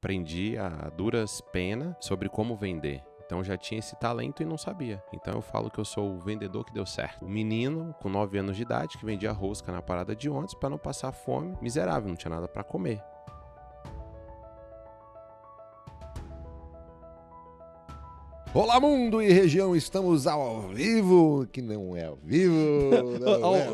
aprendi a duras penas sobre como vender. Então já tinha esse talento e não sabia. Então eu falo que eu sou o vendedor que deu certo. O menino com 9 anos de idade que vendia rosca na parada de ônibus para não passar fome, miserável, não tinha nada para comer. Olá, mundo e região, estamos ao vivo, que não é ao vivo.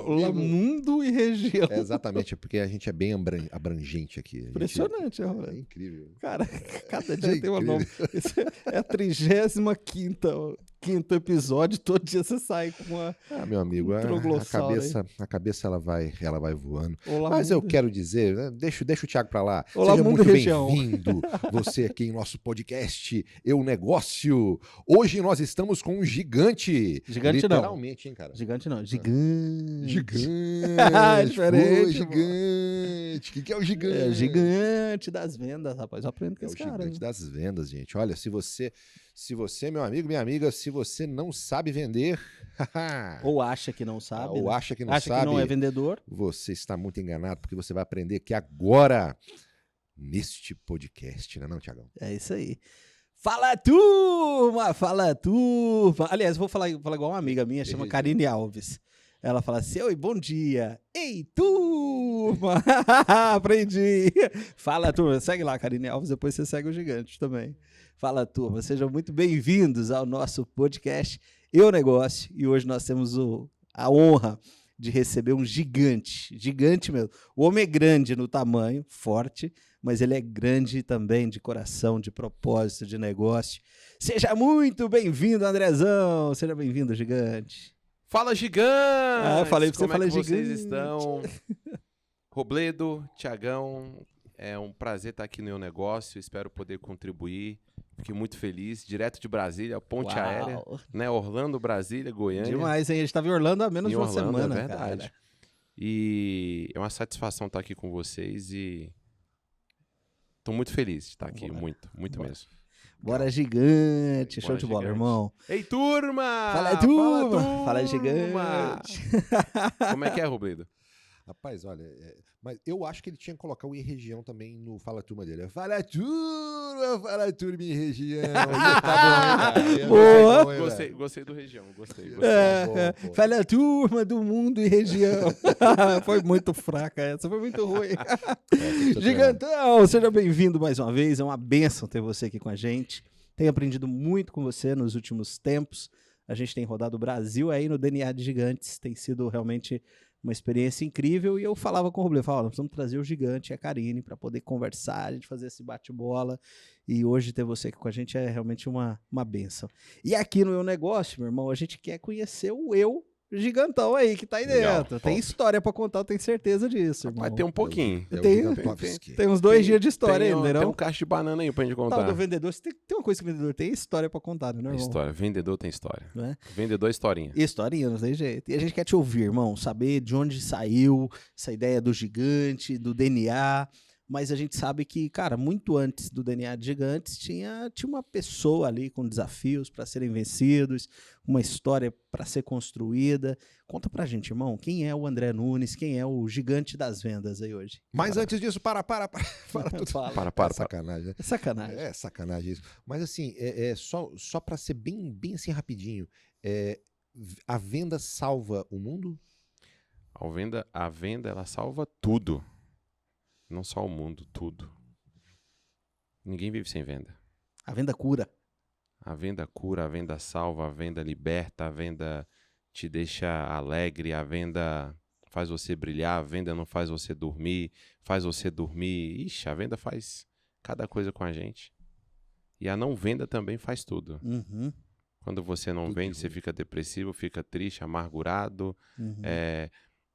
Olá, mundo e região. É exatamente, porque a gente é bem abrangente aqui. Impressionante, É incrível. Cara, cada dia tem um nome. Esse é a 35º episódio, todo dia você sai com uma... Meu amigo, a cabeça ela vai voando. Olá, mas mundo. eu quero dizer, né, deixa o Thiago pra lá. Olá, Seja mundo muito e região. bem-vindo, você aqui em nosso podcast, Eu Negócio. Hoje nós estamos com um gigante. Gigante literalmente, hein, cara? Gigante não, gigante. Gigante. Diferente, Pô, gigante. O que é o gigante? É gigante das vendas, rapaz. Eu aprendo com É o esse cara. gigante das vendas, gente. Olha, se você, meu amigo, minha amiga, se você não sabe vender, Ou acha que não sabe. ou né? acha que não acha sabe, que não é vendedor. você está muito enganado, porque você vai aprender aqui agora, neste podcast, não é não, Thiagão? É isso aí. Fala, turma! Fala, turma! Aliás, vou falar igual uma amiga minha, chama Karine Alves. Ela fala assim, oi, bom dia. Ei, turma! Aprendi! Fala, turma. Segue lá, Karine Alves, depois você segue o gigante também. Fala, turma. Sejam muito bem-vindos ao nosso podcast Eu Negócio. E hoje nós temos a honra de receber um gigante. Gigante mesmo. O homem é grande no tamanho, forte, mas ele é grande também de coração, de propósito, de negócio. Seja muito bem-vindo, Andrezão. Seja bem-vindo, gigante. Fala, gigante! Falei pra você, Como é que vocês gigante. estão? Robledo, Thiagão, é um prazer estar aqui no meu negócio, espero poder contribuir. Fiquei muito feliz, direto de Brasília, ponte Uau. aérea, né? Orlando, Brasília, Goiânia. Demais, hein? A gente estava em Orlando há menos Em de uma Orlando, semana, é verdade. cara. E é uma satisfação estar aqui com vocês e tô muito feliz de estar aqui, Bora. muito Bora. mesmo. Bora, gigante. Show Bora, de bola, gigante. irmão. Ei, turma! Fala, turma! Fala, gigante. Como é que é, Robledo? Rapaz, olha, mas eu acho que ele tinha que colocar o I Região também no Fala Turma dele. Fala Turma e Região. Tá bom, hein, Boa. cara? Gostei do região, gostei. Bom. Fala, turma do mundo e região. Foi muito fraca essa, foi muito ruim. Gigantão, seja bem-vindo mais uma vez. É uma bênção ter você aqui com a gente. Tenho aprendido muito com você nos últimos tempos. A gente tem rodado o Brasil aí no DNA de Gigantes. Tem sido realmente uma experiência incrível. E eu falava com o Robledo, nós precisamos trazer o Gigante e a Karine para poder conversar, a gente fazer esse bate-bola. E hoje ter você aqui com a gente é realmente uma bênção. E aqui no Eu Negócio, meu irmão, a gente quer conhecer o eu gigantão aí que tá aí Legal, dentro. Tem história pra contar, eu tenho certeza disso, irmão. Vai ter um pouquinho. Tem uns 2 dias de história Tem ainda, um não? caixa de banana aí pra gente Tal contar. do vendedor, tem uma coisa que o vendedor tem história pra contar, né, irmão? História, vendedor tem história. Não é? Vendedor é historinha. Historinha, não tem jeito. E a gente quer te ouvir, irmão, saber de onde saiu essa ideia do gigante, do DNA. Mas a gente sabe que, cara, muito antes do DNA de Gigantes, tinha uma pessoa ali com desafios para serem vencidos, uma história para ser construída. Conta pra gente, irmão, quem é o André Nunes, quem é o gigante das vendas aí hoje? Mas antes disso, para tudo. Fala. Para. É sacanagem, né? É sacanagem. É sacanagem isso. Mas assim, só para ser bem assim rapidinho, a venda salva o mundo? A venda, ela salva tudo. Não só o mundo, tudo. Ninguém vive sem venda. A venda cura. A venda cura, a venda salva, a venda liberta, a venda te deixa alegre, a venda faz você brilhar, a venda não faz você dormir, faz você dormir. Ixi, a venda faz cada coisa com a gente. E a não venda também faz tudo. Uhum. Quando você não Tudo vende, de você ruim. fica depressivo, fica triste, amargurado. Uhum.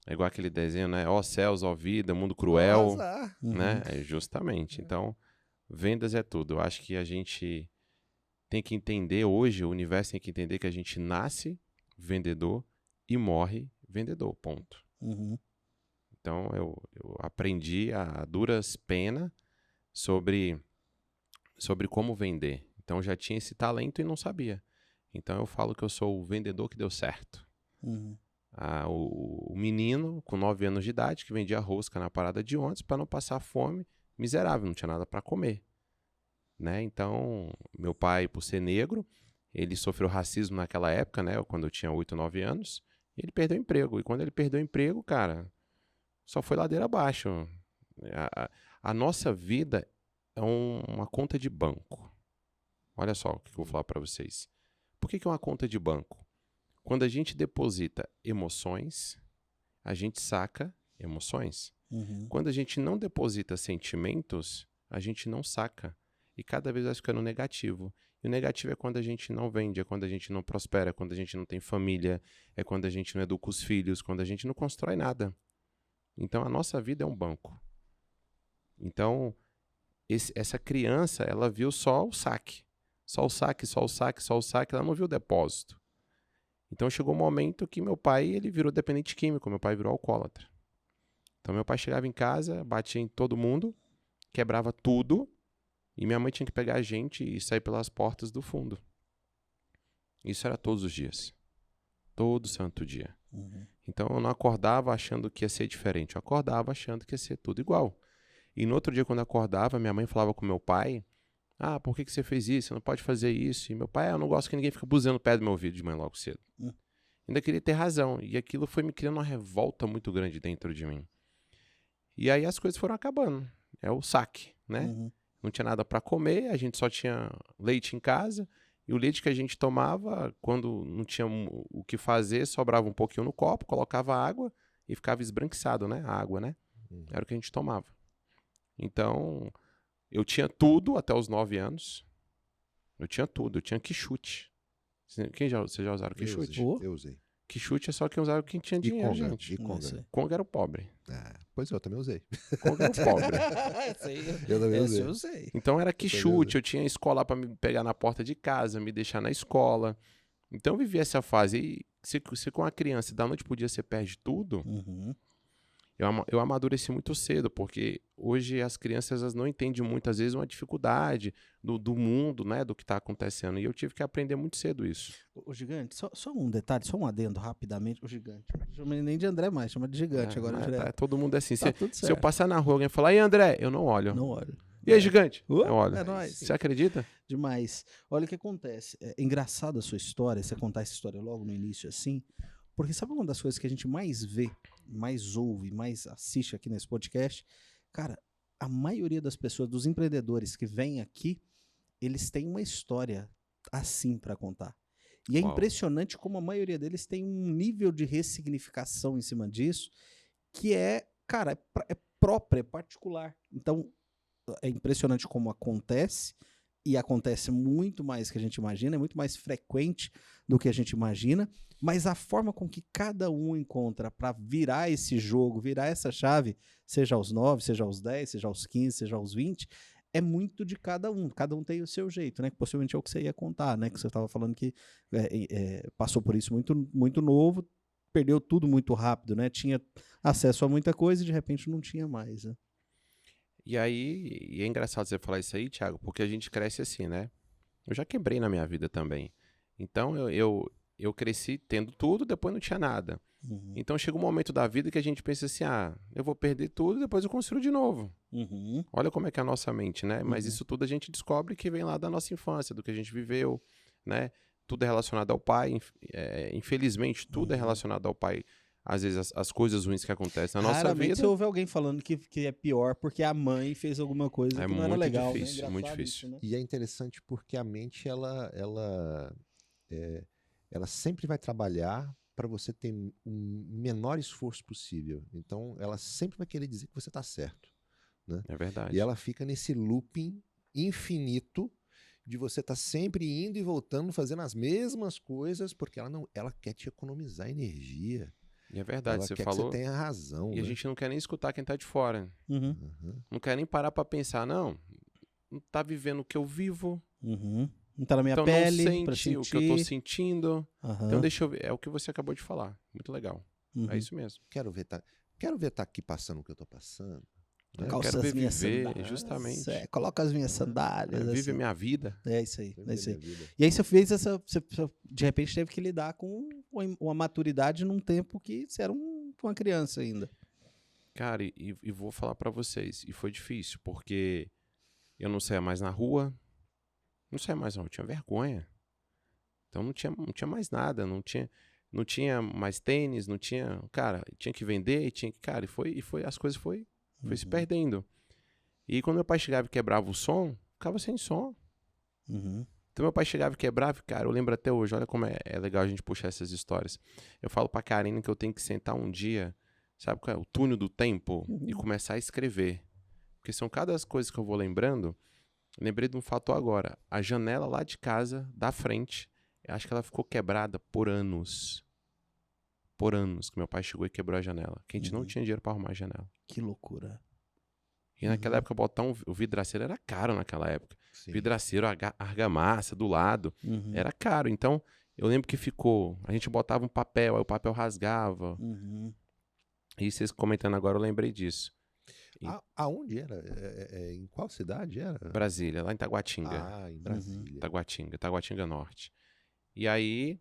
É igual aquele desenho, né? Ó céus, ó vida, mundo cruel. Azar. Uhum. Né? Justamente. Então, vendas é tudo. Eu acho que a gente tem que entender hoje, o universo tem que entender que a gente nasce vendedor e morre vendedor, ponto. Uhum. Então, eu aprendi a duras penas sobre como vender. Então, eu já tinha esse talento e não sabia. Então, eu falo que eu sou o vendedor que deu certo. Uhum. O menino com 9 anos de idade que vendia rosca na parada de ônibus para não passar fome, miserável, não tinha nada para comer. né? Então, meu pai, por ser negro, ele sofreu racismo naquela época, né? Quando eu tinha 8, 9 anos, e ele perdeu o emprego. E quando ele perdeu o emprego, cara, só foi ladeira abaixo. A nossa vida é uma conta de banco. Olha só o que eu vou falar para vocês. Por que é uma conta de banco? Quando a gente deposita emoções, a gente saca emoções. Uhum. Quando a gente não deposita sentimentos, a gente não saca. E cada vez vai ficando negativo. E o negativo é quando a gente não vende, é quando a gente não prospera, é quando a gente não tem família, é quando a gente não educa os filhos, quando a gente não constrói nada. Então a nossa vida é um banco. Então essa criança, ela viu só o saque. Só o saque, só o saque, só o saque, ela não viu o depósito. Então chegou um momento que meu pai, ele virou dependente químico, meu pai virou alcoólatra. Então meu pai chegava em casa, batia em todo mundo, quebrava tudo, e minha mãe tinha que pegar a gente e sair pelas portas do fundo. Isso era todos os dias. Todo santo dia. Uhum. Então eu não acordava achando que ia ser diferente, eu acordava achando que ia ser tudo igual. E no outro dia, quando eu acordava, minha mãe falava com meu pai, por que você fez isso? Você não pode fazer isso. E meu pai, eu não gosto que ninguém fique buzinando perto do meu ouvido de manhã logo cedo. Ainda queria ter razão. E aquilo foi me criando uma revolta muito grande dentro de mim. E aí as coisas foram acabando. É o saque, né? Uhum. Não tinha nada para comer, a gente só tinha leite em casa. E o leite que a gente tomava, quando não tinha o que fazer, sobrava um pouquinho no copo, colocava água e ficava esbranquiçado, né? A água, né? Era o que a gente tomava. Então, eu tinha tudo até os 9 anos. Eu tinha tudo. Eu tinha quichute. Vocês já usaram quichute? Eu usei. Quichute é só quem usava quem tinha dinheiro, Conga, gente. e Conga. Conga era o pobre. Pois eu também usei. Conga era o pobre. Eu também usei. Eu usei. Então era quichute. Eu tinha escola para me pegar na porta de casa, me deixar na escola. Então eu vivi essa fase. E se com a criança da noite pro dia você perde tudo, Uhum. eu amadureci muito cedo, porque hoje as crianças elas não entendem muitas vezes uma dificuldade do mundo, né, do que está acontecendo. E eu tive que aprender muito cedo isso. O Gigante, só um detalhe, só um adendo rapidamente. O Gigante, não chama nem de André mais, chama de Gigante agora direto. Todo mundo é assim. Tá tudo Se eu certo. passar na rua e alguém falar, e André, eu não olho. Não olho. E aí, Gigante? Uh, Eu olho. é nóis. Você acredita? Demais. Olha o que acontece. É engraçado a sua história, você contar essa história logo no início assim, porque sabe uma das coisas que a gente mais vê, mais ouve, mais assiste aqui nesse podcast? Cara, a maioria das pessoas, dos empreendedores que vêm aqui, eles têm uma história assim para contar. E é Uau. impressionante como a maioria deles tem um nível de ressignificação em cima disso que é, cara, é próprio, é particular. Então, é impressionante como acontece, e acontece muito mais que a gente imagina, é muito mais frequente do que a gente imagina, mas a forma com que cada um encontra para virar esse jogo, virar essa chave, seja aos 9, seja aos 10, seja aos 15, seja aos 20, é muito de cada um tem o seu jeito, né? Que possivelmente é o que você ia contar, né? Que você estava falando que passou por isso muito, muito novo, perdeu tudo muito rápido, né? Tinha acesso a muita coisa e de repente não tinha mais, né? E aí, é engraçado você falar isso aí, Thiago, porque a gente cresce assim, né? Eu já quebrei na minha vida também. Então, eu cresci tendo tudo, depois não tinha nada. Uhum. Então, chega um momento da vida que a gente pensa assim, eu vou perder tudo, depois eu construo de novo. Uhum. Olha como é que é a nossa mente, né? Mas Uhum. isso tudo a gente descobre que vem lá da nossa infância, do que a gente viveu, né? Tudo é relacionado ao pai. Infelizmente, tudo é relacionado ao pai. Às vezes, as coisas ruins que acontecem na nossa Raramente vida. você ouve alguém falando que é pior porque a mãe fez alguma coisa que não era muito legal. difícil, né? muito Engraçado difícil. isso, né? E é interessante porque a mente, ela sempre vai trabalhar para você ter um menor esforço possível. Então, ela sempre vai querer dizer que você está certo. Né? É verdade. E ela fica nesse looping infinito de você estar sempre indo e voltando, fazendo as mesmas coisas, porque ela quer te economizar energia. E é verdade, Ela você quer falou. que você tenha razão. E a né? gente não quer nem escutar quem tá de fora. Uhum. Uhum. Não quer nem parar pra pensar, não tá vivendo o que eu vivo. Uhum. Não tá na minha Então pele, não pra sente sentir. o que eu tô sentindo. Aham. Então deixa eu ver. É o que você acabou de falar. Muito legal. Uhum. É isso mesmo. Quero ver tá aqui passando o que eu tô passando. Né? Calça quero as ver minhas viver, sandálias. justamente. Coloca as minhas sandálias. Vive a assim. minha vida. É isso aí. Sempre É isso da aí. minha vida. E aí você fez essa. Você, de repente teve que lidar com uma maturidade num tempo que você era uma criança ainda. Cara, e vou falar pra vocês. E foi difícil, porque eu não saía mais na rua. Não saía mais não, eu tinha vergonha. Então não tinha mais nada, não tinha mais tênis, não tinha, cara, tinha que vender, cara, as coisas foi se perdendo. E quando meu pai chegava e quebrava o som, ficava sem som. Então meu pai chegava e quebrava, cara, eu lembro até hoje, olha como é legal a gente puxar essas histórias. Eu falo pra Karine que eu tenho que sentar um dia, sabe qual é? O túnel do tempo, e começar a escrever. Porque são cada as coisas que eu vou lembrando. Lembrei de um fato agora. A janela lá de casa, da frente, eu acho que ela ficou quebrada por anos. Por anos que meu pai chegou e quebrou a janela. Que a gente não tinha dinheiro pra arrumar a janela. Que loucura. E naquela época botar o vidraceiro era caro naquela época. Sim. Vidraceiro, argamassa do lado, era caro. Então, eu lembro que ficou... A gente botava um papel, aí o papel rasgava. E vocês comentando agora, eu lembrei disso. Aonde era? Em qual cidade era? Brasília, lá em Taguatinga. Ah, em Brasília. Taguatinga Norte. E aí,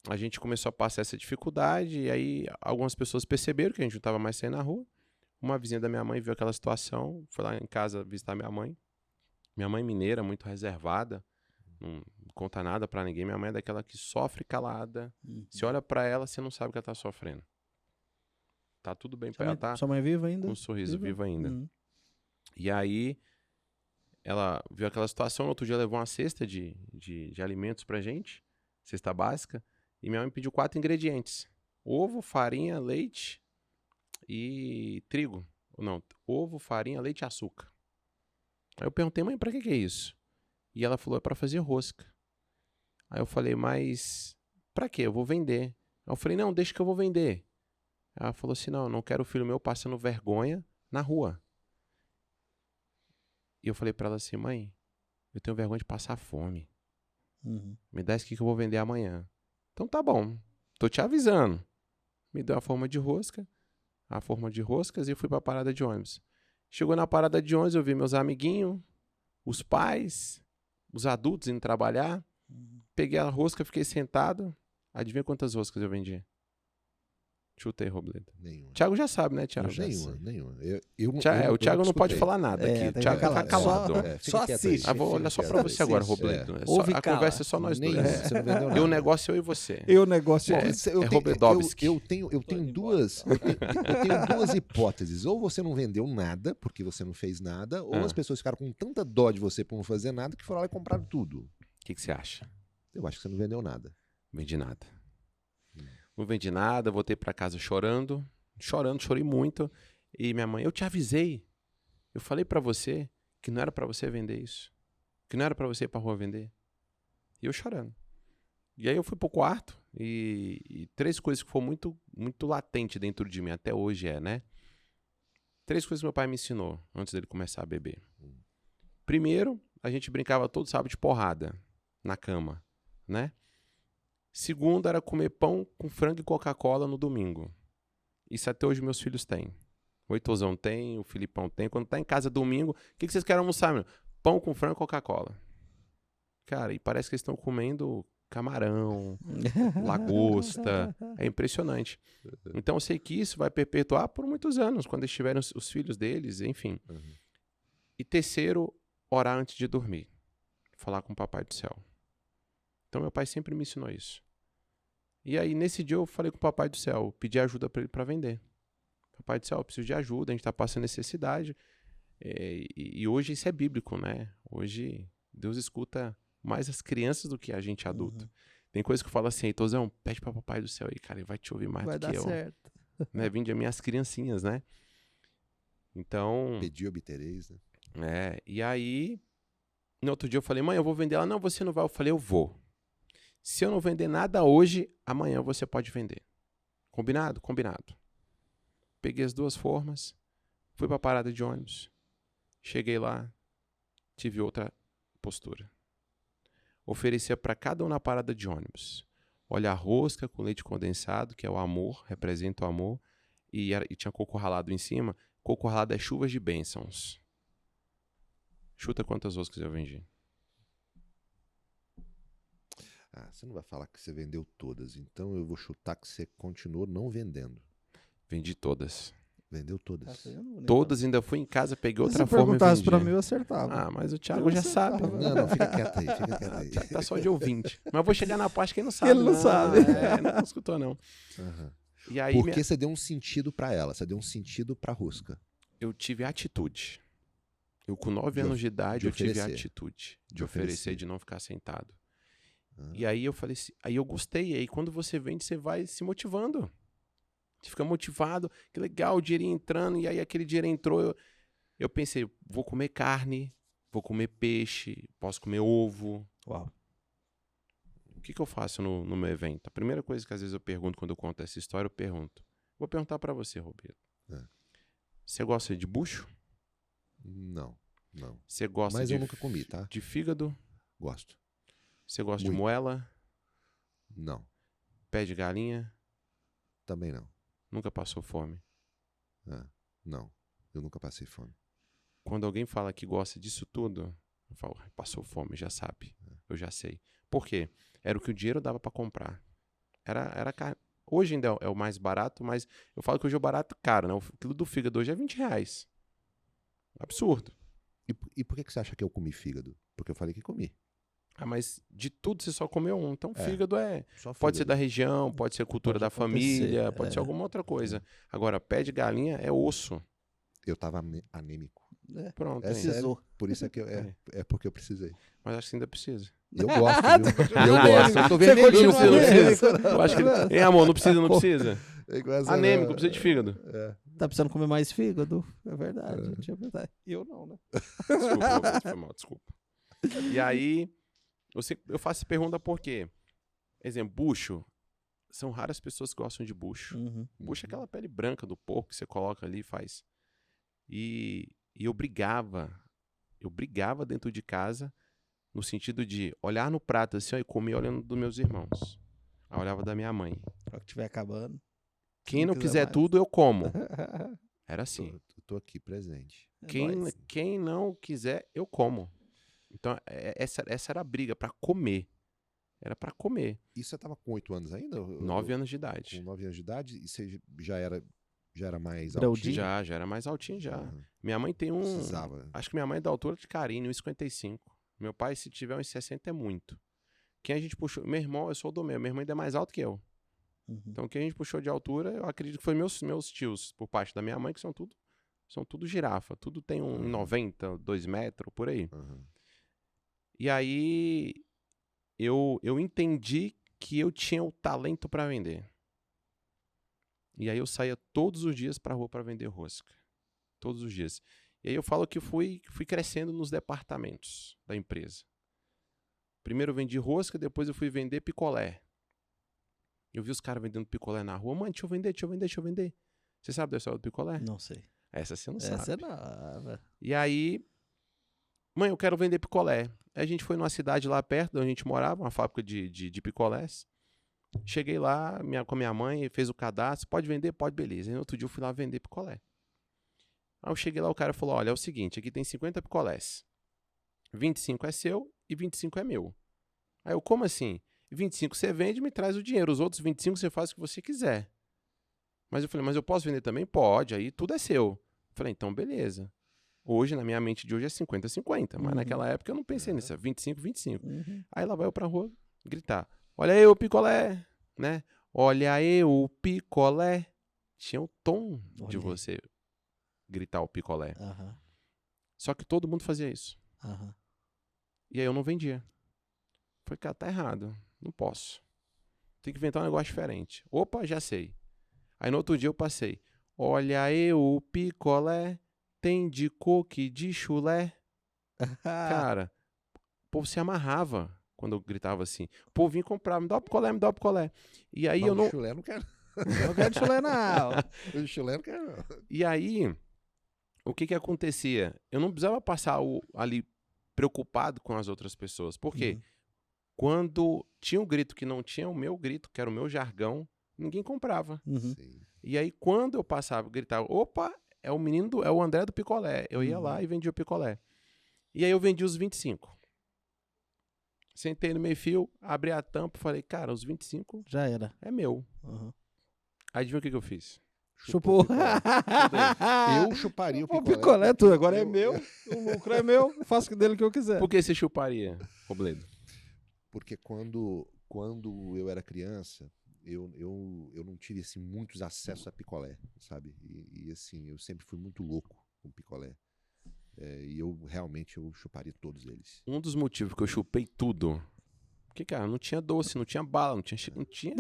a gente começou a passar essa dificuldade, e aí algumas pessoas perceberam que a gente não estava mais saindo na rua. Uma vizinha da minha mãe viu aquela situação, foi lá em casa visitar minha mãe. Minha mãe mineira, muito reservada, não conta nada pra ninguém. Minha mãe é daquela que sofre calada. Você olha pra ela, você não sabe que ela tá sofrendo. Tá tudo bem pra ela, tá Sua mãe é viva ainda? com um sorriso, viva ainda. E aí, ela viu aquela situação, no outro dia levou uma cesta de alimentos pra gente, cesta básica, e minha mãe pediu 4 ingredientes: ovo, farinha, leite e trigo. Não, ovo, farinha, leite e açúcar. Aí eu perguntei, mãe, pra que é isso? E ela falou, é pra fazer rosca. Aí eu falei, mas pra quê? Eu vou vender. Aí eu falei, não, deixa que eu vou vender. Ela falou assim, não, eu não quero o filho meu passando vergonha na rua. E eu falei pra ela assim, mãe, eu tenho vergonha de passar fome. Me dá isso aqui que eu vou vender amanhã. Então tá bom, tô te avisando. Me deu a forma de roscas, e eu fui pra parada de ônibus. Chegou na parada de ônibus, eu vi meus amiguinhos, os pais, os adultos indo trabalhar. Peguei a rosca, fiquei sentado. Adivinha quantas roscas eu vendi? Chutei, Robledo. Nenhuma. Thiago já sabe, né, Thiago? Nenhuma. O Thiago não pode falar nada aqui. O Thiago fica calado. Só assiste. Olha só pra você agora, Robledo. A conversa é só nós dois. Você não vendeu nada. E o negócio é eu e você. E o negócio Robledovski. Eu tenho duas hipóteses. Ou você não vendeu nada, porque você não fez nada, ou as pessoas ficaram com tanta dó de você por não fazer nada que foram lá e compraram tudo. O que você acha? Eu acho que você não vendeu nada. Vendi nada. Não vendi nada, voltei pra casa chorando, chorei muito. E minha mãe, eu te avisei. Eu falei pra você que não era pra você vender isso. Que não era pra você ir pra rua vender. E eu chorando. E aí eu fui pro quarto e 3 coisas que foram muito, muito latente dentro de mim, até hoje né? 3 coisas que meu pai me ensinou antes dele começar a beber. Primeiro, a gente brincava todo sábado de porrada na cama, né? Segundo, era comer pão com frango e Coca-Cola no domingo. Isso até hoje meus filhos têm. O Heitorzão tem, o Filipão tem. Quando tá em casa domingo, o que vocês querem almoçar, meu? Pão com frango e Coca-Cola. Cara, e parece que eles estão comendo camarão, lagosta. É impressionante. Então eu sei que isso vai perpetuar por muitos anos, quando eles tiverem os filhos deles, enfim. E terceiro, orar antes de dormir. Falar com o Papai do Céu. Então meu pai sempre me ensinou isso. E aí nesse dia eu falei com o Papai do Céu, pedi ajuda para ele para vender. Papai do Céu, eu preciso de ajuda, a gente está passando necessidade. E hoje isso é bíblico, né? Hoje Deus escuta mais as crianças do que a gente adulto. Tem coisa que eu falo assim, Heitorzão, pede para Papai do Céu aí, cara, ele vai te ouvir mais do que eu. Vai dar certo. Né? Vinde a minhas criancinhas, né? Então... Pedi, obtereis, né? E aí, no outro dia eu falei, mãe, eu vou vender. Ela, não, você não vai. Eu falei, eu vou. Se eu não vender nada hoje, amanhã você pode vender. Combinado? Combinado. Peguei as 2 formas, fui pra parada de ônibus. Cheguei lá, tive outra postura. Oferecia para cada um na parada de ônibus. Olha a rosca com leite condensado, que é o amor, representa o amor. E tinha coco ralado em cima. Coco ralado é chuvas de bênçãos. Chuta quantas roscas eu vendi. Você não vai falar que você vendeu todas, então eu vou chutar que você continuou não vendendo. Vendi todas. Vendeu todas. Todas, ainda fui em casa, peguei outra Se forma e perguntasse vendi. pra mim, eu acertava. Ah, mas o Thiago já sabe. Não, fica quieto aí, fica quieto aí. Tá só de ouvinte. Mas eu vou chegar na parte que ele não sabe. Ele não sabe. Não escutou, não. Aham. E aí Porque você deu um sentido pra ela, você deu um sentido pra rosca. eu tive atitude. Eu, com 9 De anos de idade, de eu tive oferecer. atitude. De De oferecer, oferecer. de não ficar sentado. Ah. E aí eu falei assim, aí eu gostei. E aí quando você vende, você vai se motivando. Você fica motivado. Que legal, o dinheirinho entrando. E aí aquele dinheiro entrou. Eu pensei, vou comer carne, vou comer peixe, posso comer ovo. Uau. O que eu faço no meu evento? A primeira coisa que às vezes eu pergunto quando eu conto essa história, eu pergunto. Vou perguntar pra você, Roberto. É. Você gosta de bucho? Não. Você gosta Mas de, eu nunca comi, tá? de fígado? Gosto. Você gosta de Muito. moela? Não. Pé de galinha? Também não. Nunca passou fome? Não. Eu nunca passei fome. Quando alguém fala que gosta disso tudo, eu falo, passou fome, já sabe. Eu já sei. Por quê? Era o que o dinheiro dava pra comprar. Era caro. Hoje ainda é o mais barato, mas eu falo que hoje é o barato caro, né? O quilo do fígado hoje é R$20. Absurdo. E por que você acha que eu comi fígado? Porque eu falei que comi. Ah, mas de tudo você só comeu um. Então, É. fígado Só pode ser fígado. da região, pode ser cultura Pode da acontecer, família, pode ser alguma outra coisa. Agora, pé de galinha é osso. Eu tava anêmico. Pronto. É hein? sério. Precisou. Por isso é que é porque eu precisei. Mas acho que ainda precisa. E eu gosto, viu? Eu gosto. Eu tô Você vermelhinho. continua Não anêmico. precisa. Eu acho que. Hein, amor, não precisa, não precisa. Anêmico, Anêmico, precisa de fígado. Tá precisando comer mais fígado? É verdade. Tinha verdade. Eu não, né? Desculpa, Roberto, foi mal, desculpa. E aí, eu faço essa pergunta porque, exemplo, bucho. São raras pessoas que gostam de bucho. Uhum. Bucho é aquela pele branca do porco que você coloca ali e faz. E eu brigava dentro de casa, no sentido de olhar no prato assim ó, e comer olhando dos meus irmãos. Aí eu olhava da minha mãe. Pra que estiver acabando. Quem não quiser quiser mais. tudo, eu como. Era assim. Tô aqui presente. É Quem, nóis. quem não quiser, eu como. Então, essa era a briga, pra comer. Era pra comer. E você tava com 8 anos ainda? 9 anos de Com idade. 9 anos de idade? E você já era mais Braudinho? altinho? Já era mais altinho já. Aham. Minha mãe tem um... Precisava. Acho que minha mãe é da altura de Karine, 1,55. Meu pai, se tiver 1,60, é muito. Quem a gente puxou... Meu irmão, eu sou do meu. Meu irmão ainda é mais alto que eu. Uhum. Então, quem a gente puxou de altura, eu acredito que foi meus tios, por parte da minha mãe, que são tudo girafa. Tudo tem 1,90, 2 metros, por aí. Aham. E aí, eu entendi que eu tinha o talento para vender. E aí eu saía todos os dias pra rua para vender rosca. Todos os dias. E aí eu falo que fui crescendo nos departamentos da empresa. Primeiro eu vendi rosca, depois eu fui vender picolé. Eu vi os caras vendendo picolé na rua. Mãe, deixa eu vender. Você sabe da história do picolé? Não sei. Essa você não Essa sabe. é nova. E aí, mãe, eu quero vender picolé. Aí a gente foi numa cidade lá perto de onde a gente morava, uma fábrica de picolés. Cheguei lá com a minha mãe, fez o cadastro. Pode vender? Pode, beleza. Aí no outro dia eu fui lá vender picolé. Aí eu cheguei lá, o cara falou, olha, é o seguinte, aqui tem 50 picolés. 25 é seu e 25 é meu. Aí eu, como assim? 25 você vende e me traz o dinheiro. Os outros 25 você faz o que você quiser. Mas eu falei, mas eu posso vender também? Pode, aí tudo é seu. Eu falei, então beleza. Hoje, na minha mente de hoje, é 50-50. Mas naquela época eu não pensei nisso, é 25-25. Uhum. Aí lá vai eu pra rua gritar, olha aí o picolé, né? Olha aí o picolé. Tinha o tom de Olha. você gritar o picolé. Aham. Só que todo mundo fazia isso. Aham. E aí eu não vendia. Falei, cara, tá errado. Não posso. Tem que inventar um negócio diferente. Opa, já sei. Aí no outro dia eu passei. Olha aí o picolé, tem de coque e de chulé. Cara, o povo se amarrava quando eu gritava assim. O povo vinha comprar, me dá o picolé, me dá o picolé. E aí eu não... O chulé não quero. Não quero chulé, não. O chulé não quero, não. E aí, o que acontecia? Eu não precisava passar ali preocupado com as outras pessoas. Por quê? Uhum. Quando tinha um grito que não tinha o meu grito, que era o meu jargão, ninguém comprava. Uhum. Sim. E aí, quando eu passava, eu gritava, opa, é o menino, é o André do picolé. Eu ia lá e vendia o picolé. E aí eu vendi os 25. Sentei no meio-fio, abri a tampa, falei, cara, os 25 Já era. é meu. Uhum. Aí adivinha o que eu fiz? Chupou. o picolé. Eu chuparia o O picolé. picolé é tudo, agora é meu, o lucro é meu, eu faço dele o que eu quiser. Por que você chuparia, Robledo? Porque quando eu era criança, eu não tive assim, muitos acessos a picolé, sabe? E assim, eu sempre fui muito louco com picolé. E eu realmente chuparia todos eles. Um dos motivos que eu chupei tudo, porque, cara, não tinha doce, não tinha bala, não tinha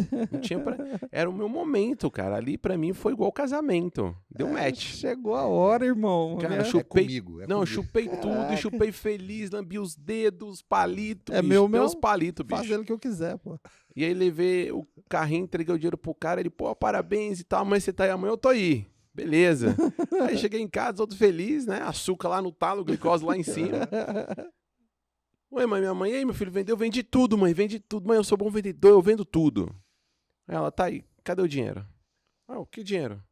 era o meu momento, cara. Ali pra mim foi igual casamento. Deu match. Chegou a hora, irmão. Cara, né? chupei. Comigo. Não, eu comigo. chupei tudo e chupei feliz, lambi os dedos, palito, É bicho. meu, Meus palitos, bicho. Fazendo o que eu quiser, pô. E aí levei o carrinho, entreguei o dinheiro pro cara, ele, pô, parabéns e tal, amanhã você tá aí, amanhã eu tô aí. Beleza. Aí cheguei em casa, todo feliz, né? Açúcar lá no talo, glicose lá em cima. Ué, mãe, minha mãe, e aí, meu filho, vendeu? Vendi tudo, mãe, vendi tudo. Mãe, eu sou bom vendedor, eu vendo tudo. Aí ela, tá aí, cadê o dinheiro? Ah, que dinheiro?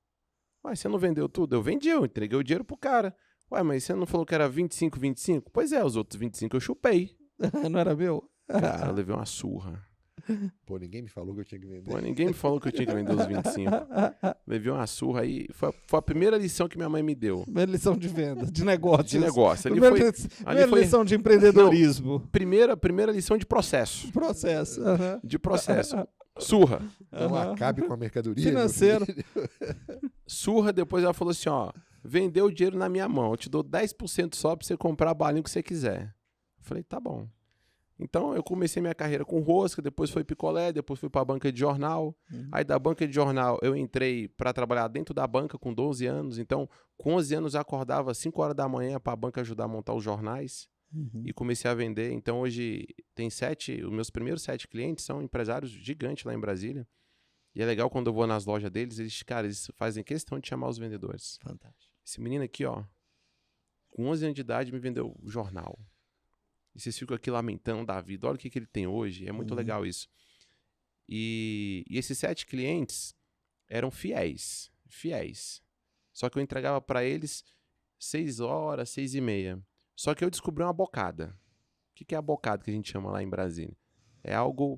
Ué, você não vendeu tudo? Eu vendi, eu entreguei o dinheiro pro cara. Ué, mas você não falou que era 25, 25? Pois é, os outros 25 eu chupei. Não era meu? Cara, eu levei uma surra. Pô, ninguém me falou que eu tinha que vender. Pô, ninguém me falou que eu tinha que vender os 25. Levei uma surra aí. Foi a primeira lição que minha mãe me deu. Primeira lição de venda, de negócios. De negócio. Ali Primeira foi lição de empreendedorismo. primeira lição de processo. Processo. De processo. Surra. Não acabe com a mercadoria. Financeiro. Surra, depois ela falou assim, ó, vendeu o dinheiro na minha mão, eu te dou 10% só pra você comprar a balinha que você quiser. Eu falei, tá bom. Então eu comecei minha carreira com rosca, depois foi picolé, depois fui pra banca de jornal. Aí da banca de jornal eu entrei pra trabalhar dentro da banca com 12 anos. Então com 11 anos eu acordava às 5 horas da manhã pra banca ajudar a montar os jornais. E comecei a vender. Então hoje tem os meus primeiros 7 clientes são empresários gigantes lá em Brasília. E é legal quando eu vou nas lojas deles, eles fazem questão de chamar os vendedores. Fantástico. Esse menino aqui, ó, com 11 anos de idade me vendeu o jornal. E vocês ficam aqui lamentando da vida. Olha o que ele tem hoje. É muito legal isso. E esses 7 clientes eram fiéis. Só que eu entregava para eles 6 horas, 6h30. Só que eu descobri uma bocada. O que é a bocada que a gente chama lá em Brasília? É algo,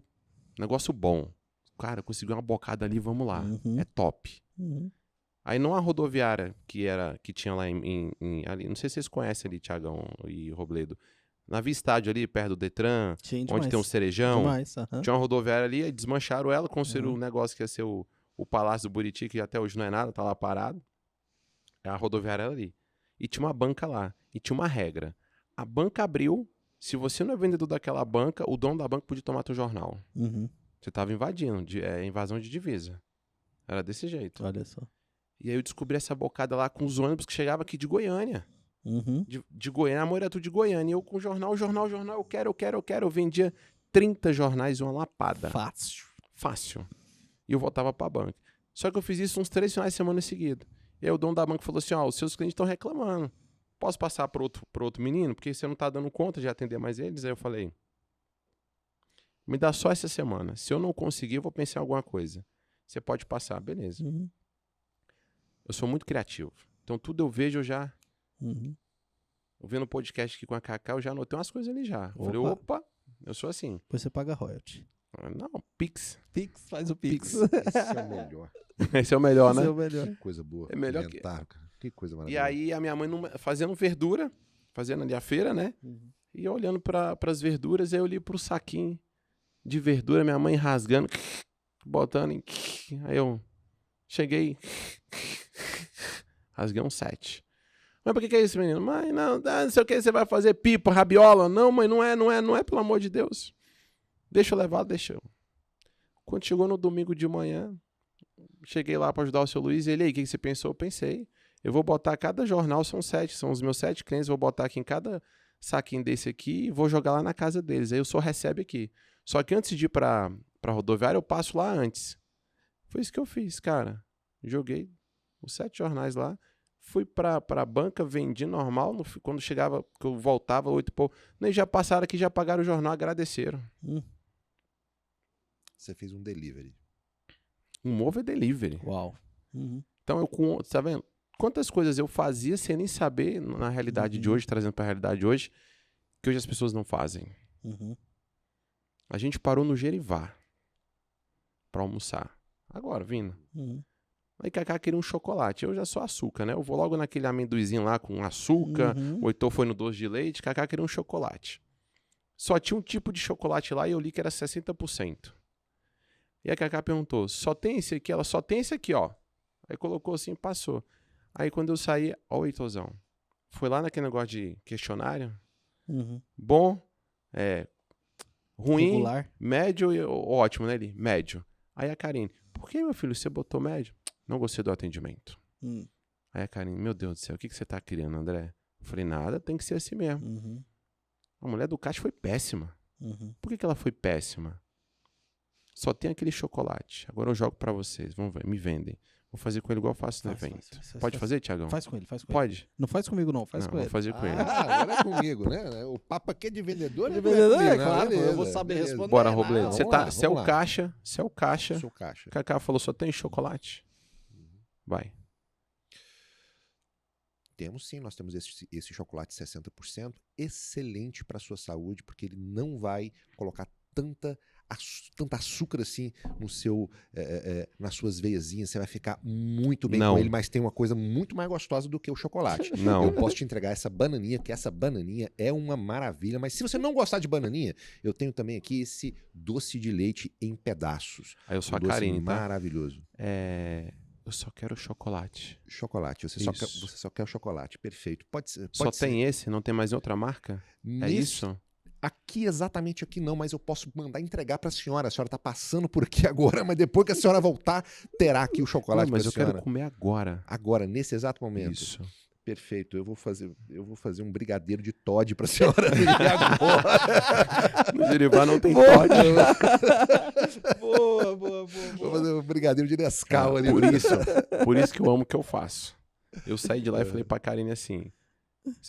negócio bom. Cara, consegui uma bocada ali, vamos lá. É top. Aí numa rodoviária que tinha lá ali, não sei se vocês conhecem ali, Thiagão e Robledo. Na Via Estádio ali, perto do Detran, onde tem um cerejão. Tinha uma rodoviária ali, aí desmancharam ela, construíram um negócio que ia ser o Palácio do Buriti, que até hoje não é nada, tá lá parado. A rodoviária era ali. E tinha uma banca lá. E tinha uma regra. A banca abriu, se você não é vendedor daquela banca, o dono da banca podia tomar teu jornal. Você tava invadindo, invasão de divisa. Era desse jeito. Olha só. E aí eu descobri essa bocada lá com os ônibus que chegavam aqui de Goiânia. De Goiânia, a maioria era tudo de Goiânia. E eu com jornal, eu quero. Eu vendia 30 jornais e uma lapada. Fácil. E eu voltava pra banca. Só que eu fiz isso uns 3 finais de semana seguidos. E aí o dono da banca falou assim, ó, os seus clientes estão reclamando. Posso passar pro outro menino? Porque você não tá dando conta de atender mais eles. Aí eu falei, me dá só essa semana. Se eu não conseguir, eu vou pensar em alguma coisa. Você pode passar, beleza. Eu sou muito criativo. Então tudo eu vejo, eu já... Ouvindo um podcast aqui com a Cacá, eu já anotei umas coisas ali já. Falei, opa, eu sou assim. Depois você paga royalty. Não, Pix. Pix, faz o Pix. Esse é o melhor. Esse é o melhor, né? Esse é o melhor. Que coisa boa. É melhor Inventar, cara. Que coisa E maravilhosa. aí a minha mãe fazendo verdura, fazendo ali a feira, né? E eu olhando pras verduras, aí eu olhei pro saquinho de verdura, minha mãe rasgando, botando em... Aí eu cheguei, rasguei um 7. Mas por que é isso, menino? Mãe, não sei o que, você vai fazer pipa, rabiola. Não, mãe, não é, pelo amor de Deus. Deixa eu levar, deixa eu. Quando chegou no domingo de manhã, cheguei lá para ajudar o seu Luiz, e ele aí, o que você pensou? Eu pensei, eu vou botar cada jornal, são os meus 7 clientes, vou botar aqui em cada saquinho desse aqui e vou jogar lá na casa deles. Aí o senhor recebe aqui. Só que antes de ir pra rodoviária, eu passo lá antes. Foi isso que eu fiz, cara. Joguei os 7 jornais lá. Fui pra banca, vendi normal. Quando chegava, que eu voltava, 8 e pouco. Nem já passaram aqui, já pagaram o jornal, agradeceram. Você fez um delivery. Um Mover Delivery. Uau. Então, tá vendo? Quantas coisas eu fazia sem nem saber, na realidade de hoje, trazendo pra realidade de hoje, que hoje as pessoas não fazem. A gente parou no Gerivá pra almoçar. Agora, vindo. Aí Cacá queria um chocolate. Eu já sou açúcar, né? Eu vou logo naquele amendoizinho lá com açúcar. Uhum. O Heitor foi no doce de leite. Cacá queria um chocolate. Só tinha um tipo de chocolate lá e eu li que era 60%. E a Cacá perguntou, só tem esse aqui? Ela, só tem esse aqui, ó. Aí colocou assim, passou. Aí quando eu saí, ó o Heitorzão. Foi lá naquele negócio de questionário. Uhum. Bom, ruim, Regular. médio e ótimo, né? Ele, médio. Aí a Karine, por que, meu filho, você botou médio? Não gostei do atendimento. Aí a Karine, meu Deus do céu, o que você tá querendo, André? Eu falei, nada, tem que ser assim mesmo. Uhum. A mulher do caixa foi péssima. Uhum. Por que ela foi péssima? Só tem aquele chocolate. Agora eu jogo pra vocês, vão ver, me vendem. Vou fazer com ele igual eu faço no evento. Pode fazer, Tiagão? Faz com ele, faz com ele. Pode? Não faz comigo, não. Faz Não, com vou ele. fazer com ele. Agora é comigo, né? O papo aqui é de vendedor. De não é vendedor, comigo, é né? claro, Beleza, eu vou saber beleza. responder. Bora, Não, Robledo. vamos Você lá, é o vamos lá. caixa. Você é o caixa. Sou caixa. Cacá falou, só tem chocolate. Vai. Temos sim, nós temos esse chocolate 60%, excelente para sua saúde, porque ele não vai colocar tanta açúcar assim no seu, nas suas veiazinhas. Você vai ficar muito bem Não. com ele, mas tem uma coisa muito mais gostosa do que o chocolate. Não. Eu posso te entregar essa bananinha, que essa bananinha é uma maravilha. Mas se você não gostar de bananinha, eu tenho também aqui esse doce de leite em pedaços. Aí eu sou Um a doce Karine, tá? maravilhoso. Eu só quero chocolate. Chocolate, você só quer o chocolate, perfeito. Pode ser. Só tem esse? Não tem mais outra marca? É isso? Aqui, exatamente aqui não, mas eu posso mandar entregar para a senhora. A senhora está passando por aqui agora, mas depois que a senhora voltar, terá aqui o chocolate Não, mas pra eu senhora. quero comer agora. Agora, nesse exato momento. Isso. Perfeito. Eu vou fazer um brigadeiro de Toddy para a senhora vir agora. No Jeribá não tem Toddy. Boa. Vou fazer um brigadeiro de Nescau ali. Por isso que eu amo o que eu faço. Eu saí de lá e falei pra Karine assim.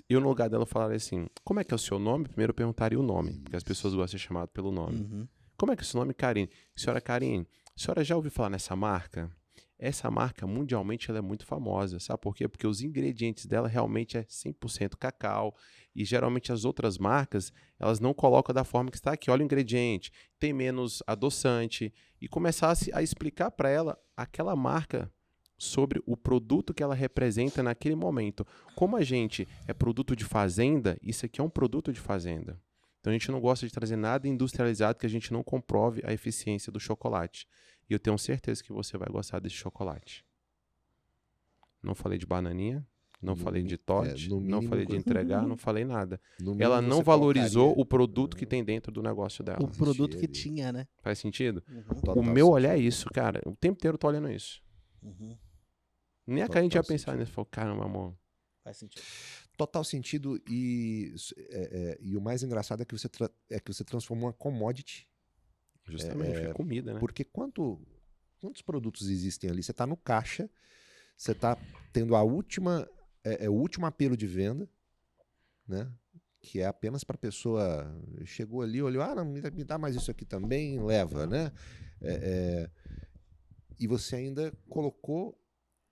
Eu, no lugar dela, falaria assim: como é que é o seu nome? Primeiro eu perguntaria o nome, porque as pessoas gostam de ser chamado pelo nome. Uhum. Como é que é o seu nome, Karine? Senhora Karine, a senhora já ouviu falar nessa marca? Essa marca, mundialmente, ela é muito famosa. Sabe por quê? Porque os ingredientes dela realmente é 100% cacau. E, geralmente, as outras marcas, elas não colocam da forma que está aqui. Olha o ingrediente, tem menos adoçante. E começar a explicar para ela aquela marca sobre o produto que ela representa naquele momento. Como a gente é produto de fazenda, isso aqui é um produto de fazenda. Então, a gente não gosta de trazer nada industrializado que a gente não comprove a eficiência do chocolate. E eu tenho certeza que você vai gostar desse chocolate. Não falei de bananinha, não falei de Toddy, no não mínimo, falei de entregar, não falei nada. No mínimo, Ela não você valorizou colocaria- o produto que tem dentro do negócio dela. O produto que ali. tinha, né? Faz sentido? Total O meu olhar é sentido. isso, cara. O tempo inteiro eu tô olhando isso. Uhum. Nem a Total Karine tinha pensado sentido. nisso. Falou, caramba, amor. Faz sentido. Total sentido e o mais engraçado é que você transformou uma commodity. Justamente, é comida, né? Porque quantos produtos existem ali? Você está no caixa, você está tendo o último apelo de venda, né? Que é apenas para a pessoa chegou ali, olhou, não, me dá mais isso aqui também, leva, né? E você ainda colocou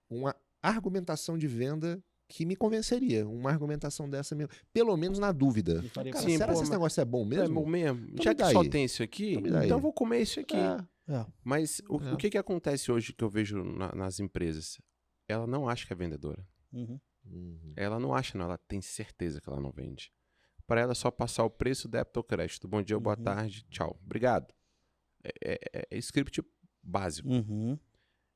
uma argumentação de venda que me convenceria, uma argumentação dessa mesmo, pelo menos na dúvida. Me faria Cara, Sim, será pô, que esse mas- negócio é bom É mesmo? bom mesmo. Então Já me que dá só aí. tem isso aqui, Então me dá aí. então eu vou comer isso aqui. É. Mas o que acontece hoje que eu vejo nas empresas? Ela não acha que é vendedora. Uhum. Uhum. Ela não acha, não. Ela tem certeza que ela não vende. Para ela é só passar o preço, débito ou crédito. Bom dia, boa Uhum. tarde, tchau. Obrigado. É script básico. Uhum.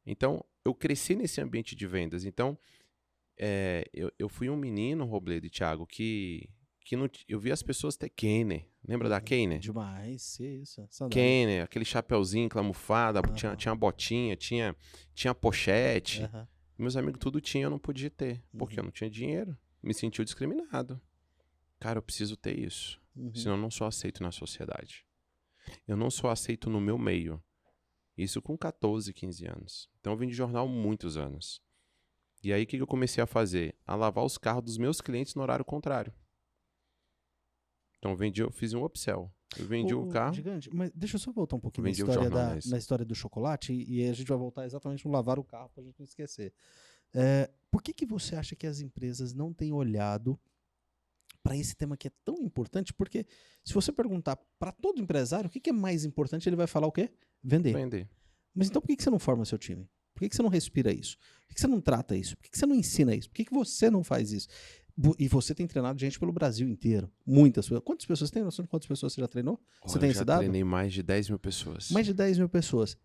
Então, eu cresci nesse ambiente de vendas. Então, eu fui um menino, Robledo e Thiago, que não, eu vi as pessoas ter Kenner. Lembra da Kenner? Demais, isso. Sandália. Kenner, aquele chapeuzinho camuflado, Aham. tinha botinha, tinha pochete. Aham. Meus amigos tudo tinham, eu não podia ter, porque Uhum. eu não tinha dinheiro. Me sentiu discriminado. Cara, eu preciso ter isso, Uhum. senão eu não sou aceito na sociedade. Eu não sou aceito no meu meio. Isso com 14, 15 anos. Então eu vim de jornal há muitos anos. E aí o que eu comecei a fazer? A lavar os carros dos meus clientes no horário contrário. Então eu fiz um upsell. Eu vendi o carro. Gigante, mas deixa eu só voltar um pouquinho na Vendi o história, jornal, mas- na história do chocolate e a gente vai voltar exatamente no lavar o carro pra gente não esquecer. Por que você acha que as empresas não têm olhado para esse tema que é tão importante? Porque se você perguntar para todo empresário o que é mais importante, ele vai falar o quê? Vender. Vender. Mas então por que você não forma seu time? Por Por que que você não respira isso? Por que que você não trata isso? Por que que você não ensina isso? Por que que você não faz isso? E você tem treinado gente pelo Brasil inteiro. Muitas pessoas. Quantas pessoas tem? Noção de quantas pessoas você já treinou? Você Olha, tem eu esse já dado? treinei mais de 10 mil pessoas. Mais de 10 mil pessoas.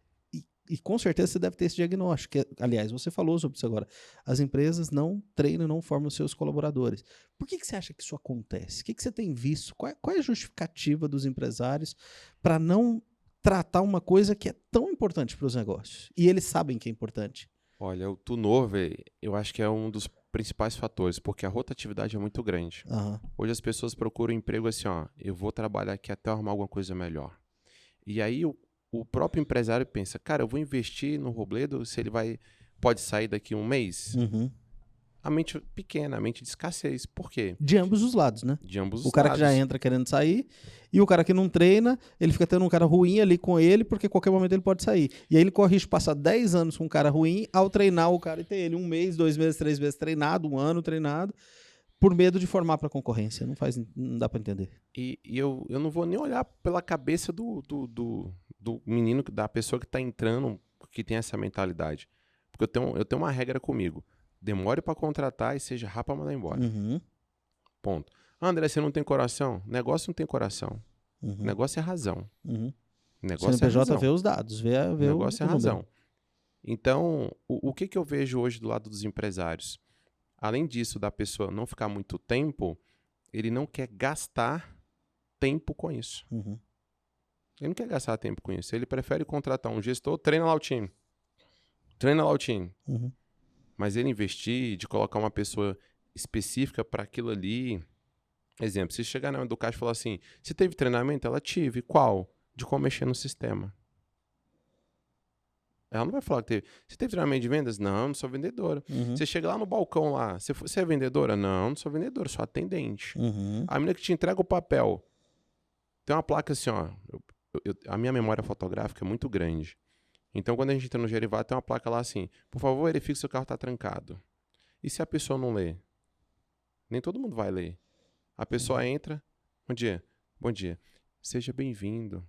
E com certeza você deve ter esse diagnóstico. Aliás, você falou sobre isso agora. As empresas não treinam, não formam seus colaboradores. Por que que você acha que isso acontece? O que que você tem visto? Qual é a justificativa dos empresários para não tratar uma coisa que é tão importante para os negócios? E eles sabem que é importante. Olha, o turnover, eu acho que é um dos principais fatores, porque a rotatividade é muito grande. Aham. Hoje as pessoas procuram emprego assim, ó, eu vou trabalhar aqui até eu arrumar alguma coisa melhor. E aí o próprio empresário pensa, cara, eu vou investir no Robledo se ele pode sair daqui um mês? Uhum. A mente pequena, a mente de escassez. Por quê? De ambos os lados, né? De ambos os O cara lados. que já entra querendo sair e o cara que não treina, ele fica tendo um cara ruim ali com ele porque a qualquer momento ele pode sair. E aí ele corre risco de passar 10 anos com um cara ruim ao treinar o cara e ter ele 1 mês, 2 meses, 3 meses treinado, 1 ano treinado, por medo de formar para concorrência. Não dá para entender. E eu não vou nem olhar pela cabeça do menino, da pessoa que está entrando, que tem essa mentalidade. Porque eu tenho uma regra comigo. Demore para contratar e seja rápido para mandar embora. Uhum. Ponto. André, você não tem coração? Negócio não tem coração. Uhum. Negócio é razão. Uhum. Negócio é CNPJ razão. vê os dados, vê o Negócio é número. razão. Então, o que eu vejo hoje do lado dos empresários? Além disso, da pessoa não ficar muito tempo, ele não quer gastar tempo com isso. Uhum. Ele não quer gastar tempo com isso. Ele prefere contratar um gestor, treina lá o time. Treina lá o time. Uhum. Mas ele investir, de colocar uma pessoa específica para aquilo ali. Exemplo, se chegar na do caixa e falar assim, você teve treinamento? Ela tive. Qual? De como mexer no sistema. Ela não vai falar que teve. Você teve treinamento de vendas? Não, não sou vendedora. Uhum. Você chega lá no balcão lá, você é vendedora? Não, não sou vendedora, sou atendente. Uhum. A menina que te entrega o papel, tem uma placa assim, ó. A minha memória fotográfica é muito grande. Então, quando a gente entra no Gerivado, tem uma placa lá assim, por favor, verifique se o carro está trancado. E se a pessoa não lê? Nem todo mundo vai ler. A pessoa entra, bom dia, bom dia, seja bem-vindo.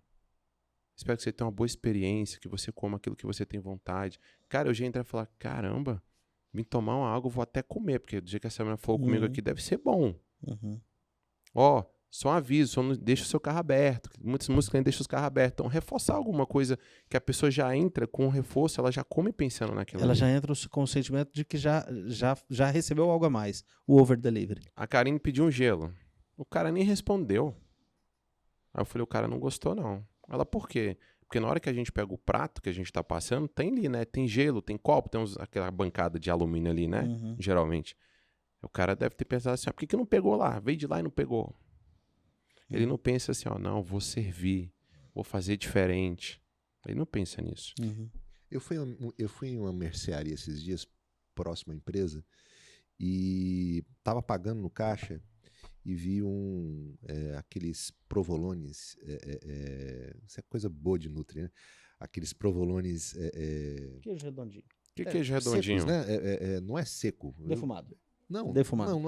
Espero que você tenha uma boa experiência, que você coma aquilo que você tem vontade. Cara, eu já entrei e falar, caramba, vim tomar uma água, vou até comer, porque do dia que essa menina falou comigo aqui, deve ser bom. Uhum. Ó, só um aviso, só não deixa o seu carro aberto. Muitos clientes deixam os carros abertos. Então, reforçar alguma coisa que a pessoa já entra com um reforço, ela já come pensando naquilo. Ela ali. já entra com o sentimento de que já recebeu algo a mais. O over delivery. A Karine pediu um gelo. O cara nem respondeu. Aí eu falei, o cara não gostou, não. Ela, por quê? Porque na hora que a gente pega o prato que a gente tá passando, tem ali, né? Tem gelo, tem copo, tem aquela bancada de alumínio ali, né? Uhum. Geralmente. O cara deve ter pensado assim, por que não pegou lá? Veio de lá e não pegou. Ele não pensa assim, ó, não, vou servir, vou fazer diferente. Ele não pensa nisso. Uhum. Eu fui em uma mercearia esses dias, próxima à empresa, e tava pagando no caixa e vi aqueles provolones, isso é coisa boa de Nutri, né? Aqueles provolones Queijo redondinho. Que queijo redondinho? secos, né? Não é seco. Defumado. Não, Defumado.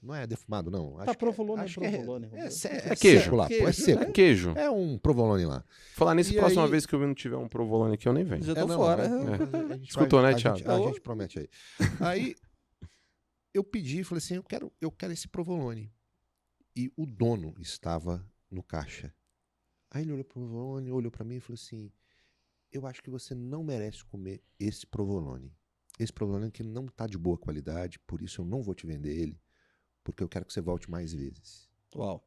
não é defumado, não. Tá, provolone, acho provolone. que É queijo. seco lá, pô, é seco. Queijo. É um provolone lá. Falar nisso, E próxima aí- vez que eu não tiver um provolone aqui, eu nem venho. Já tô não, fora. a gente Escutou, né, a Thiago? gente- a gente promete aí. Aí eu pedi, falei assim, eu quero esse provolone. E o dono estava no caixa. Aí ele olhou pro provolone, olhou pra mim e falou assim, eu acho que você não merece comer esse provolone. Esse provolone que não tá de boa qualidade, por isso eu não vou te vender ele, porque eu quero que você volte mais vezes. Uau.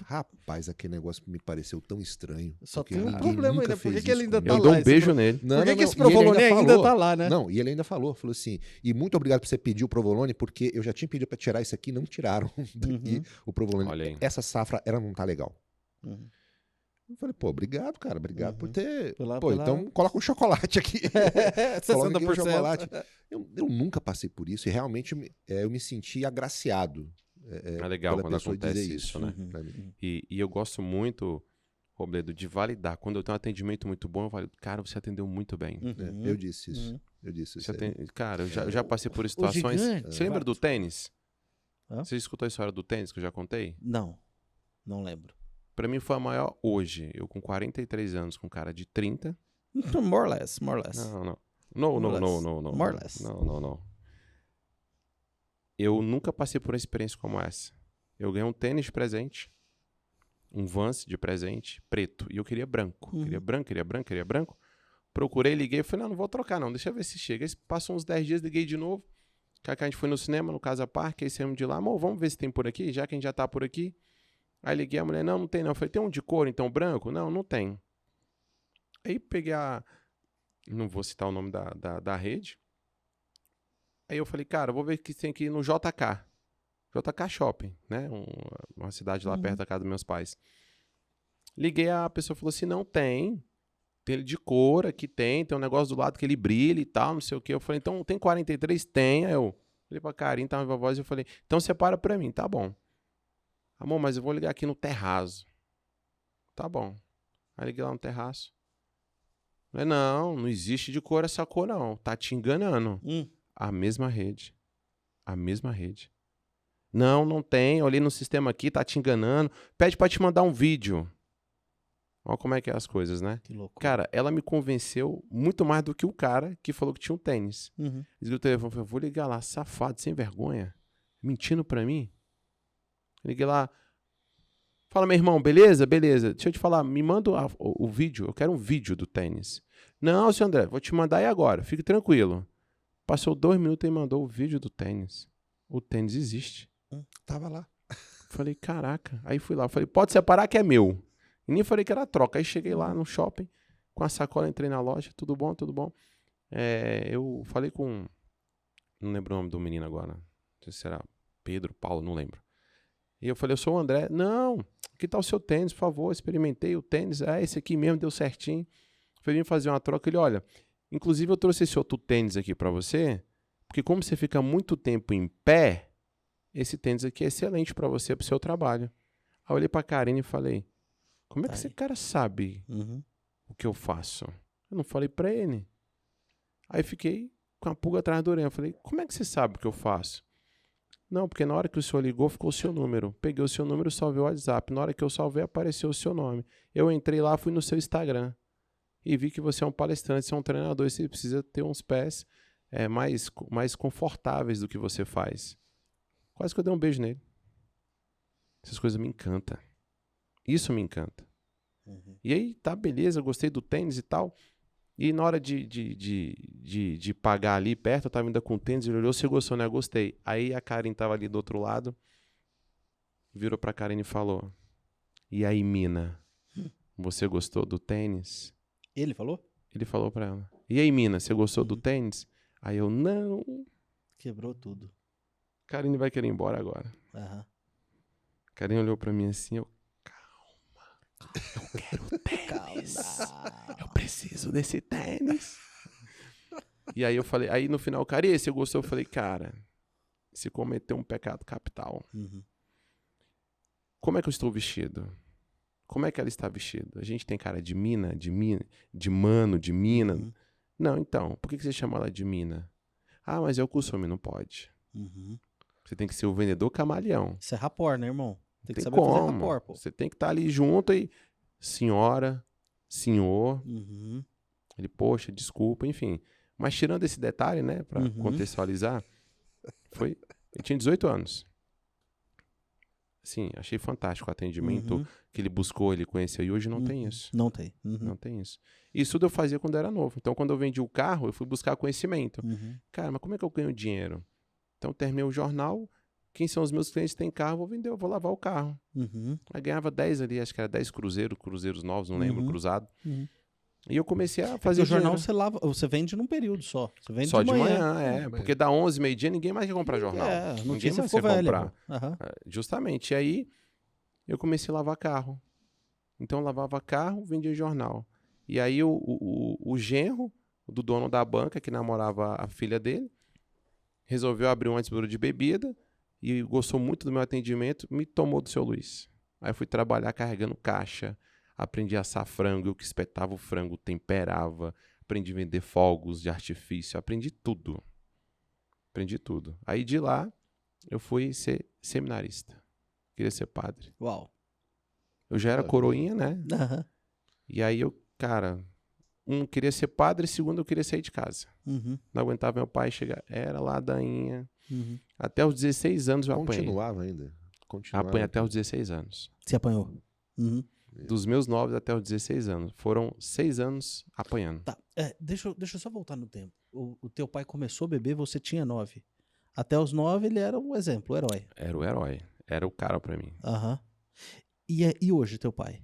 Rapaz, aquele negócio me pareceu tão estranho. Só porque tem um ninguém problema nunca ainda. Por fez que ele isso ainda tá comigo. Eu dou lá? um beijo nele. Não, Por que não, que esse não. E ele provolone ainda falou- tá lá, né? Não, e ele ainda falou assim, e muito obrigado por você pedir o provolone, porque eu já tinha pedido pra tirar isso aqui e não tiraram. E o provolone, Olha aí. essa safra, ela não tá legal. Uhum. Eu falei, pô, obrigado, cara, obrigado por ter... Pela- Pô, pela- então coloca um chocolate aqui. Coloca aqui um 60%. chocolate. Eu nunca passei por isso e realmente eu me senti agraciado. É legal pela quando pessoa acontece dizer isso, Uhum. né? pra mim. E eu gosto muito, Robledo, de validar. Quando eu tenho um atendimento muito bom, eu falo, cara, você atendeu muito bem. Uhum. Eu disse isso. Uhum. Eu disse isso. Você aí. cara, eu já passei por situações... gigante. Você lembra do tênis? Hã? Você escutou a história do tênis que eu já contei? Não lembro. Pra mim foi a maior hoje. Eu com 43 anos, com um cara de 30, More or less, more or less. Não. Não. More or less. Não. More or less. Não. Eu nunca passei por uma experiência como essa. Eu ganhei um tênis de presente, um Vans de presente, preto, e eu queria branco. Queria branco. Procurei, liguei, falei, não vou trocar não, deixa eu ver se chega. Aí passou uns 10 dias, liguei de novo. Que a gente foi no cinema, no Casa Parque, aí saímos de lá, amor, vamos ver se tem por aqui, já que a gente já tá por aqui. Aí liguei a mulher, não tem não. Eu falei, tem um de couro, então, branco? Não tem. Aí peguei não vou citar o nome da rede. Aí eu falei, cara, vou ver que tem que ir no JK Shopping, né? Uma cidade lá perto da casa dos meus pais. Liguei, a pessoa falou assim, não tem. Tem ele de cor, aqui tem um negócio do lado que ele brilha e tal, não sei o que. Eu falei, então tem 43? Tem. Aí eu falei pra Karine, tava viva voz, eu falei, então separa pra mim, tá bom. Amor, mas eu vou ligar aqui no terraço. Tá bom. Aí liguei lá no terraço. Falei, não existe de cor essa cor não, tá te enganando. A mesma rede. Não tem, olhei no sistema aqui, tá te enganando. Pede pra te mandar um vídeo. Olha como é que é as coisas, né? Que louco. Cara, ela me convenceu muito mais do que o cara que falou que tinha um tênis. Liguei o telefone, falei, vou ligar lá, safado, sem vergonha, mentindo pra mim. Liguei lá, fala, meu irmão, beleza? Deixa eu te falar, me manda o vídeo, eu quero um vídeo do tênis. Não, senhor André, vou te mandar aí agora, fique tranquilo. Passou 2 minutos e mandou o vídeo do tênis. O tênis existe. Tava lá. Falei, caraca. Aí fui lá, falei, pode separar que é meu. E nem falei que era troca. Aí cheguei lá no shopping, com a sacola, entrei na loja, tudo bom. Eu falei com... Não lembro o nome do menino agora. Não sei se era Pedro, Paulo, não lembro. E eu falei, eu sou o André. Não, que tal o seu tênis, por favor? Experimentei o tênis. Esse aqui mesmo, deu certinho. Falei, vim fazer uma troca. Ele, olha, inclusive eu trouxe esse outro tênis aqui pra você, porque como você fica muito tempo em pé, esse tênis aqui é excelente pra você, pro seu trabalho. Aí eu olhei pra Karine e falei, como é que esse cara sabe o que eu faço? Eu não falei pra ele. Aí fiquei com a pulga atrás da orelha. Eu falei, como é que você sabe o que eu faço? Não, porque na hora que o senhor ligou, ficou o seu número. Peguei o seu número, salvei o WhatsApp. Na hora que eu salvei, apareceu o seu nome. Eu entrei lá, fui no seu Instagram. E vi que você é um palestrante, você é um treinador. E você precisa ter uns pés mais confortáveis do que você faz. Quase que eu dei um beijo nele. Essas coisas me encantam. Isso me encanta. E aí, tá, beleza, gostei do tênis e tal. E na hora de pagar ali perto, eu tava ainda com o tênis, ele olhou, você gostou, né? Eu gostei. Aí a Karen tava ali do outro lado, virou pra Karen e falou, e aí, mina, você gostou do tênis? Ele falou? Ele falou pra ela, e aí, mina, você gostou do tênis? Aí eu, não. Quebrou tudo. Karen vai querer ir embora agora. Karen olhou pra mim assim, eu quero tênis. Eu preciso desse tênis. E aí eu falei, aí no final, cara, e você gostou? Eu falei, cara, se cometeu um pecado capital. Como é que eu estou vestido? Como é que ela está vestida? A gente tem cara de mina, de mano, de mina. Não, então, por que você chama ela de mina? Ah, mas é o costume, não pode. Você tem que ser o vendedor camaleão. Isso é rapport, né, irmão? Tem que saber como. fazer rapport, pô. Você tem que estar ali junto e... Senhora, senhor. Ele, poxa, desculpa, enfim. Mas tirando esse detalhe, né, pra contextualizar, eu tinha 18 anos. Sim, achei fantástico o atendimento que ele buscou, ele conheceu. E hoje não tem isso. Não tem. Não tem isso. Isso tudo eu fazia quando eu era novo. Então, quando eu vendi o carro, eu fui buscar conhecimento. Cara, mas como é que eu ganho dinheiro? Então, terminei o jornal. Quem são os meus clientes que têm carro? Vou vender, eu vou lavar o carro. Aí ganhava 10 ali, acho que era 10 cruzeiros novos, não lembro, cruzado. E eu comecei a fazer o jornal você vende num período só. Você vende só de manhã. porque dá 11, meio-dia, ninguém mais quer comprar jornal. Ninguém mais quer comprar. Justamente. E aí, eu comecei a lavar carro. Então, eu lavava carro, vendia jornal. E aí, o genro do dono da banca, que namorava a filha dele, resolveu abrir um distribuidor de bebida e gostou muito do meu atendimento, me tomou do seu Luiz. Aí eu fui trabalhar carregando caixa, aprendi a assar frango, eu que espetava o frango, temperava, aprendi a vender fogos de artifício, aprendi tudo. Aí de lá, eu fui ser seminarista. Queria ser padre. Uau. Eu já era coroinha, né? E aí eu, cara, queria ser padre, segundo, eu queria sair de casa. Uhum. Não aguentava meu pai chegar. Era ladainha. Uhum. Até os 16 anos eu apanhei. Continuava ainda. Continuava. Apanhei até os 16 anos. Você apanhou? Uhum. Dos meus 9 até os 16 anos. Foram 6 anos apanhando. Tá, deixa eu só voltar no tempo. O teu pai começou a beber, você tinha 9. Até os 9 ele era um exemplo, um herói. Era o herói. Era o cara pra mim. Aham. E hoje, teu pai?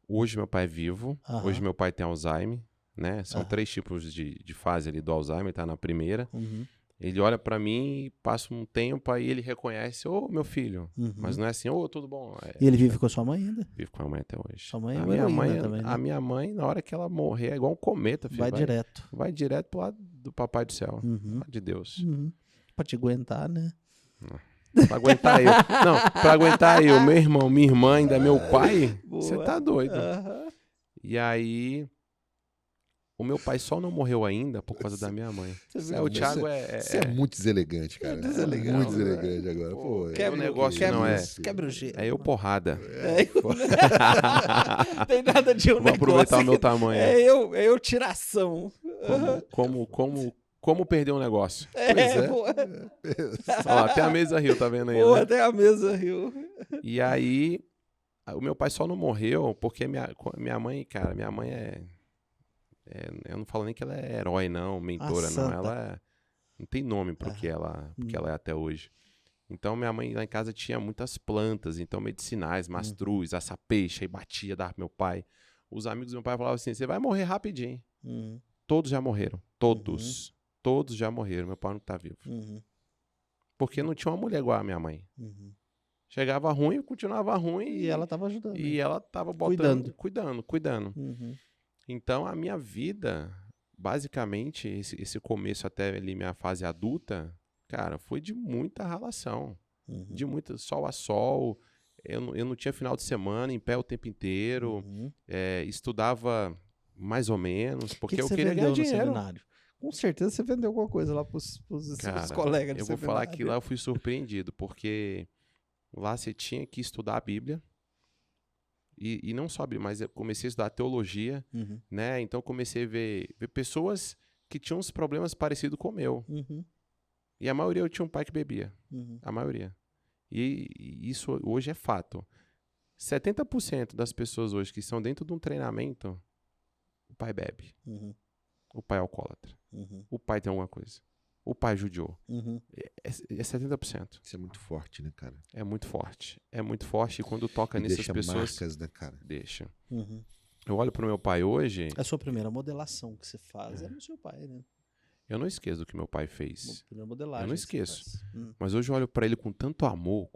Hoje meu pai é vivo. Aham. Hoje meu pai tem Alzheimer, né? São Aham. 3 tipos de fase ali do Alzheimer, tá na primeira. Uhum. Ele olha pra mim e passa um tempo, aí ele reconhece, ô, meu filho. Uhum. Mas não é assim, ô, tudo bom. E ele vive com a sua mãe ainda? Vive com a mãe até hoje. Sua mãe é a uma minha heroína mãe, também, né? A minha mãe, na hora que ela morrer, é igual um cometa, filho. Vai direto. Vai direto pro lado do papai do céu. Uhum. Lá de Deus. Uhum. Pra te aguentar, né? Pra aguentar eu. Não, pra aguentar eu, meu irmão, minha irmã, ainda meu pai, Boa. você tá doido. Aham. E aí, o meu pai só não morreu ainda por causa da minha mãe. Você O Thiago Você é muito deselegante, cara. deselegante, Muito né? deselegante agora. Pô, o negócio não é. Quebra o gelo. É eu porrada. Tem nada de um Vou aproveitar o meu negócio. tamanho. É eu tiração. Como perder um negócio? é. Boa. Olha lá, até a mesa riu, tá vendo aí? Boa, Né? até a mesa riu. E aí, o meu pai só não morreu porque minha mãe, cara, minha mãe eu não falo nem que ela é herói, não, mentora, não. santa. Ela não tem nome pro que ela é até hoje. Então, minha mãe lá em casa tinha muitas plantas, então medicinais, mastruz, açapeixa, e batia, dava pro meu pai. Os amigos do meu pai falavam assim, você vai morrer rapidinho. Uhum. Todos já morreram. Todos. Todos já morreram. Meu pai não tá vivo. Uhum. Porque não tinha uma mulher igual a minha mãe. Uhum. Chegava ruim, continuava ruim. E ela tava ajudando. E ela tava cuidando. Uhum. Então, a minha vida, basicamente, esse começo até ali minha fase adulta, cara, foi de muita ralação. Uhum. De muita sol a sol. Eu não tinha final de semana, em pé o tempo inteiro. Uhum. Estudava mais ou menos, porque Que eu você queria vendeu ganhar no dinheiro. seminário? Com certeza você vendeu alguma coisa lá pros Cara, seus colegas do eu vou seminário. falar que lá eu fui surpreendido, porque lá você tinha que estudar a Bíblia. E não só a Bíblia, mas eu comecei a estudar teologia, Uhum. né? Então comecei a ver pessoas que tinham uns problemas parecidos com o meu. Uhum. E a maioria eu tinha um pai que bebia. Uhum. A maioria. E isso hoje é fato. 70% das pessoas hoje que estão dentro de um treinamento, o pai bebe. Uhum. O pai é alcoólatra. Uhum. O pai tem alguma coisa. O pai judiou. Uhum. É 70%. Isso é muito forte, né, cara? É muito forte. É muito forte. E quando toca E nessas deixa pessoas... marcas, né, cara? Deixa. Uhum. Eu olho pro meu pai hoje, A sua primeira modelação que você faz é no seu pai, né? eu não esqueço do que meu pai fez. A primeira modelagem. Eu não que você esqueço. faz. Mas hoje eu olho pra ele com tanto amor,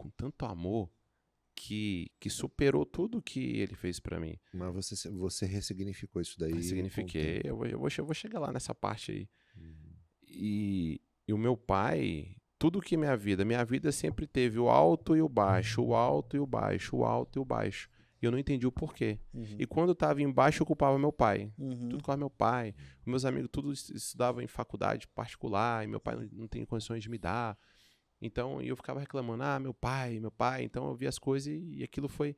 que superou tudo que ele fez pra mim. Mas você ressignificou isso daí. Signifiquei. Eu vou chegar lá nessa parte aí. Uhum. E o meu pai, tudo que minha vida sempre teve o alto e o baixo, o alto e o baixo, o alto e o baixo. E eu não entendi o porquê. Uhum. E quando eu tava embaixo, eu culpava meu pai. Uhum. Tudo com meu pai. Meus amigos, tudo estudavam em faculdade particular, e meu pai não tem condições de me dar. Então, eu ficava reclamando, meu pai. Então, eu via as coisas e aquilo foi...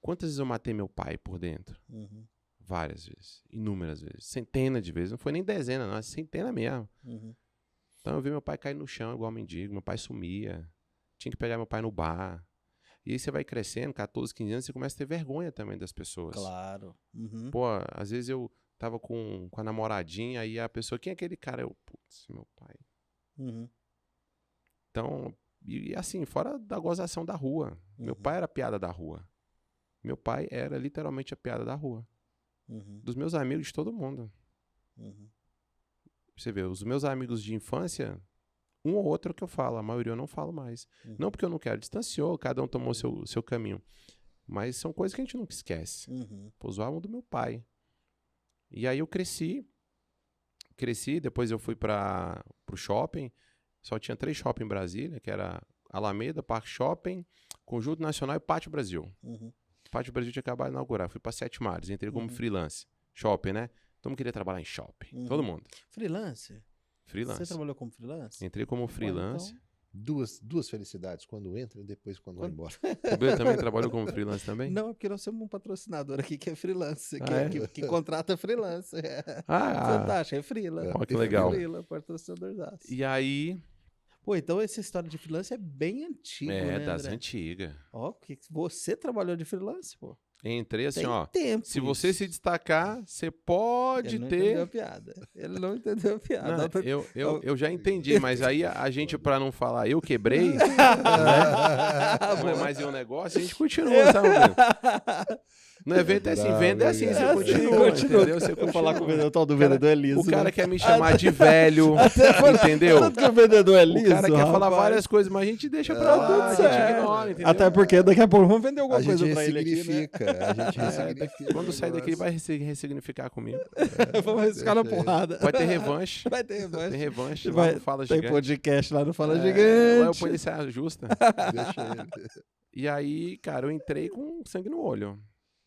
Quantas vezes eu matei meu pai por dentro? Uhum. Várias vezes. Inúmeras vezes. Centenas de vezes. Não foi nem dezena, não. Centena mesmo. Uhum. Então, eu vi meu pai cair no chão igual mendigo. Meu pai sumia. Tinha que pegar meu pai no bar. E aí você vai crescendo, 14, 15 anos, você começa a ter vergonha também das pessoas. Claro. Uhum. Pô, às vezes eu tava com a namoradinha, aí a pessoa, quem é aquele cara? Eu, putz, meu pai. Uhum. Então, e assim, fora da gozação da rua. Meu Uhum. pai era a piada da rua. Meu pai era literalmente a piada da rua. Uhum. Dos meus amigos, de todo mundo. Uhum. Você vê, os meus amigos de infância, um ou outro que eu falo, a maioria eu não falo mais. Uhum. Não porque eu não quero, distanciou, cada um tomou seu caminho. Mas são coisas que a gente nunca esquece. Uhum. Pô, zoavam do meu pai. E aí eu cresci, depois eu fui pro shopping, só tinha 3 shopping em Brasília, que era Alameda, Parque Shopping, Conjunto Nacional e Pátio Brasil. Uhum. Pátio Brasil tinha acabado de inaugurar, fui pra 7 Mares, entrei como Uhum. freelance. Shopping, né? Todo mundo queria trabalhar em shopping, Uhum. todo mundo. Freelancer? Freelance. Você trabalhou como freelancer? Entrei como Pô, freelance. então, Duas felicidades, quando entra e depois quando vai embora. O Bê também trabalhou como freelance também? Não, é porque nós temos um patrocinador aqui que é freelance, Ah, é? que contrata freelance. Ah, Fantástico, é freela. ó, que legal. Freela, patrocinador daço. E aí, Pô, então essa história de freelance é bem antiga, né, das André? antigas. Ó, que você trabalhou de freelance, pô. Entrei assim, Tem ó. tempo Se você se isso. destacar, você pode Ele não entendeu a ter. piada. Ele não entendeu a piada. Não, eu já entendi, mas aí a gente, pra não falar eu quebrei, né? Não é mais um negócio, a gente continua, sabe? No evento é assim, Bravo, venda é assim, hein, você cara? continua, entendeu? Você Eu continua. falar com o vendedor, o tal do vendedor é liso. O cara né? quer me chamar de velho, entendeu? Tanto que o vendedor é liso, O cara quer falar rapaz. várias coisas, mas a gente deixa pra Tá lá, tudo a gente certo. ignora, entendeu? Até porque daqui a pouco vamos vender alguma A gente coisa pra ele aqui, né? ressignifica. A gente ressignifica. Quando o sair daqui, ele negócio. vai ressignificar comigo. Vamos riscar na porrada. Vai ter revanche. Vai ter revanche. Tem revanche, lá Vai, no Fala tem Gigante. podcast lá no Fala Lá eu Gigante. ponho saia justa. Deixa ele. E aí, cara, eu entrei com sangue no olho.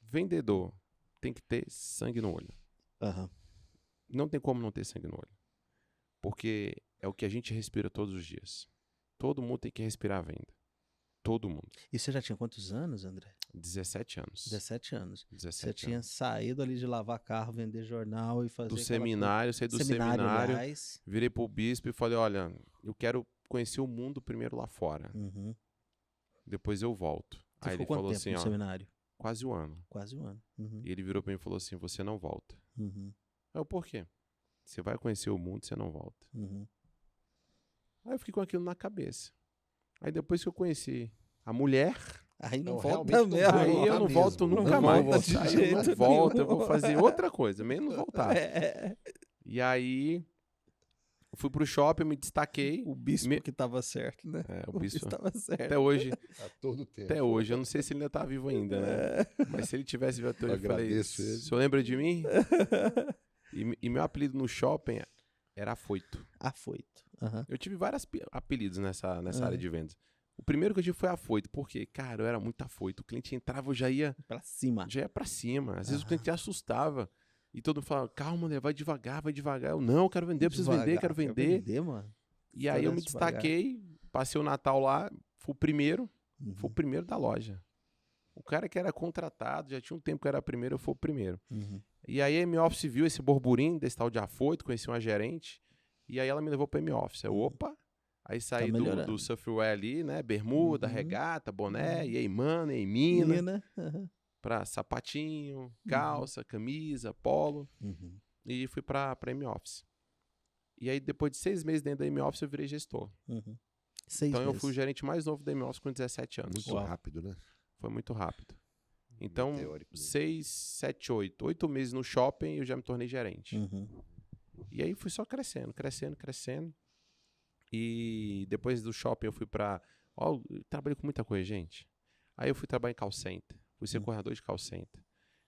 Vendedor tem que ter sangue no olho. Aham. Não tem como não ter sangue no olho. Porque é o que a gente respira todos os dias. Todo mundo tem que respirar a venda. Todo mundo. E você já tinha quantos anos, André? 17 anos. 17 anos. 17 Você tinha saído ali de lavar carro, vender jornal e fazer do aquela seminário, saí do coisa. seminário, aliás. virei pro bispo e falei, olha, eu quero conhecer o mundo primeiro lá fora. Uhum. Depois eu volto. Você Aí ele ficou quanto falou tempo assim, no ó, seminário? quase um ano. Quase um ano. Uhum. E ele virou pra mim e falou assim, você não volta. Uhum. Aí eu, por quê? Você vai conhecer o mundo, você não volta. Uhum. Aí eu fiquei com aquilo na cabeça. Aí depois que eu conheci a mulher, Aí não Não, volta realmente não mesmo. vai aí eu voltar não mesmo. volto Não nunca vai mais. voltar de Aí eu jeito não volto, eu vou nenhum. fazer outra coisa, menos voltar. É. E aí, eu fui pro shopping, me destaquei. O bispo Me- que tava certo, né? É, o bispo, tava certo. até hoje, A todo tempo. até hoje, eu não sei se ele ainda tá vivo ainda, né? Mas se ele tivesse vivo até hoje, eu falei, Agradeço ele. o senhor lembra de mim? E meu apelido no shopping era Afoito. Afoito. Aham. Eu tive vários apelidos nessa Ah. área de vendas. O primeiro que eu tive foi Afoito, porque, cara, eu era muito afoito. O cliente entrava, eu já ia Pra cima. pra cima. Às vezes o Ah. cliente assustava. E todo mundo falava, calma, né? Vai devagar, vai devagar. Eu, não, quero vender, preciso vender, Devagar. quero Quer vender. vender, mano? E aí eu me Devagar. destaquei, passei o Natal lá, fui o primeiro Uhum. da loja. O cara que era contratado, já tinha um tempo que era primeiro, eu fui o primeiro. Uhum. E aí a M-Office viu esse burburinho desse tal de Afoito, conheci uma gerente, e aí ela me levou pra M-Office. Eu, opa! Aí saí melhorando. do surfwear ali, né? Bermuda, Uhum. regata, boné, Uhum. e aí mano, e aí mina, Mina. Aham. pra sapatinho, calça, camisa, polo, Uhum. e fui pra M-Office. E aí depois de 6 meses dentro da M-Office eu virei gestor. Uhum. 6 Então eu meses. fui o gerente mais novo da M-Office com 17 anos. Muito rápido, né? Foi muito rápido. Então, Teórico mesmo. 6, 7, 8 meses no shopping eu já me tornei gerente. Uhum. E aí fui só crescendo. E depois do shopping eu fui pra... Ó, eu trabalhei com muita coisa, gente. Aí eu fui trabalhar em call center. Fui ser corredor de call center.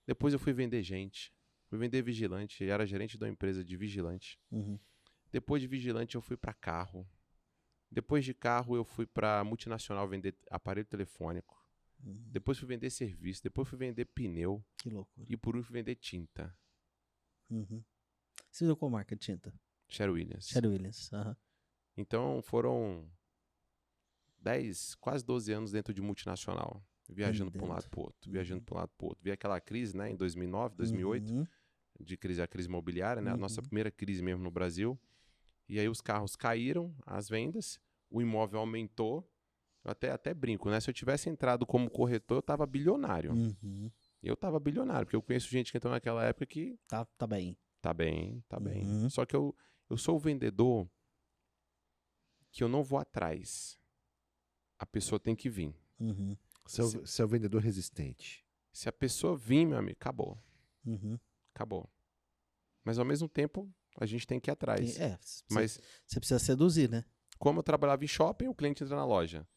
Depois eu fui vender gente. Fui vender vigilante. Eu era gerente de uma empresa de vigilante. Uhum. Depois de vigilante eu fui pra carro. Depois de carro eu fui pra multinacional vender aparelho telefônico. Uhum. Depois fui vender serviço. Depois fui vender pneu. Que loucura. E por último fui vender tinta. Uhum. Você viu qual marca de tinta? Sherwin Williams. Sherwin Williams. Aham. Então foram 10, quase 12 anos dentro de multinacional. Viajando para um lado para o outro, viajando para um lado para o outro. Vi aquela crise, né, em 2009, 2008, Uhum. a crise imobiliária, né, a nossa Uhum. primeira crise mesmo no Brasil. E aí os carros caíram, as vendas, o imóvel aumentou. Eu até brinco, né, se eu tivesse entrado como corretor, eu tava bilionário. Uhum. Eu tava bilionário, porque eu conheço gente que entrou naquela época que Tá bem. tá bem. Uhum. Só que eu sou o vendedor que eu não vou atrás. A pessoa tem que vir. Uhum. Você é o vendedor resistente. Se a pessoa vir, meu amigo, acabou. Uhum. Acabou. Mas ao mesmo tempo, a gente tem que ir atrás. Mas Você precisa seduzir, né? como eu trabalhava em shopping, o cliente entra na loja.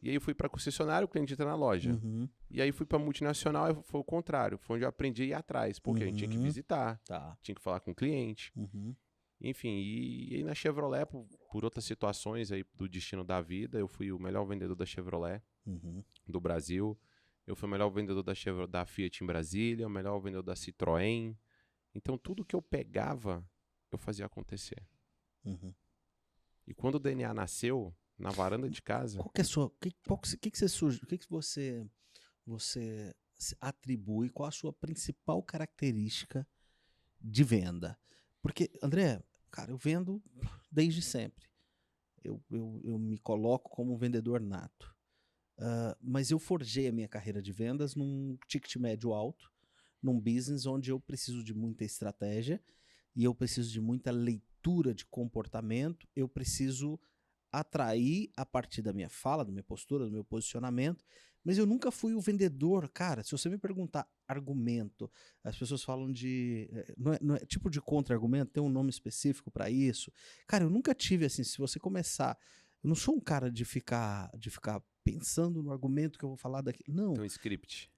E aí eu fui para concessionária, o cliente entra na loja. Uhum. E aí fui para multinacional, foi o contrário. Foi onde eu aprendi a ir atrás. Porque a gente tinha que Uhum. visitar, Tá. tinha que falar com o cliente. Uhum. Enfim, e aí na Chevrolet, por outras situações aí do destino da vida, eu fui o melhor vendedor da Chevrolet Uhum. do Brasil. Eu fui o melhor vendedor da Fiat em Brasília, o melhor vendedor da Citroën. Então, tudo que eu pegava, eu fazia acontecer. Uhum. E quando o DNA nasceu, na varanda de casa. Qual que é a sua, que você surge, o que você se atribui, qual a sua principal característica de venda? Porque, André, cara, eu vendo desde sempre. Eu me coloco como um vendedor nato. Mas eu forjei a minha carreira de vendas num ticket médio alto, num business onde eu preciso de muita estratégia e eu preciso de muita leitura de comportamento, eu preciso atrair a partir da minha fala, da minha postura, do meu posicionamento, mas eu nunca fui o vendedor. Cara, se você me perguntar argumento, as pessoas falam de... não é tipo de contra-argumento, tem um nome específico para isso. Cara, eu nunca tive assim, se você começar... Eu não sou um cara de ficar pensando no argumento que eu vou falar daqui. Não. Tem um script.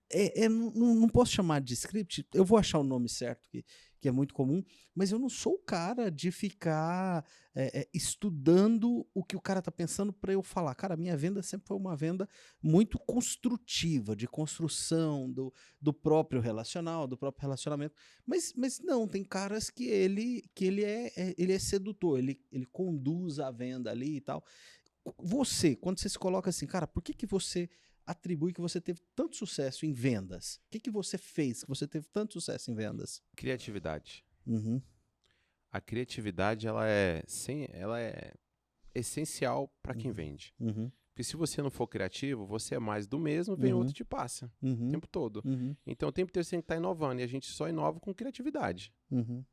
Não posso chamar de script, eu vou achar o nome certo, que é muito comum, mas eu não sou o cara de ficar estudando o que o cara tá pensando para eu falar. Cara, a minha venda sempre foi uma venda muito construtiva, de construção do próprio relacionamento. Mas não, tem caras que ele é sedutor, ele conduz a venda ali e tal. Você, quando você se coloca assim, cara, por que você atribui que você teve tanto sucesso em vendas? O que você fez que você teve tanto sucesso em vendas? Criatividade. Uhum. A criatividade, ela é essencial para quem vende. Uhum. Porque se você não for criativo, você é mais do mesmo, vem outro e te passa. O tempo todo. Uhum. Então, o tempo inteiro você tem que estar inovando. E a gente só inova com criatividade. Uhum.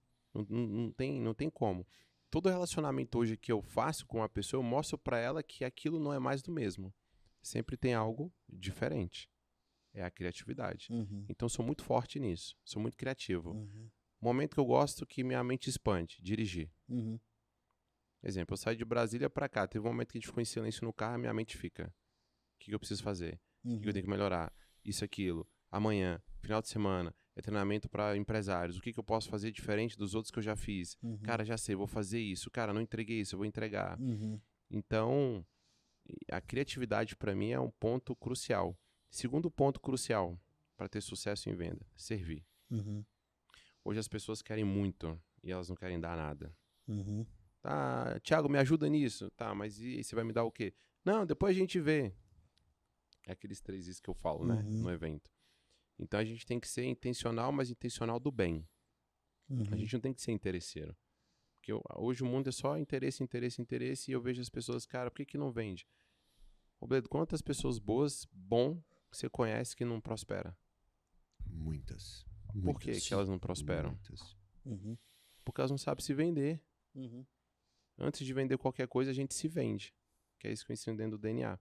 Não tem como. Todo relacionamento hoje que eu faço com uma pessoa, eu mostro para ela que aquilo não é mais do mesmo. Sempre tem algo diferente. É a criatividade. Uhum. Então, eu sou muito forte nisso. Sou muito criativo. Uhum. Momento que eu gosto que minha mente expande, dirigir. Uhum. Exemplo, eu saí de Brasília para cá. Teve um momento que a gente ficou em silêncio no carro, minha mente fica. O que eu preciso fazer? O que eu tenho que melhorar? Isso, aquilo. Amanhã, final de semana, é treinamento para empresários. O que eu posso fazer diferente dos outros que eu já fiz? Uhum. Cara, já sei, vou fazer isso. Cara, não entreguei isso, eu vou entregar. Uhum. Então, a criatividade para mim é um ponto crucial. Segundo ponto crucial para ter sucesso em venda, servir. Uhum. Hoje as pessoas querem muito e elas não querem dar nada. Uhum. Tá, Thiago, me ajuda nisso. Tá, mas e aí, você vai me dar o quê? Não, depois a gente vê. É aqueles 3 Is que eu falo, né, no evento. Então a gente tem que ser intencional, mas intencional do bem. A gente não tem que ser interesseiro. Porque hoje o mundo é só interesse, interesse, interesse, e eu vejo as pessoas, cara, por que não vende? Robledo, quantas pessoas boas, que você conhece que não prospera? Muitas. Por que elas não prosperam? Muitas. Uhum. Porque elas não sabem se vender. Uhum. Antes de vender qualquer coisa, a gente se vende. Que é isso que eu ensino dentro do DNA.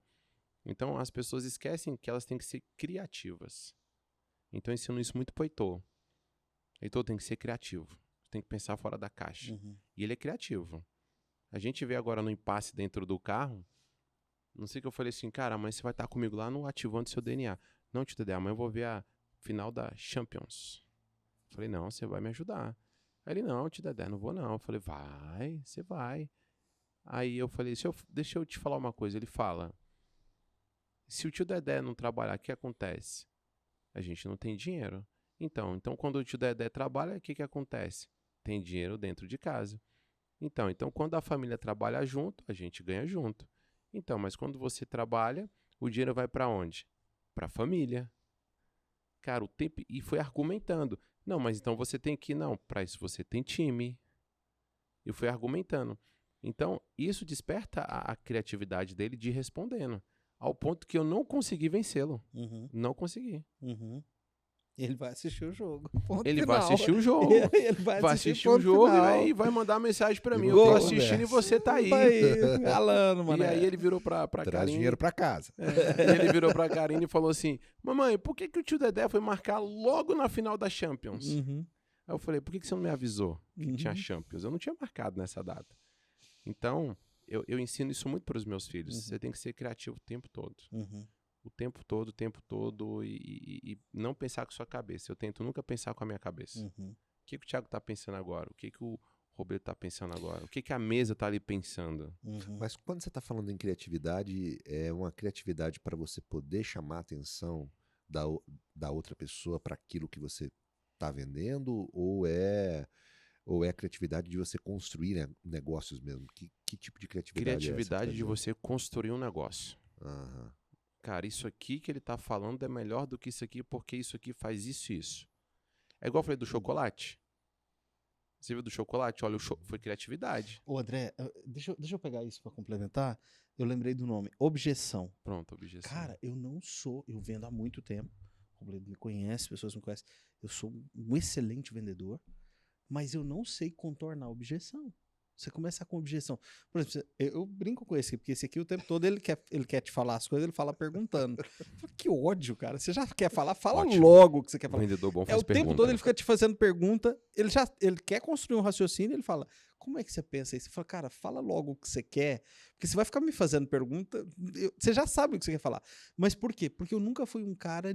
Então, as pessoas esquecem que elas têm que ser criativas. Então, eu ensino isso muito pro Heitor. Heitor tem que ser criativo. Tem que pensar fora da caixa. Uhum. E ele é criativo. A gente vê agora no impasse dentro do carro. Não sei o que eu falei assim, cara, amanhã você vai estar comigo lá no Ativando Seu DNA. Não, tio Dedé, amanhã eu vou ver a final da Champions. Eu falei, não, você vai me ajudar. Aí ele, não, tio Dedé, não vou não. Eu falei, vai, você vai. Aí eu falei, deixa eu te falar uma coisa. Ele fala, se o tio Dedé não trabalhar, o que acontece? A gente não tem dinheiro. Então quando o tio Dedé trabalha, o que acontece? Tem dinheiro dentro de casa. Então quando a família trabalha junto, a gente ganha junto. Então, mas quando você trabalha, o dinheiro vai para onde? Para a família. Cara, o tempo... E foi argumentando. Não, mas então você tem que... Não, para isso você tem time. E foi argumentando. Então, isso desperta a criatividade dele de ir respondendo. Ao ponto que eu não consegui vencê-lo. Uhum. Não consegui. Uhum. Ele vai assistir o jogo. Ele vai assistir o jogo. Ele vai assistir o jogo final. e vai mandar mensagem pra mim. Eu Gol, tô assistindo e você tá aí. Tá aí, galando, mano. E aí ele virou pra Traz Karine. dinheiro pra casa. E ele virou pra Karine e falou assim, mamãe, por que o tio Dedé foi marcar logo na final da Champions? Uhum. Aí eu falei, por que você não me avisou que Uhum. tinha Champions? Eu não tinha marcado nessa data. Então, eu ensino isso muito pros meus filhos. Você tem que ser criativo o tempo todo. Uhum. O tempo todo e não pensar com sua cabeça. Eu tento nunca pensar com a minha cabeça. Uhum. O que o Thiago tá pensando agora? O que o Roberto tá pensando agora? O que a mesa tá ali pensando? Uhum. Mas quando você está falando em criatividade, é uma criatividade para você poder chamar a atenção da outra pessoa para aquilo que você está vendendo? Ou é Ou é a criatividade de você construir, né, negócios mesmo? Que tipo de criatividade é essa? Criatividade de você construir um negócio. Aham. Cara, isso aqui que ele tá falando é melhor do que isso aqui, porque isso aqui faz isso e isso. É igual eu falei do chocolate. Você viu do chocolate? Olha, foi criatividade. Ô, André, deixa eu pegar isso pra complementar. Eu lembrei do nome. Objeção. Pronto, objeção. Cara, eu vendo há muito tempo. O Robledo me conhece, pessoas me conhecem. Eu sou um excelente vendedor, mas eu não sei contornar a objeção. Você começa com objeção. Por exemplo, eu brinco com esse aqui, porque esse aqui o tempo todo ele quer te falar as coisas, ele fala perguntando. Que ódio, cara. Você já quer falar? Fala Ótimo. logo o que você quer O falar. vendedor bom É faz o tempo pergunta, todo né? ele fica te fazendo pergunta, ele quer construir um raciocínio, ele fala, como é que você pensa isso? Você fala, cara, fala logo o que você quer, porque você vai ficar me fazendo pergunta, você já sabe o que você quer falar. Mas por quê? Porque eu nunca fui um cara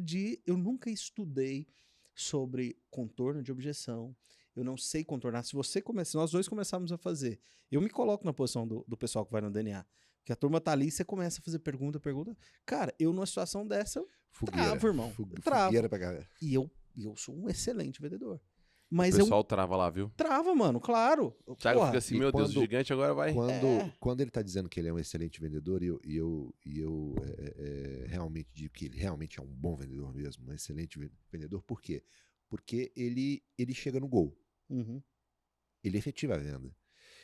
eu nunca estudei sobre contorno de objeção, eu não sei contornar. Se nós dois começarmos a fazer, eu me coloco na posição do pessoal que vai no DNA, que a turma tá ali e você começa a fazer pergunta. Cara, eu numa situação dessa, eu travo, irmão. Travo. Fogueira pra galera. E eu sou um excelente vendedor. O Mas pessoal trava lá, viu? trava, mano, claro. O Thiago Porra, fica assim, e meu Deus, o quando- gigante agora vai... Quando ele tá dizendo que ele é um excelente vendedor, e eu realmente digo que ele realmente é um bom vendedor mesmo, um excelente vendedor, por quê? Porque ele chega no gol. Uhum. Ele efetiva a venda.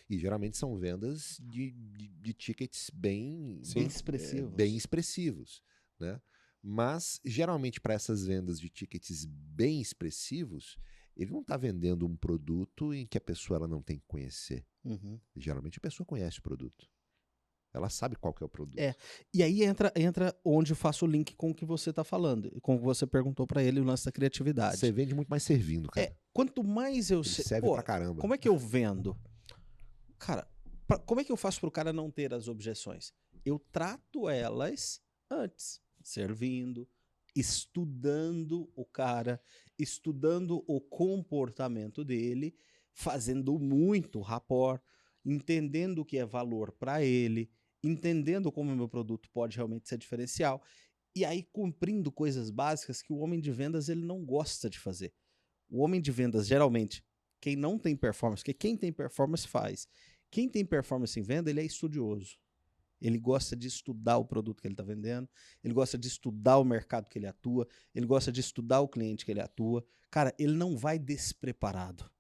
E geralmente são vendas de tickets bem Sim. Expressivos. bem expressivos, né? Mas geralmente para essas vendas de tickets bem expressivos, ele não está vendendo um produto em que a pessoa ela não tem que conhecer. Uhum. Geralmente a pessoa conhece o produto. Ela sabe qual que é o produto. É. E aí entra onde eu faço o link com o que você tá falando, com o que você perguntou pra ele, o lance da criatividade. Você vende muito mais servindo, cara. Quanto mais eu Ele sei. serve pra caramba. Como é que eu vendo? Cara, como é que eu faço pro cara não ter as objeções? Eu trato elas antes, servindo, estudando o cara, estudando o comportamento dele, fazendo muito rapport, entendendo o que é valor para ele, entendendo como o meu produto pode realmente ser diferencial, e aí cumprindo coisas básicas que o homem de vendas ele não gosta de fazer. O homem de vendas, geralmente, quem não tem performance, porque quem tem performance faz. Quem tem performance em venda, ele é estudioso. Ele gosta de estudar o produto que ele está vendendo, ele gosta de estudar o mercado que ele atua, ele gosta de estudar o cliente que ele atua. Cara, ele não vai despreparado.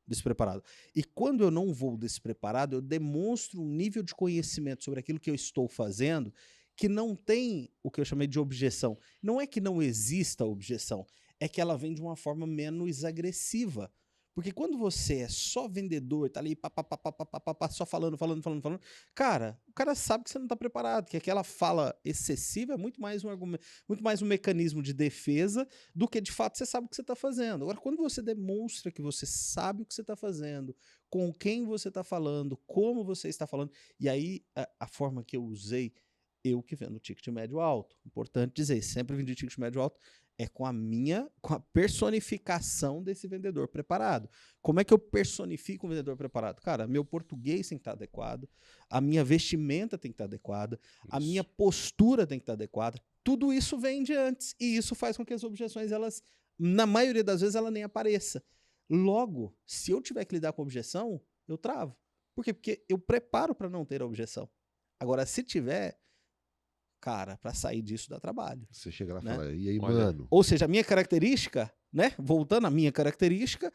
E quando eu não vou despreparado, eu demonstro um nível de conhecimento sobre aquilo que eu estou fazendo que não tem o que eu chamei de objeção. Não é que não exista objeção, é que ela vem de uma forma menos agressiva. Porque quando você é só vendedor, tá ali só falando, cara, o cara sabe que você não tá preparado, que aquela fala excessiva é muito mais um argumento, muito mais um mecanismo de defesa do que de fato você sabe o que você tá fazendo. Agora, quando você demonstra que você sabe o que você tá fazendo, com quem você tá falando, como você está falando, e aí a forma que eu usei, eu que vendo ticket médio alto, importante dizer, sempre vendi ticket médio alto, é com a personificação desse vendedor preparado. Como é que eu personifico um vendedor preparado? Cara, meu português tem que estar adequado, a minha vestimenta tem que estar adequada, a minha postura tem que estar adequada. Tudo isso vem de antes e isso faz com que as objeções, elas, na maioria das vezes, ela nem apareça. Logo, se eu tiver que lidar com objeção, eu travo. Por quê? Porque eu preparo para não ter a objeção. Agora, se tiver, cara, para sair disso dá trabalho. Você chega lá e né? fala, e aí, Olha, mano? Ou seja, a minha característica, né? Voltando à minha característica,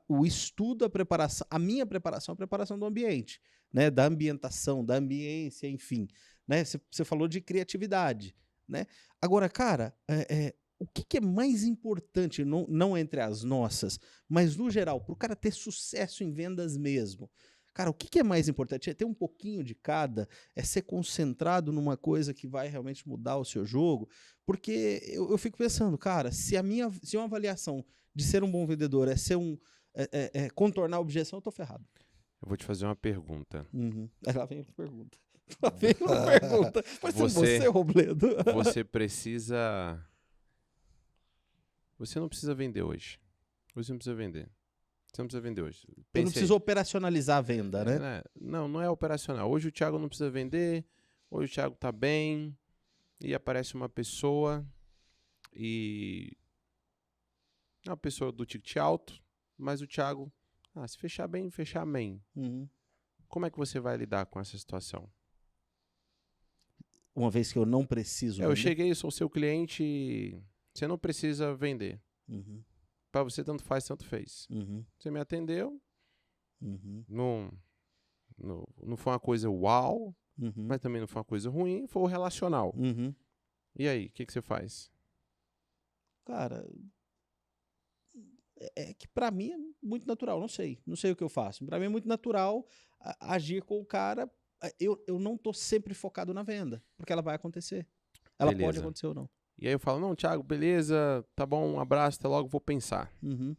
o estudo, a preparação, a minha preparação, a preparação do ambiente, né? Da ambientação, da ambiência, enfim. Né? Você falou de criatividade, né? Agora, cara, o que é mais importante, não entre as nossas, mas no geral, para o cara ter sucesso em vendas mesmo? Cara, o que é mais importante? É ter um pouquinho de cada, é ser concentrado numa coisa que vai realmente mudar o seu jogo, porque eu fico pensando, cara, se uma avaliação de ser um bom vendedor é ser contornar a objeção, eu tô ferrado. Eu vou te fazer uma pergunta. Uhum. Aí lá vem a pergunta. Lá vem uma pergunta. Mas você, Robledo. Você precisa... Você não precisa vender hoje. Você não precisa vender. Você não precisa vender hoje. Eu não preciso operacionalizar a venda, né? Não é operacional. Hoje o Thiago não precisa vender, hoje o Thiago tá bem, e aparece uma pessoa, e... uma pessoa do ticket alto, mas o Thiago, Se fechar bem, fechar amém. Uhum. Como é que você vai lidar com essa situação? Uma vez que eu não preciso Eu vender. cheguei, sou seu cliente e você não precisa vender. Uhum. Pra você, tanto faz, tanto fez. Uhum. Você me atendeu, Uhum. não foi uma coisa uau, Uhum. mas também não foi uma coisa ruim, foi o relacional. Uhum. E aí, o que você faz? Cara, é que pra mim é muito natural, não sei o que eu faço. Pra mim é muito natural agir com o cara. Eu não tô sempre focado na venda, porque ela vai acontecer. Ela pode Beleza. acontecer ou não. E aí eu falo, não, Thiago, beleza, tá bom, um abraço, até logo, vou pensar. Uhum.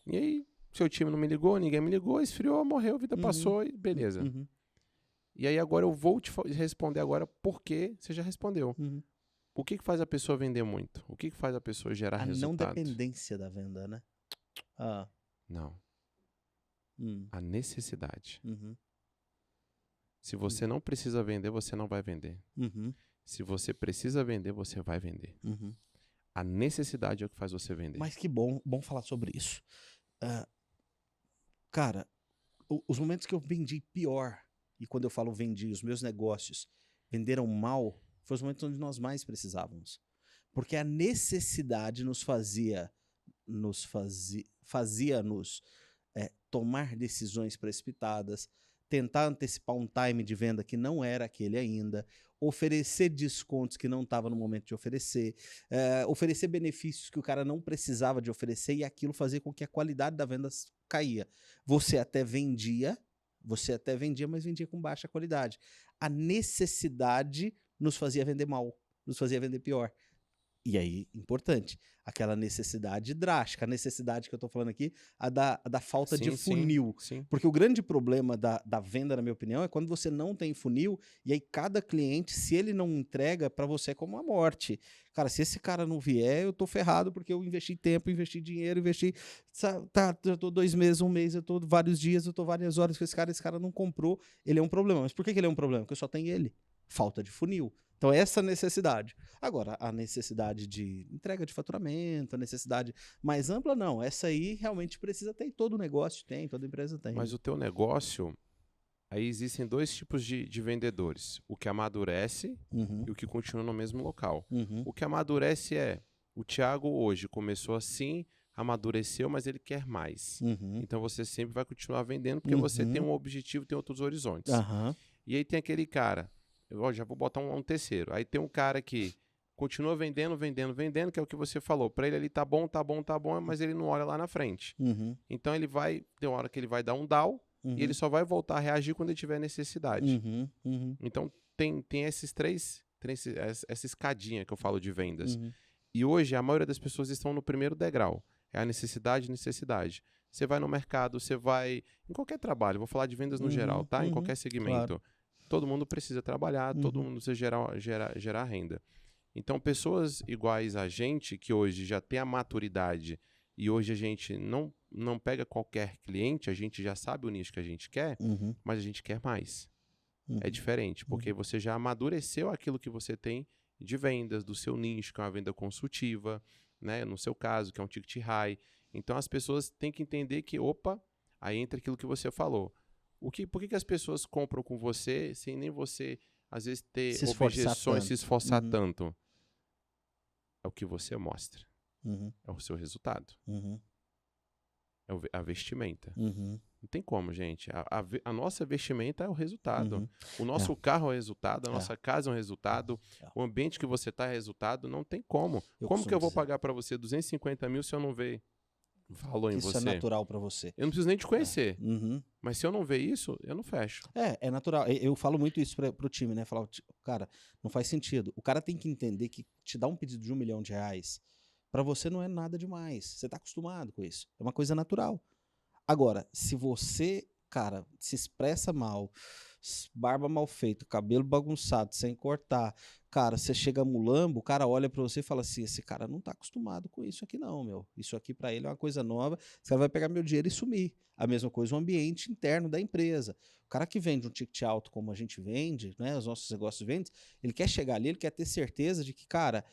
E aí, seu time não me ligou, ninguém me ligou, esfriou, morreu, a vida Uhum. passou e beleza. Uhum. E aí agora eu vou te responder agora porque você já respondeu. Uhum. O que faz a pessoa vender muito? O que faz a pessoa gerar A não resultado? dependência da venda, né? Ah. Não, Hum. a necessidade. Uhum. Se você não precisa vender, você não vai vender. Uhum. Se você precisa vender, você vai vender. Uhum. A necessidade é o que faz você vender. Mas que bom falar sobre isso. Cara, os momentos que eu vendi pior, e quando eu falo vendi, os meus negócios venderam mal, foram os momentos onde nós mais precisávamos. Porque a necessidade fazia-nos tomar decisões precipitadas, tentar antecipar um time de venda que não era aquele ainda, oferecer descontos que não estava no momento de oferecer, oferecer benefícios que o cara não precisava de oferecer, e aquilo fazia com que a qualidade da venda caía. Você até vendia, mas vendia com baixa qualidade. A necessidade nos fazia vender mal, nos fazia vender pior. E aí, importante, aquela necessidade drástica, a necessidade que eu tô falando aqui, a da falta de funil. Sim. Porque o grande problema da venda, na minha opinião, é quando você não tem funil, e aí cada cliente, se ele não entrega, para você é como a morte. Cara, se esse cara não vier, eu tô ferrado, porque eu investi tempo, investi dinheiro, eu tô 2 meses, 1 mês, eu tô vários dias, eu tô várias horas com esse cara não comprou, ele é um problema. Mas por que ele é um problema? Porque só tem ele. Falta de funil. Então, essa necessidade. Agora, a necessidade de entrega de faturamento, a necessidade mais ampla, não. Essa aí realmente precisa ter. Todo negócio tem, toda empresa tem. Mas o teu negócio, aí existem 2 tipos de vendedores. O que amadurece e o que continua no mesmo local. Uhum. O que amadurece é, o Thiago hoje começou assim, amadureceu, mas ele quer mais. Uhum. Então você sempre vai continuar vendendo, porque você tem um objetivo, tem outros horizontes. Aham. E aí tem aquele cara, eu já vou botar um terceiro. Aí tem um cara que continua vendendo, que é o que você falou. Para ele ali tá bom, mas ele não olha lá na frente. Uhum. Então ele vai, tem uma hora que ele vai dar um down Uhum. e ele só vai voltar a reagir quando ele tiver necessidade. Uhum. Uhum. Então tem esses essa escadinha que eu falo de vendas. Uhum. E hoje a maioria das pessoas estão no primeiro degrau. É a necessidade. Você vai no mercado, você vai em qualquer trabalho, vou falar de vendas no geral, tá? Em qualquer segmento. Claro. Todo mundo precisa trabalhar, todo mundo precisa gerar renda. Então, pessoas iguais a gente, que hoje já tem a maturidade e hoje a gente não pega qualquer cliente, a gente já sabe o nicho que a gente quer, Uhum. mas a gente quer mais. Uhum. É diferente, porque você já amadureceu aquilo que você tem de vendas, do seu nicho, que é uma venda consultiva, né? No seu caso, que é um ticket high. Então, as pessoas têm que entender que, aí entra aquilo que você falou. Por que as pessoas compram com você sem nem você, às vezes, ter objeções, se esforçar tanto? É o que você mostra. Uhum. É o seu resultado. Uhum. É a vestimenta. Uhum. Não tem como, gente. A nossa vestimenta é o resultado. Uhum. O nosso carro é o resultado, a nossa casa é um resultado, o ambiente que você está é resultado. Não tem como. Como que eu vou pagar para você 250 mil se eu não ver valor em você? Isso é natural para você. Eu não preciso nem te conhecer. Uhum. Mas se eu não ver isso, eu não fecho. É natural. Eu falo muito isso pro time, né? Falar, cara, não faz sentido. O cara tem que entender que te dar um pedido de R$1 milhão, pra você não é nada demais. Você tá acostumado com isso. É uma coisa natural. Agora, se você, cara, se expressa mal, barba mal feita, cabelo bagunçado, sem cortar. Cara, você chega mulambo, o cara olha pra você e fala assim, esse cara não tá acostumado com isso aqui não, meu. Isso aqui pra ele é uma coisa nova, esse cara vai pegar meu dinheiro e sumir. A mesma coisa o ambiente interno da empresa. O cara que vende um ticket alto como a gente vende, né, os nossos negócios vendem, ele quer chegar ali, ele quer ter certeza de que, cara,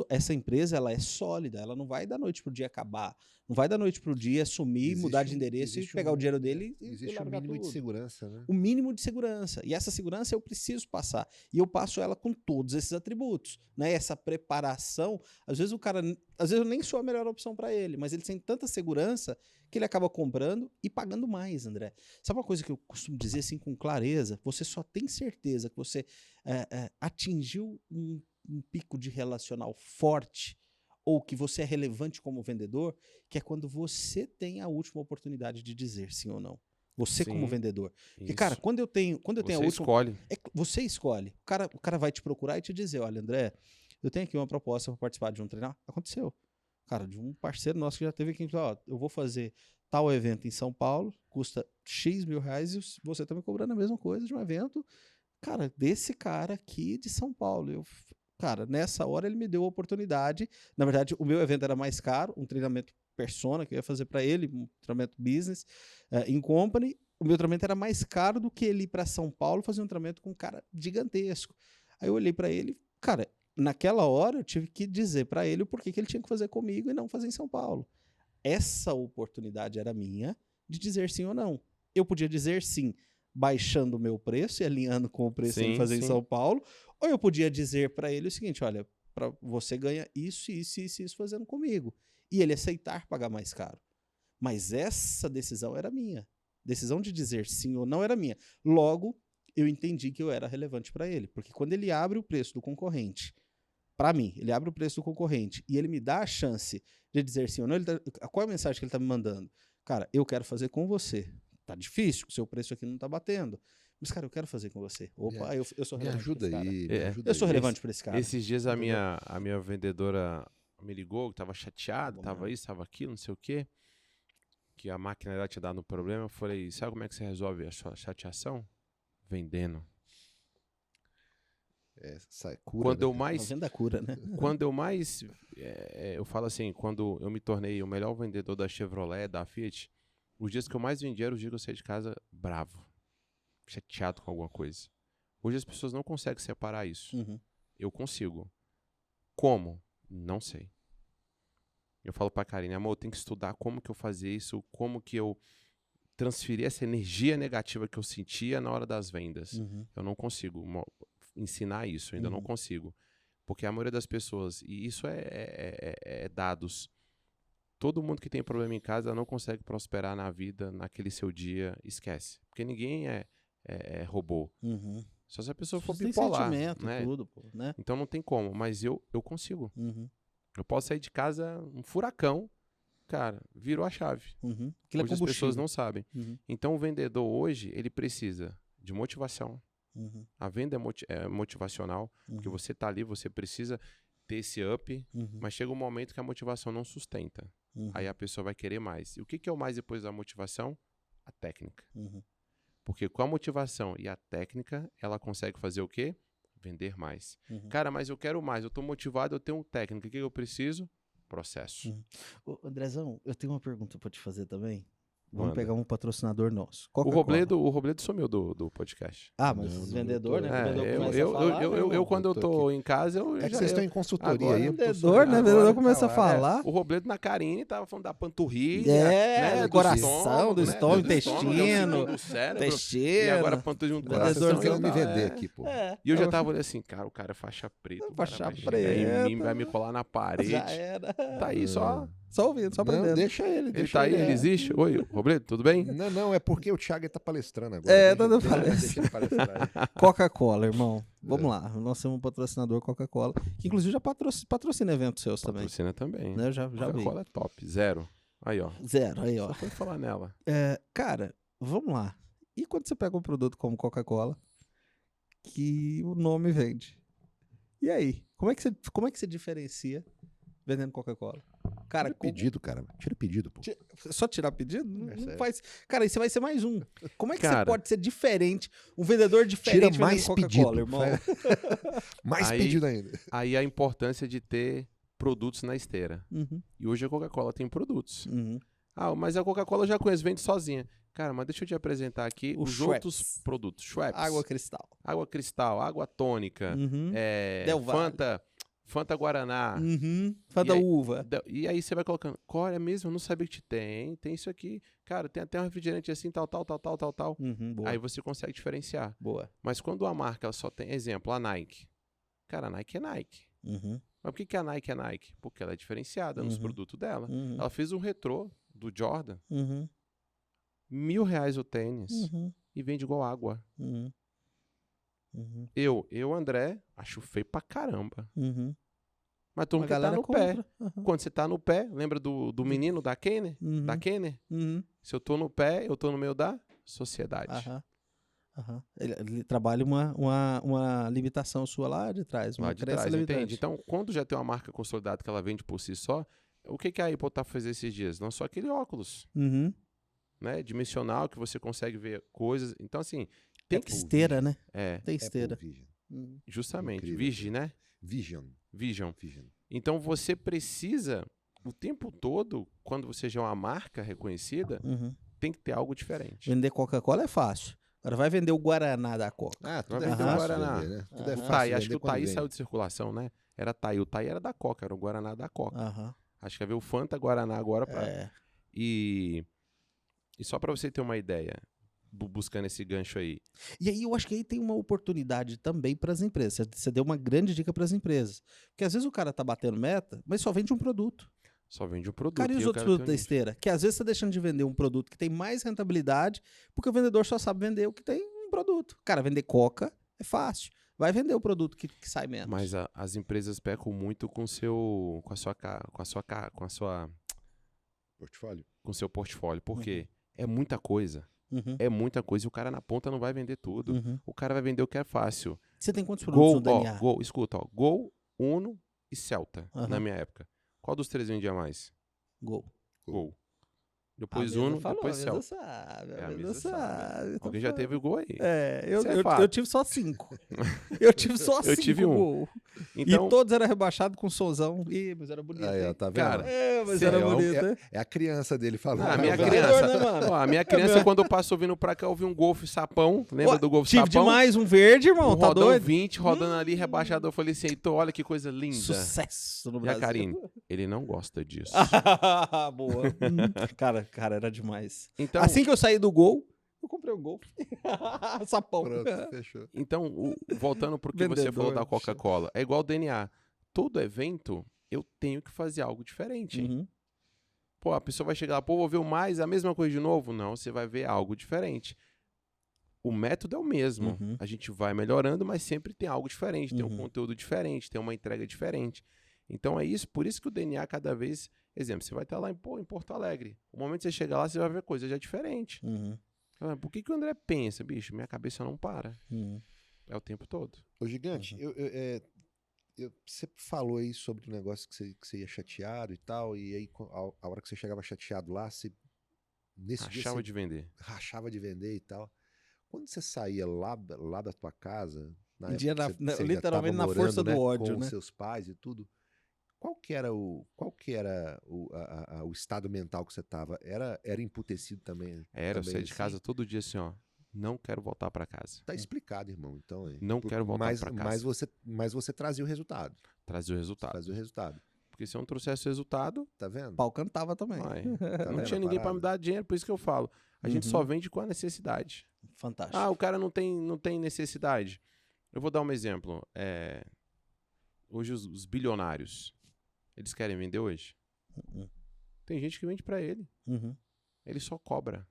essa empresa, ela é sólida, ela não vai da noite pro dia acabar, não vai da noite pro dia sumir, mudar de endereço e pegar o dinheiro dele e Existe um largar mínimo de tudo. segurança, né? O mínimo de segurança. E essa segurança eu preciso passar. E eu passo ela com todos esses atributos, né? Essa preparação, às vezes o cara, às vezes eu nem sou a melhor opção para ele, mas ele tem tanta segurança que ele acaba comprando e pagando mais, André. Sabe uma coisa que eu costumo dizer assim com clareza? Você só tem certeza que você atingiu um pico de relacional forte ou que você é relevante como vendedor, que é quando você tem a última oportunidade de dizer sim ou não. Você como Sim, vendedor. Porque, isso. cara, quando eu tenho a Você última... escolhe. Você escolhe. O cara vai te procurar e te dizer, olha, André, eu tenho aqui uma proposta para participar de um treinamento. Aconteceu. Cara, de um parceiro nosso que já teve aqui, ó, eu vou fazer tal evento em São Paulo, custa X mil reais e você tá me cobrando a mesma coisa de um evento, cara, desse cara aqui de São Paulo. Cara, nessa hora ele me deu a oportunidade. Na verdade, o meu evento era mais caro, um treinamento persona que eu ia fazer para ele, um treinamento business em company. O meu treinamento era mais caro do que ele ir para São Paulo fazer um treinamento com um cara gigantesco. Aí eu olhei para ele, cara, naquela hora eu tive que dizer para ele o porquê que ele tinha que fazer comigo e não fazer em São Paulo. Essa oportunidade era minha de dizer sim ou não. Eu podia dizer sim, baixando o meu preço e alinhando com o preço Sim, dele fazer em sim. São Paulo, ou eu podia dizer para ele o seguinte, olha, você ganha isso, isso, isso, isso fazendo comigo. E ele aceitar pagar mais caro. Mas essa decisão era minha. Decisão de dizer sim ou não era minha. Logo, eu entendi que eu era relevante para ele. Porque quando ele abre o preço do concorrente, para mim, ele abre o preço do concorrente e ele me dá a chance de dizer sim ou não, qual é a mensagem que ele está me mandando? Cara, eu quero fazer com você. Tá difícil, o seu preço aqui não tá batendo. Mas, cara, eu quero fazer com você. Opa, eu sou Me relevante ajuda pra esse cara. aí, me É. ajuda Eu sou aí. relevante para esse cara. Esses dias a Entendeu? minha vendedora me ligou, que tava chateada, Bom, tava né? isso, tava aquilo, não sei o quê. Que a máquina dela tinha dado um problema. Eu falei, sabe como é que você resolve a sua chateação? Vendendo. Cura, Quando né? eu Uma mais... venda cura, né? Quando eu mais... eu falo assim, quando eu me tornei o melhor vendedor da Chevrolet, da Fiat, os dias que eu mais vendi eram os dias que eu saí de casa bravo, chateado com alguma coisa. Hoje as pessoas não conseguem separar isso. Uhum. Eu consigo. Como? Não sei. Eu falo pra Karine, amor, eu tenho que estudar como que eu fazia isso, como que eu transferi essa energia negativa que eu sentia na hora das vendas. Uhum. Eu não consigo ensinar isso, eu ainda não Uhum. consigo. Porque a maioria das pessoas, e isso é dados, todo mundo que tem problema em casa não consegue prosperar na vida, naquele seu dia, esquece. Porque ninguém é robô. Uhum. Só se a pessoa for Tem bipolar, sentimento, né? tudo, pô, né? Então não tem como, mas eu consigo. Uhum. Eu posso sair de casa, um furacão, cara, virou a chave. Uhum. Aquilo é Hoje as pessoas combustível. não sabem. Uhum. Então o vendedor hoje, ele precisa de motivação. Uhum. A venda é motivacional, porque Uhum. você tá ali, você precisa ter esse up, Uhum. mas chega um momento que a motivação não sustenta. Uhum. Aí a pessoa vai querer mais. E o que é o mais depois da motivação? A técnica. Uhum. Porque com a motivação e a técnica, ela consegue fazer o quê? Vender mais. Uhum. Cara, mas eu quero mais, eu tô motivado, eu tenho técnica. O que eu preciso? Processo. Uhum. Ô, Andrezão, eu tenho uma pergunta pra te fazer também. Vamos Manda. pegar um patrocinador nosso. O Coca-Cola. Robledo sumiu do podcast. Ah, mas Não, os não, vendedor, eu tô- né? O vendedor É, começa a falar, meu irmão. eu quando eu Eu tô tô em casa, eu É que já... vocês estão em consultoria agora aí. eu tô vendedor, né? agora Vendedor tá começa a lá. falar. O Robledo na Karine tava falando da panturrilha, É, né, do coração, do estômago, do intestino, do cérebro, intestino. e agora a panturrilha junto com o Agora Vendedor vocês estão coração. querendo me eu tava- vender aqui, pô. E eu já tava olhando assim, cara, o cara é faixa preta. o cara Faixa vai chegar em mim, preta. vai me colar na parede. Já era. Tá aí só. Só ouvindo, só Não, aprendendo. deixa ele. Ele deixa tá aí, ele. ele existe. Oi, Robledo, tudo bem? Não, é porque o Thiago tá palestrando agora. É, Deixa- tá dando deixa- palestra. deixa ele palestrar aí. Coca-Cola, irmão. Vamos lá. Nós temos um patrocinador Coca-Cola, que inclusive já patrocina eventos seus também. Patrocina também. Né? Eu já vi. Coca-Cola é top, zero. Aí, ó. Zero, aí, ó. Só foi falar nela. Cara, vamos lá. E quando você pega um produto como Coca-Cola, que o nome vende? E aí? Como é que você diferencia vendendo Coca-Cola? Cara, Tira pedido, cara. Tira pedido, pô. Só tirar pedido? Não sério. faz. Cara, isso vai ser mais um. Como é que você Cara, pode ser diferente? Um vendedor diferente Tira mais vendendo pedido. Coca-Cola, irmão. Mais Aí- pedido ainda. Aí a importância de ter produtos na esteira. Uhum, E hoje a Coca-Cola tem produtos. uhum. Ah, mas a Coca-Cola eu já conheço, vende sozinha. Cara, mas deixa eu te apresentar aqui O os Schweppes. outros produtos. Schweppes, Água cristal. água cristal, água tônica, Uhum. Del Valle. Fanta Guaraná. Uhum. Fanta E aí- uva. E aí você vai colocando, Core, é mesmo? Eu não sabia que tem isso aqui. Cara, tem até um refrigerante assim, tal. Uhum, boa. Aí você consegue diferenciar. Boa. Mas quando a marca ela só tem, exemplo, a Nike. Cara, a Nike é Nike. Uhum, Mas por que a Nike é Nike? Porque ela é diferenciada nos Uhum. produtos dela. uhum, Ela fez um retrô do Jordan, uhum, R$1.000 o tênis, uhum, e vende igual água. uhum, uhum, Eu, André, acho feio pra caramba. uhum. Mas todo A mundo quer tá galera no pé. compra. Uhum, Quando você tá no pé, lembra do menino da Kenner? uhum, Da Kenner? uhum. Se eu tô no pé, eu tô no meio da sociedade. Aham. Aham. Ele trabalha uma limitação sua lá de trás, uma Lá de crença trás, limitante. entende? Então, quando já tem uma marca consolidada que ela vende por si só, o que a Apple tá fazendo esses dias? Não só aquele óculos, Uhum. né? Dimensional, que você consegue ver coisas. Então, assim, tem Apple que... Esteira, né? É, Tem esteira. Apple Vision. Uhum. justamente. Incrível. Vigi, né? Vision. Vision. Vision. Então, você precisa, o tempo todo, quando você já é uma marca reconhecida, Uhum. tem que ter algo diferente. Vender Coca-Cola é fácil. Agora vai vender o Guaraná da Coca. Ah, tudo Vai é vender o fácil Guaraná. vender, né? Tudo é Aham. fácil Tá, e acho vender que o quando Thaí vende. saiu de circulação, né? Era Thaí. O Thaí era da Coca, era o Guaraná da Coca. Aham. Acho que vai ver o Fanta Guaraná agora pra... É. E só pra você ter uma ideia, buscando esse gancho aí. E aí eu acho que aí tem uma oportunidade também para as empresas. Você deu uma grande dica para as empresas. Porque às vezes o cara tá batendo meta, mas só vende um produto. Só vende um produto. Cara, e os eu outros quero ter produtos da um nicho. esteira? Que às vezes você tá deixando de vender um produto que tem mais rentabilidade, porque o vendedor só sabe vender o que tem um produto. Cara, vender Coca é fácil. Vai vender o produto que sai menos. Mas as empresas pecam muito com Portfólio. com seu portfólio. Por quê? É muita coisa. Uhum, É muita coisa e o cara na ponta não vai vender tudo. uhum. O cara vai vender o que é fácil. Você tem quantos produtos no Gol, DNA? Gol, escuta, ó. Gol, Uno e Celta, Aham. na minha época. Qual dos três vendia mais? Gol. Gol. A Depois mesa Uno, falou, depois a mesa Celta. sabe, É, a mesa sabe. Tô Alguém já falando. teve o gol aí. É, Isso é eu fato. tive só 5. Eu tive só 5 Eu tive um. gol. Então, E todos eram rebaixados com sonzão. Ih, mas era bonito, Aí, ó, hein? tá vendo? Cara, É, mas Cê- era Aí, ó, bonito, hein? é a criança dele falando. a minha vendedor, criança, né, mano? ó, a minha criança quando passou vindo pra cá, eu vi um Golf Sapão. Lembra Ó, do Golf tive Sapão? demais um verde, irmão, Um tá rodão doido? 20, rodando ali, rebaixado. Eu falei assim, Heitor, olha que coisa linda. Sucesso no E a Brasil. Karine, ele não gosta disso. Boa. Cara, era demais. Então, Assim que eu saí do gol, eu comprei um gol. Sapão. Pronto, fechou. então voltando pro que você falou da Vendedor. Coca-Cola, é igual o DNA. Todo evento, eu tenho que fazer algo diferente. Uhum. Pô, a pessoa vai chegar lá, pô, vou ver o mais, a mesma coisa de novo? Não, você vai ver algo diferente. O método é o mesmo. Uhum. A gente vai melhorando, mas sempre tem algo diferente, tem um Uhum. conteúdo diferente, tem uma entrega diferente. Então é isso, por isso que o DNA cada vez... Exemplo, você vai estar lá em Porto Alegre. O momento que você chegar lá, você vai ver coisa já diferente. Uhum. Ah, por que o André pensa, bicho? Minha cabeça não para. Uhum. É o tempo todo. Ô, Gigante, você falou aí sobre o negócio que você ia chateado e tal, e aí a hora que você chegava chateado lá, nesse dia Achava você de vender. rachava de vender e tal. Quando você saía lá da tua casa, na Um época dia que você ainda literalmente tava na força morando, do ódio, com né? os seus pais e tudo, qual que era o estado mental que você tava? Era emputecido também? Era, eu também saía de assim? casa todo dia assim, ó. Não quero voltar pra casa. Tá explicado, irmão. Então, Não quero voltar pra casa. Mas você trazia o resultado. Trazer o resultado. Trazia o resultado. Porque se eu não trouxesse o resultado, Tá vendo? O pau cantava também. vai. Tá Não vendo tinha a ninguém pra parada? me dar dinheiro, por isso que eu falo. A gente Uhum. só vende com a necessidade. Fantástico. Ah, o cara não tem necessidade. Eu vou dar um exemplo. Hoje os bilionários, eles querem vender hoje? Uhum. Tem gente que vende pra ele. Uhum. Ele só cobra.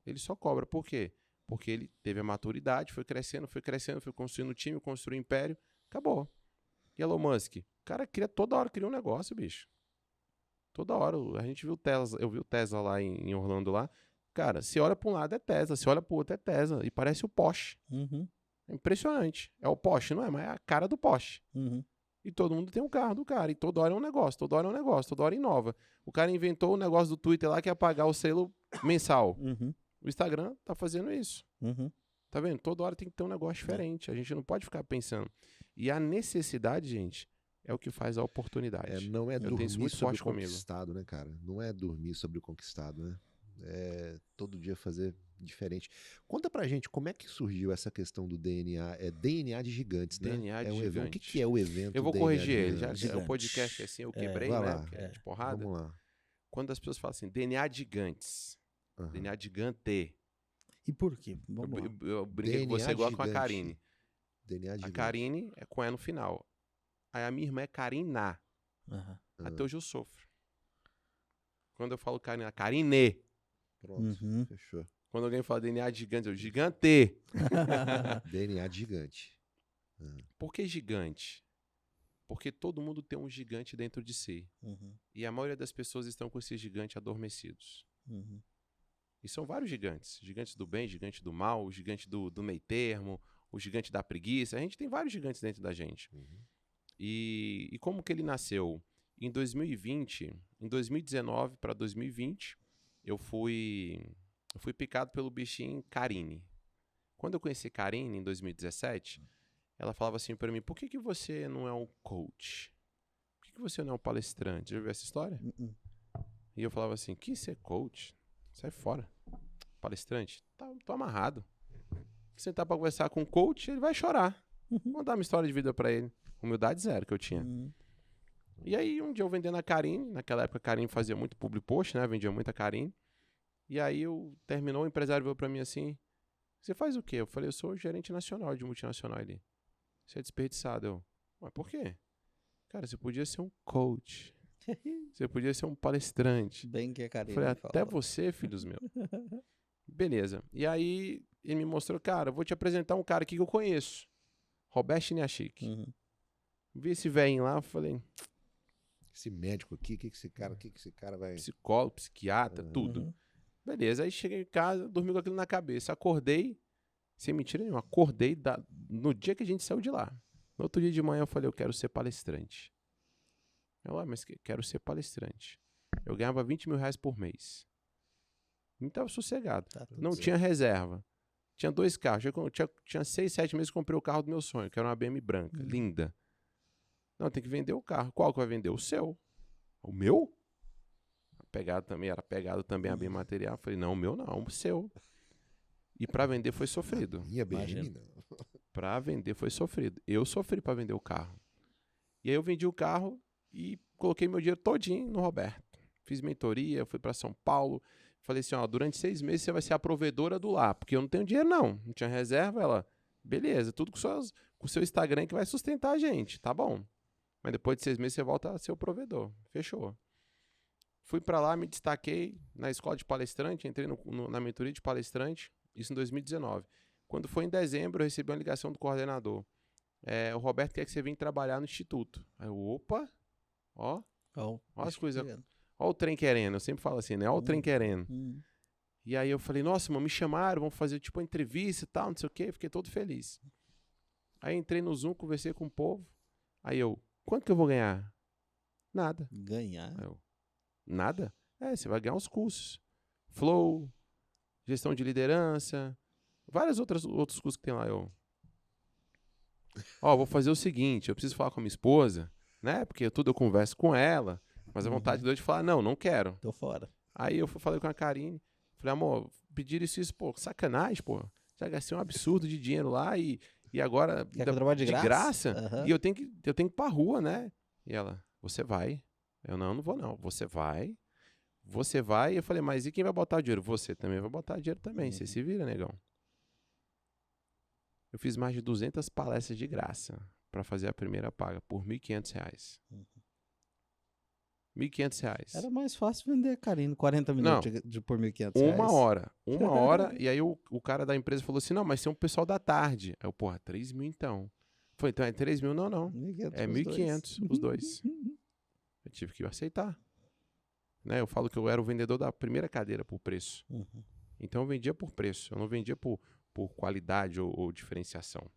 Ele só cobra. Por quê? Porque ele teve a maturidade, foi crescendo, foi construindo time, construiu império, acabou. E Elon Musk? O cara toda hora cria um negócio, bicho. Toda hora. A gente viu o Tesla, eu vi o Tesla lá em Orlando lá. Cara, se olha pra um lado é Tesla, se olha pro outro é Tesla. E parece o Porsche. Uhum. É impressionante. É o Porsche, não é? Mas é a cara do Porsche. Uhum. E todo mundo tem um carro do cara. E toda hora é um negócio, toda hora é um negócio, toda hora inova. O cara inventou o negócio do Twitter lá que é pagar o selo mensal. Uhum. O Instagram tá fazendo isso. Uhum. Tá vendo? Toda hora tem que ter um negócio diferente. A gente não pode ficar pensando. E a necessidade, gente, é o que faz a oportunidade. Não é Eu tenho dormir isso muito sobre forte o comigo. conquistado, né, cara? Não é dormir sobre o conquistado, né? É todo dia fazer diferente. Conta pra gente como é que surgiu essa questão do DNA. É DNA de gigantes, né? DNA de É um evento. O gigante. que é o evento Eu vou DNA corrigir de ele. Já gigantes? que o Gigantes. podcast assim eu quebrei, vai né? lá. Porque é de porrada. Vamos lá. Quando as pessoas falam assim, DNA de gigantes. Aham. DNA gigante. E por quê? Vamos lá. Eu brinquei com DNA você igual com a gigante. Karine. DNA de A gigante. Karine é com E no final. Aí a minha irmã é Karina. Aham. Até hoje eu sofro. Quando eu falo Karina, Karine. Pronto, Uhum. fechou. Quando alguém fala DNA de gigante, eu gigante. DNA de gigante. Por que gigante? Porque todo mundo tem um gigante dentro de si. Uhum. E a maioria das pessoas estão com esse gigante adormecidos. Uhum. E são vários gigantes. Gigantes do bem, gigante do mal, o gigante do meio termo, o gigante da preguiça. A gente tem vários gigantes dentro da gente. Uhum. E como que ele nasceu? Em 2020, em 2019 para 2020, eu fui picado pelo bichinho Karine. Quando eu conheci Karine, em 2017, ela falava assim para mim, por que você não é um coach? Por que você não é um palestrante? Já viu essa história? Uhum. E eu falava assim, que ser coach? Sai fora. Palestrante? Tô amarrado. Sentar pra conversar com um coach, ele vai chorar. Vou dar uma história de vida pra ele. Humildade zero que eu tinha. Uhum. E aí, um dia eu vendendo a Karine, naquela época a Karine fazia muito public post, né? Vendia muita Karine. E aí, terminou, o empresário veio pra mim assim, você faz o quê? Eu falei, eu sou gerente nacional de multinacional ali. Você é desperdiçado. Eu, mas por quê? Cara, você podia ser um coach. Você podia ser um palestrante. Bem que a Karine Falei, até falou. você, filhos meus. Beleza. E aí, ele me mostrou, cara, eu vou te apresentar um cara aqui que eu conheço. Roberto Chiniachik. Uhum. Vi esse velhinho lá, falei, Esse médico aqui, o que esse cara vai... psicólogo, psiquiatra, tudo. Uhum. Beleza, aí cheguei em casa, dormi com aquilo na cabeça. Acordei, sem mentira nenhuma, acordei no dia que a gente saiu de lá. No outro dia de manhã eu falei, eu quero ser palestrante. Eu, mas quero ser palestrante. Eu ganhava 20 mil reais por mês. Não estava sossegado. Tá tudo Não certo. tinha reserva. Tinha 2 carros. Tinha 6, 7 meses que comprei o carro do meu sonho, que era uma BM branca, linda. Não, tem que vender o carro. Qual que vai vender? O seu. O meu? Era pegado também a bem material. Falei, não, o meu não, o seu. E pra vender foi sofrido. Minha BM, Imagina. não. Pra vender foi sofrido. Eu sofri pra vender o carro. E aí eu vendi o carro e coloquei meu dinheiro todinho no Roberto. Fiz mentoria, fui pra São Paulo. Falei assim, ó, durante 6 meses você vai ser a provedora do lar, porque eu não tenho dinheiro não. Não tinha reserva, ela, beleza, tudo com o seu Instagram que vai sustentar a gente, tá bom. Mas depois de 6 meses você volta a ser o provedor. Fechou. Fui pra lá, me destaquei na escola de palestrante, entrei na mentoria de palestrante, isso em 2019. Quando foi em dezembro, eu recebi uma ligação do coordenador. O Roberto quer que você venha trabalhar no instituto. Aí eu, opa, ó as coisas. Ó o trem querendo, eu sempre falo assim, né? Ó o trem querendo. E aí eu falei, nossa, mano, me chamaram, vamos fazer tipo uma entrevista e tal, não sei o quê. Fiquei todo feliz. Aí entrei no Zoom, conversei com o povo. Aí eu, quanto que eu vou ganhar? Nada. Ganhar. Aí eu, nada? Você vai ganhar uns cursos. Flow, gestão de liderança, vários outros cursos que tem lá. Eu, vou fazer o seguinte, eu preciso falar com a minha esposa, né? Porque tudo eu converso com ela, mas a vontade de falar, não quero. Tô fora. Aí eu falei com a Karine, falei, amor, pediram isso, pô, sacanagem, pô. Já gastei um absurdo de dinheiro lá e agora Quer que eu trabalhe de graça? Uhum. E eu tenho que ir pra rua, né? E ela, você vai. Eu, não vou não. Você vai. E eu falei, mas e quem vai botar o dinheiro? Você também vai botar dinheiro também. Você se vira, negão. Eu fiz mais de 200 palestras de graça pra fazer a primeira paga por R$ 1.500. R$ 1.500. Era mais fácil vender a Karine 40 minutos por R$ 1.500. Uma hora. E aí o cara da empresa falou assim, não, mas tem um pessoal da tarde. Aí eu, porra, 3 mil então. Falei, então é 3 mil? Não. 1.500 É 1.500 os dois. Eu tive que aceitar. Né? Eu falo que eu era o vendedor da primeira cadeira por preço. Então eu vendia por preço. Eu não vendia por qualidade ou diferenciação.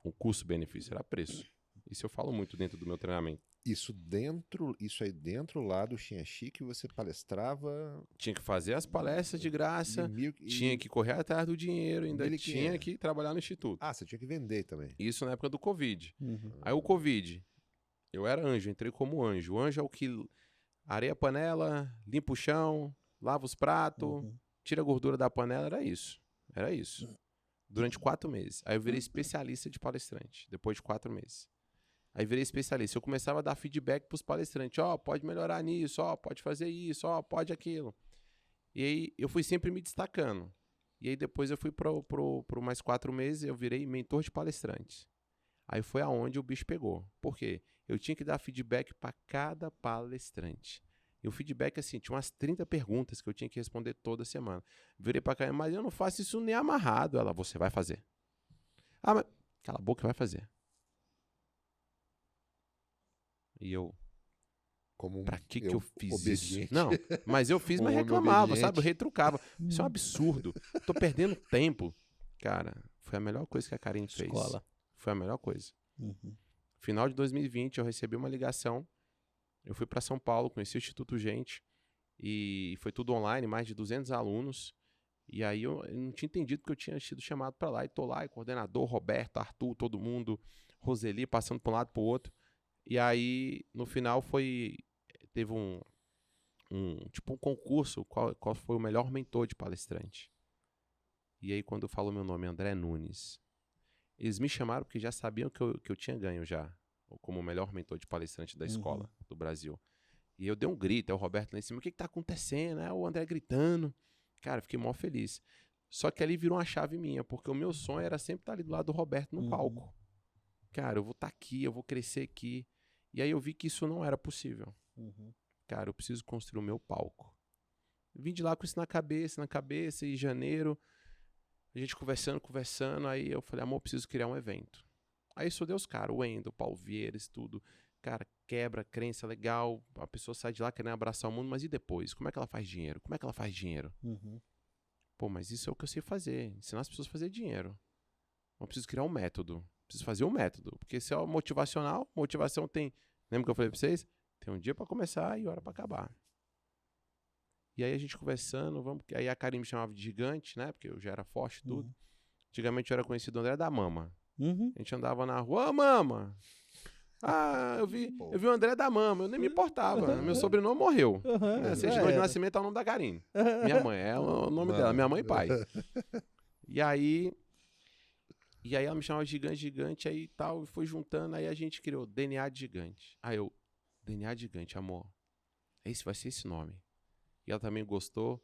O custo-benefício era preço. Isso eu falo muito dentro do meu treinamento. Isso aí dentro lá do Chinha Chique, você palestrava Tinha que fazer as palestras de graça, tinha que correr atrás do dinheiro, ainda 1.500. tinha que trabalhar no instituto. Ah, você tinha que vender também. Isso na época do Covid. Uhum. Aí o Covid, eu era anjo, entrei como anjo. O anjo é o que areia a panela, limpa o chão, lava os pratos, Uhum. tira a gordura da panela, era isso. Era isso. Durante 4 meses. Aí eu virei especialista de palestrante, depois de 4 meses. Aí virei especialista. Eu começava a dar feedback pros palestrantes. Ó, pode melhorar nisso, ó, pode fazer isso, ó, pode aquilo. E aí eu fui sempre me destacando. E aí depois eu fui pro mais 4 meses, eu virei mentor de palestrantes. Aí foi aonde o bicho pegou. Por quê? Eu tinha que dar feedback para cada palestrante. E o feedback, assim, tinha umas 30 perguntas que eu tinha que responder toda semana. Virei pra cá, mas eu não faço isso nem amarrado. Ela, você vai fazer. Ah, mas cala a boca, vai fazer. E eu, Como pra que eu fiz obediente. isso? Não, mas eu fiz, mas Homem reclamava, obediente. sabe? Eu retrucava. Isso é um absurdo. Tô perdendo tempo. Cara, foi a melhor coisa que a Karine fez. Escola. Foi a melhor coisa. Uhum. Final de 2020, eu recebi uma ligação. Eu fui para São Paulo, conheci o Instituto Gente. E foi tudo online, mais de 200 alunos. E aí eu não tinha entendido que eu tinha sido chamado para lá. E tô lá, e coordenador, Roberto, Arthur, todo mundo, Roseli, passando para um lado para o outro. E aí, no final, teve um concurso, qual foi o melhor mentor de palestrante. E aí, quando falou meu nome, André Nunes, eles me chamaram porque já sabiam que eu tinha ganho já, como o melhor mentor de palestrante da escola do Brasil. E eu dei um grito, aí o Roberto lá em cima, o que tá acontecendo? É o André gritando. Cara, fiquei mó feliz. Só que ali virou uma chave minha, porque o meu sonho era sempre estar ali do lado do Roberto no palco. Cara, eu vou estar aqui, eu vou crescer aqui. E aí eu vi que isso não era possível. Cara, eu preciso construir o meu palco. Vim de lá com isso na cabeça, e em janeiro, a gente conversando, aí eu falei, amor, eu preciso criar um evento. Aí isso deu os caras, o Wendel, o Paulo Vieira, isso tudo. Cara, quebra, crença, legal, a pessoa sai de lá querendo abraçar o mundo, mas e depois? Como é que ela faz dinheiro? Pô, mas isso é o que eu sei fazer, ensinar as pessoas a fazer dinheiro. Eu preciso criar um método. Preciso fazer um método. Porque se é motivacional, motivação tem... Lembra que eu falei pra vocês? Tem um dia pra começar e hora pra acabar. E aí a gente conversando, aí a Karine me chamava de gigante, né? Porque eu já era forte e tudo. Antigamente eu era conhecido André da Mama. A gente andava na rua, ô Mama! Ah, eu vi o André da Mama, eu nem me importava. Meu sobrenome morreu. Certidão de nascimento é o nome da Karine. Minha mãe, é o nome dela, minha mãe e pai. E aí ela me chamava de gigante, aí tal, e foi juntando, aí a gente criou DNA de gigante. Aí eu, DNA de gigante, amor, esse vai ser esse nome. E ela também gostou,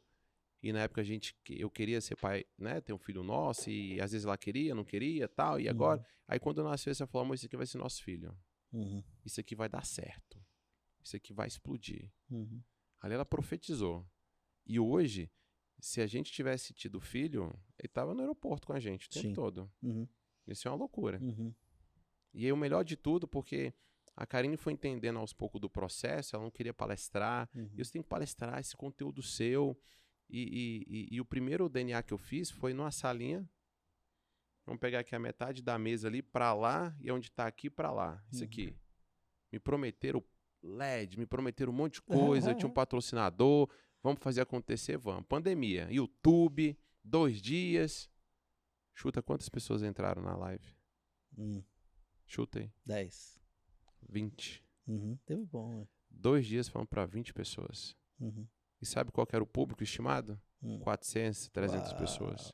e na época eu queria ser pai, né, ter um filho nosso, e às vezes ela queria, não queria, tal, e agora, aí quando nasceu, você falou, amor, isso aqui vai ser nosso filho. Isso aqui vai dar certo. Isso aqui vai explodir. Ali ela profetizou. E hoje, se a gente tivesse tido filho, ele tava no aeroporto com a gente o tempo todo. Isso é uma loucura. E aí o melhor de tudo, porque a Karine foi entendendo aos poucos do processo, ela não queria palestrar. E você tem que palestrar esse conteúdo seu. E o primeiro DNA que eu fiz foi numa salinha. Vamos pegar aqui a metade da mesa ali pra lá e onde tá aqui pra lá. Isso aqui. Me prometeram LED, me prometeram um monte de coisa, tinha um patrocinador. Vamos fazer acontecer? Vamos. Pandemia, YouTube, 2 dias. Chuta quantas pessoas entraram na live? Chuta aí. 10. 20. Teve bom, né? 2 dias foram para 20 pessoas. E sabe qual que era o público estimado? 400, 300 pessoas.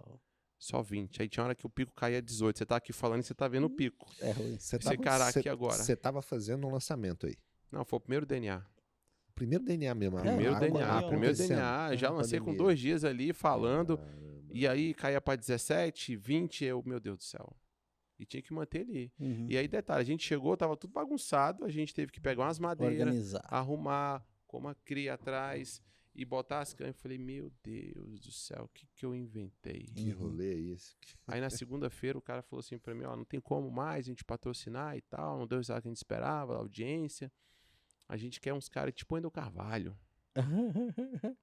Só 20. Aí tinha hora que o pico caía a 18. Você tá aqui falando e você tá vendo o pico. É ruim. Esse cara aqui agora. Você tava fazendo um lançamento aí. Não, foi o primeiro DNA. Primeiro DNA mesmo. Primeiro DNA. Primeiro acontecendo. DNA. Já lancei com Pandemia. 2 dias ali falando. E aí caía pra 17, 20. Meu Deus do céu. E tinha que manter ali. E aí, detalhe, a gente chegou, tava tudo bagunçado. A gente teve que pegar umas madeiras, Organizar. arrumar, com uma cria atrás e botar as canas. Eu falei, meu Deus do céu, o que eu inventei? Que rolê é esse? Aí na segunda-feira o cara falou assim pra mim, ó, não tem como mais a gente patrocinar e tal, não deu o resultado que a gente esperava, a audiência. A gente quer uns caras tipo Wendel Carvalho.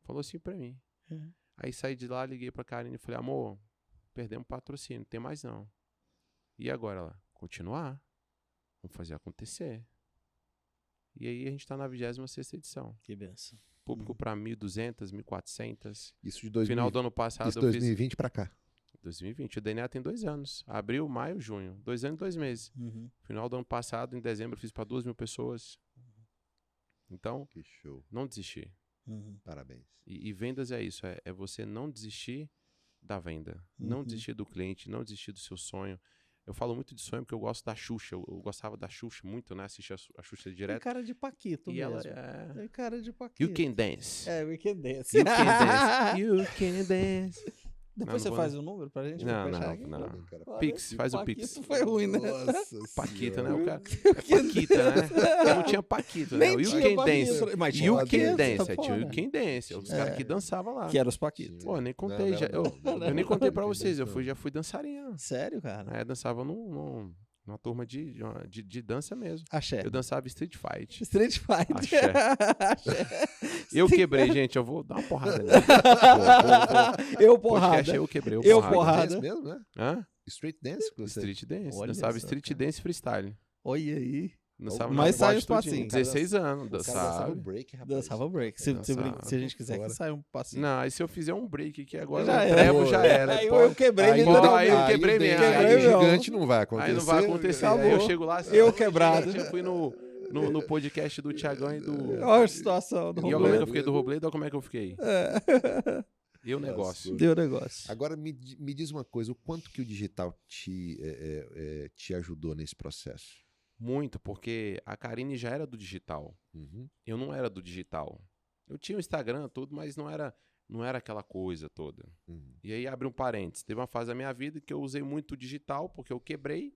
Falou assim pra mim. Aí saí de lá, liguei pra Karine e falei, amor, perdemos o patrocínio, não tem mais não. E agora ela? Continuar. Vamos fazer acontecer. E aí a gente tá na 26ª edição. Que benção. Público para 1.200, 1.400. Isso de 2020. Final do ano passado Isso eu fiz... 2020 pra cá. 2020. O DNA tem 2 anos. Abril, maio, junho. 2 anos e 2 meses. Final do ano passado, em dezembro, eu fiz para 2.000 pessoas. Então, Que show. não desistir. Parabéns. E vendas é isso. É você não desistir da venda. Não desistir do cliente. Não desistir do seu sonho. Eu falo muito de sonho porque eu gosto da Xuxa. Eu gostava da Xuxa muito, né? Assistia a Xuxa Tem direto. cara de Paquito E mesmo. ela é... Tem cara de Paquito. You can dance. É, we can dance. You can dance. You can dance. Depois Não você faz o número pra gente? Não, fechar não, aqui? não. Também, cara. Olha, Pix, faz o Paquito Pix. foi ruim, né? Nossa Paquita, né? senhora. O cara... É Paquita, né? Porque não tinha Paquito, né? Nem O You tinha Can Dance. Paquito, mas tinha You Paquito, Can tá Dance. fora. You Can Dance. Os caras que dançavam lá. Que eram os Paquitos. Pô, nem contei. Eu nem contei pra vocês. Já fui dançarino. Sério, cara? É, dançava numa turma de dança mesmo. Axé. Eu dançava Street Fight. Street Fight. Axé. Axé. Eu quebrei, gente. Eu vou dar uma porrada nele. Eu Podcast porrada. eu quebrei. Eu porrada. porrada. Dance mesmo, né? Hã? Street Dance? Que você... Street Dance. Olha Dançava só, Street cara. Dance freestyle. Olha aí. Dançava Mas na sai boate os tudinho. passinhos. 16 anos. O cara dançava Dançava. break, rapaz. Dançava break. Se Dançava. a gente quiser que Fora. saia um passinho. Não, aí se eu fizer um break aqui agora, Já eu era. trevo, já era. Aí Pode- eu quebrei Aí, literalmente. aí eu quebrei aí, mesmo. Aí, Quebrei mesmo. gigante não vai acontecer. Aí não vai acontecer. Acabou. Aí eu chego lá, assim, Eu quebrado. Eu fui no podcast do Thiagão e do... Olha a situação do E olha como é que eu Robledo. fiquei do Robledo, olha como é que eu fiquei. E o negócio. Deu negócio. Agora me diz uma coisa, o quanto que o digital te ajudou nesse processo? Muito, porque a Karine já era do digital. Uhum. Eu não era do digital. Eu tinha o Instagram, tudo, mas não era aquela coisa toda. Uhum. E aí, abre um parênteses. Teve uma fase da minha vida que eu usei muito o digital, porque eu quebrei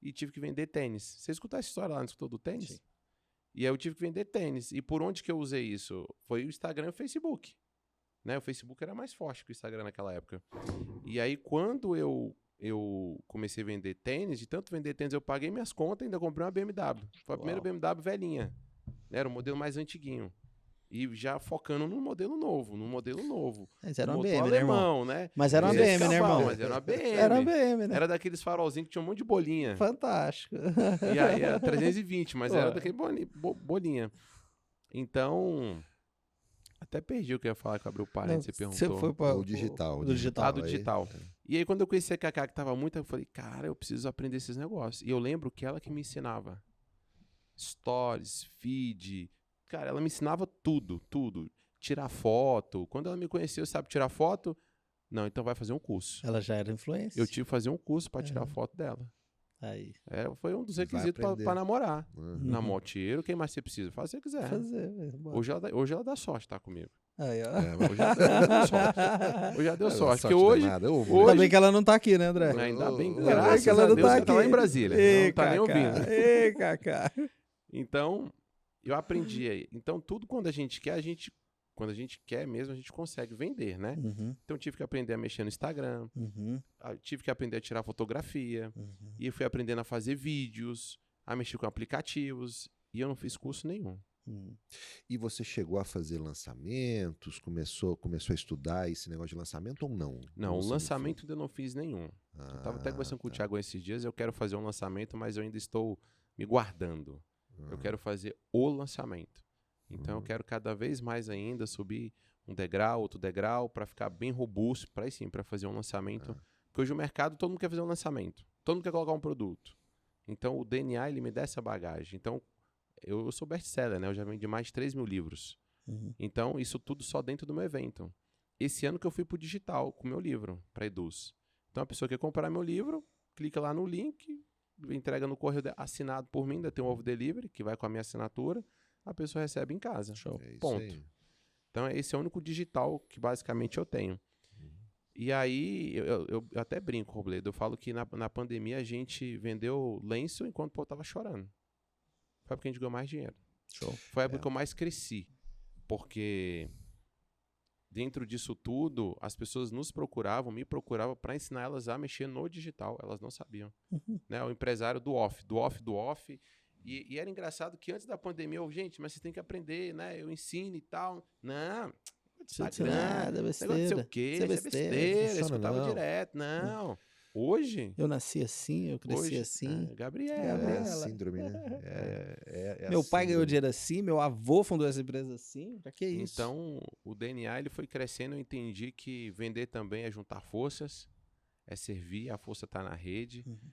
e tive que vender tênis. Você escutou essa história lá, não escutou do tênis? Sim. E aí eu tive que vender tênis. E por onde que eu usei isso? Foi o Instagram e o Facebook. Né? O Facebook era mais forte que o Instagram naquela época. E aí, quando eu comecei a vender tênis, de tanto vender tênis, eu paguei minhas contas e ainda comprei uma BMW. Foi a primeira BMW velhinha. Era o modelo mais antiguinho. E já focando no modelo novo. Mas era uma Motor BM, né, irmão? alemão, né? Mas era uma 200 BM, né, cavalos, irmão? Mas era uma BM. Era uma BM, né? Era daqueles farolzinhos que tinha um monte de bolinha. Fantástico. E aí era 320, mas era Ué. daquele bolinha. Então, até perdi o que eu ia falar, que abriu o parênteses, você perguntou. Você foi para O digital. Do digital. Ah, do digital. E aí, quando eu conheci a Cacá, que tava muito, eu falei, cara, eu preciso aprender esses negócios. E eu lembro que ela que me ensinava. Stories, feed. Cara, ela me ensinava tudo. Tirar foto. Quando ela me conheceu, sabe tirar foto? Não, então vai fazer um curso. Ela já era influência. Eu tive que fazer um curso para tirar foto dela. Aí. Foi um dos Vai requisitos aprender. para namorar. Uhum. Namoro, tiro, quem mais você precisa? Faz o que você quiser. Fazer, velho. Bora. Hoje ela dá sorte, tá comigo. Aí, ó. mas Hoje já deu sorte. Hoje já deu sorte. Porque hoje, Ainda bem que ela não tá aqui, né, André? ainda bem, Ainda bem graças que ela a não Deus, tá ela tá lá aqui. em Brasília. Ei, Não tá nem Cacá. ouvindo. Ei, Cacá. Então, eu aprendi aí. Então, tudo quando a gente quer mesmo, a gente consegue vender, né? Uhum, Então, eu tive que aprender a mexer no Instagram, uhum, tive que aprender a tirar fotografia, uhum. e eu fui aprendendo a fazer vídeos, a mexer com aplicativos, e eu não fiz curso nenhum. Uhum. E você chegou a fazer lançamentos? Começou a estudar esse negócio de lançamento ou não? Não, Ou o você lançamento ainda não fiz nenhum. Eu tava até conversando com o Thiago esses dias, eu quero fazer um lançamento, mas eu ainda estou me guardando. Eu quero fazer o lançamento. Então eu quero cada vez mais ainda subir um degrau, outro degrau, para ficar bem robusto, para aí sim, para fazer um lançamento. Porque hoje o mercado, todo mundo quer fazer um lançamento. Todo mundo quer colocar um produto. Então o DNA, ele me dá essa bagagem. Então eu sou best-seller, né? Eu já vendi mais de 3 mil livros. Uhum. Então isso tudo só dentro do meu evento. Esse ano que eu fui pro digital com o meu livro, para Eduz. Então a pessoa quer comprar meu livro, clica lá no link, entrega no correio assinado por mim, ainda tem um ovo delivery, que vai com a minha assinatura, a pessoa recebe em casa. Show. É isso Ponto. aí. Então esse é o único digital que basicamente eu tenho. E aí eu até brinco, Robledo, eu falo que na pandemia a gente vendeu lenço enquanto o povo tava chorando. Foi porque a gente ganhou mais dinheiro. Show. Foi a época que eu mais cresci, porque dentro disso tudo, as pessoas me procuravam para ensinar elas a mexer no digital. Elas não sabiam. Né? O empresário do off. E era engraçado que antes da pandemia, gente, mas você tem que aprender, né? Eu ensino e tal. Não, Instagram, Nada, negócio de sei o quê, isso é besteira, eu Funciona escutava não. direto. Não, Hoje? Eu nasci assim, eu cresci Hoje? assim. Gabriela. É a Gabriela. síndrome, né? É a Meu pai ganhou síndrome. dinheiro assim, meu avô fundou essa empresa assim. Pra que isso? Então, o DNA ele foi crescendo, eu entendi que vender também é juntar forças, é servir, a força está na rede. Uhum.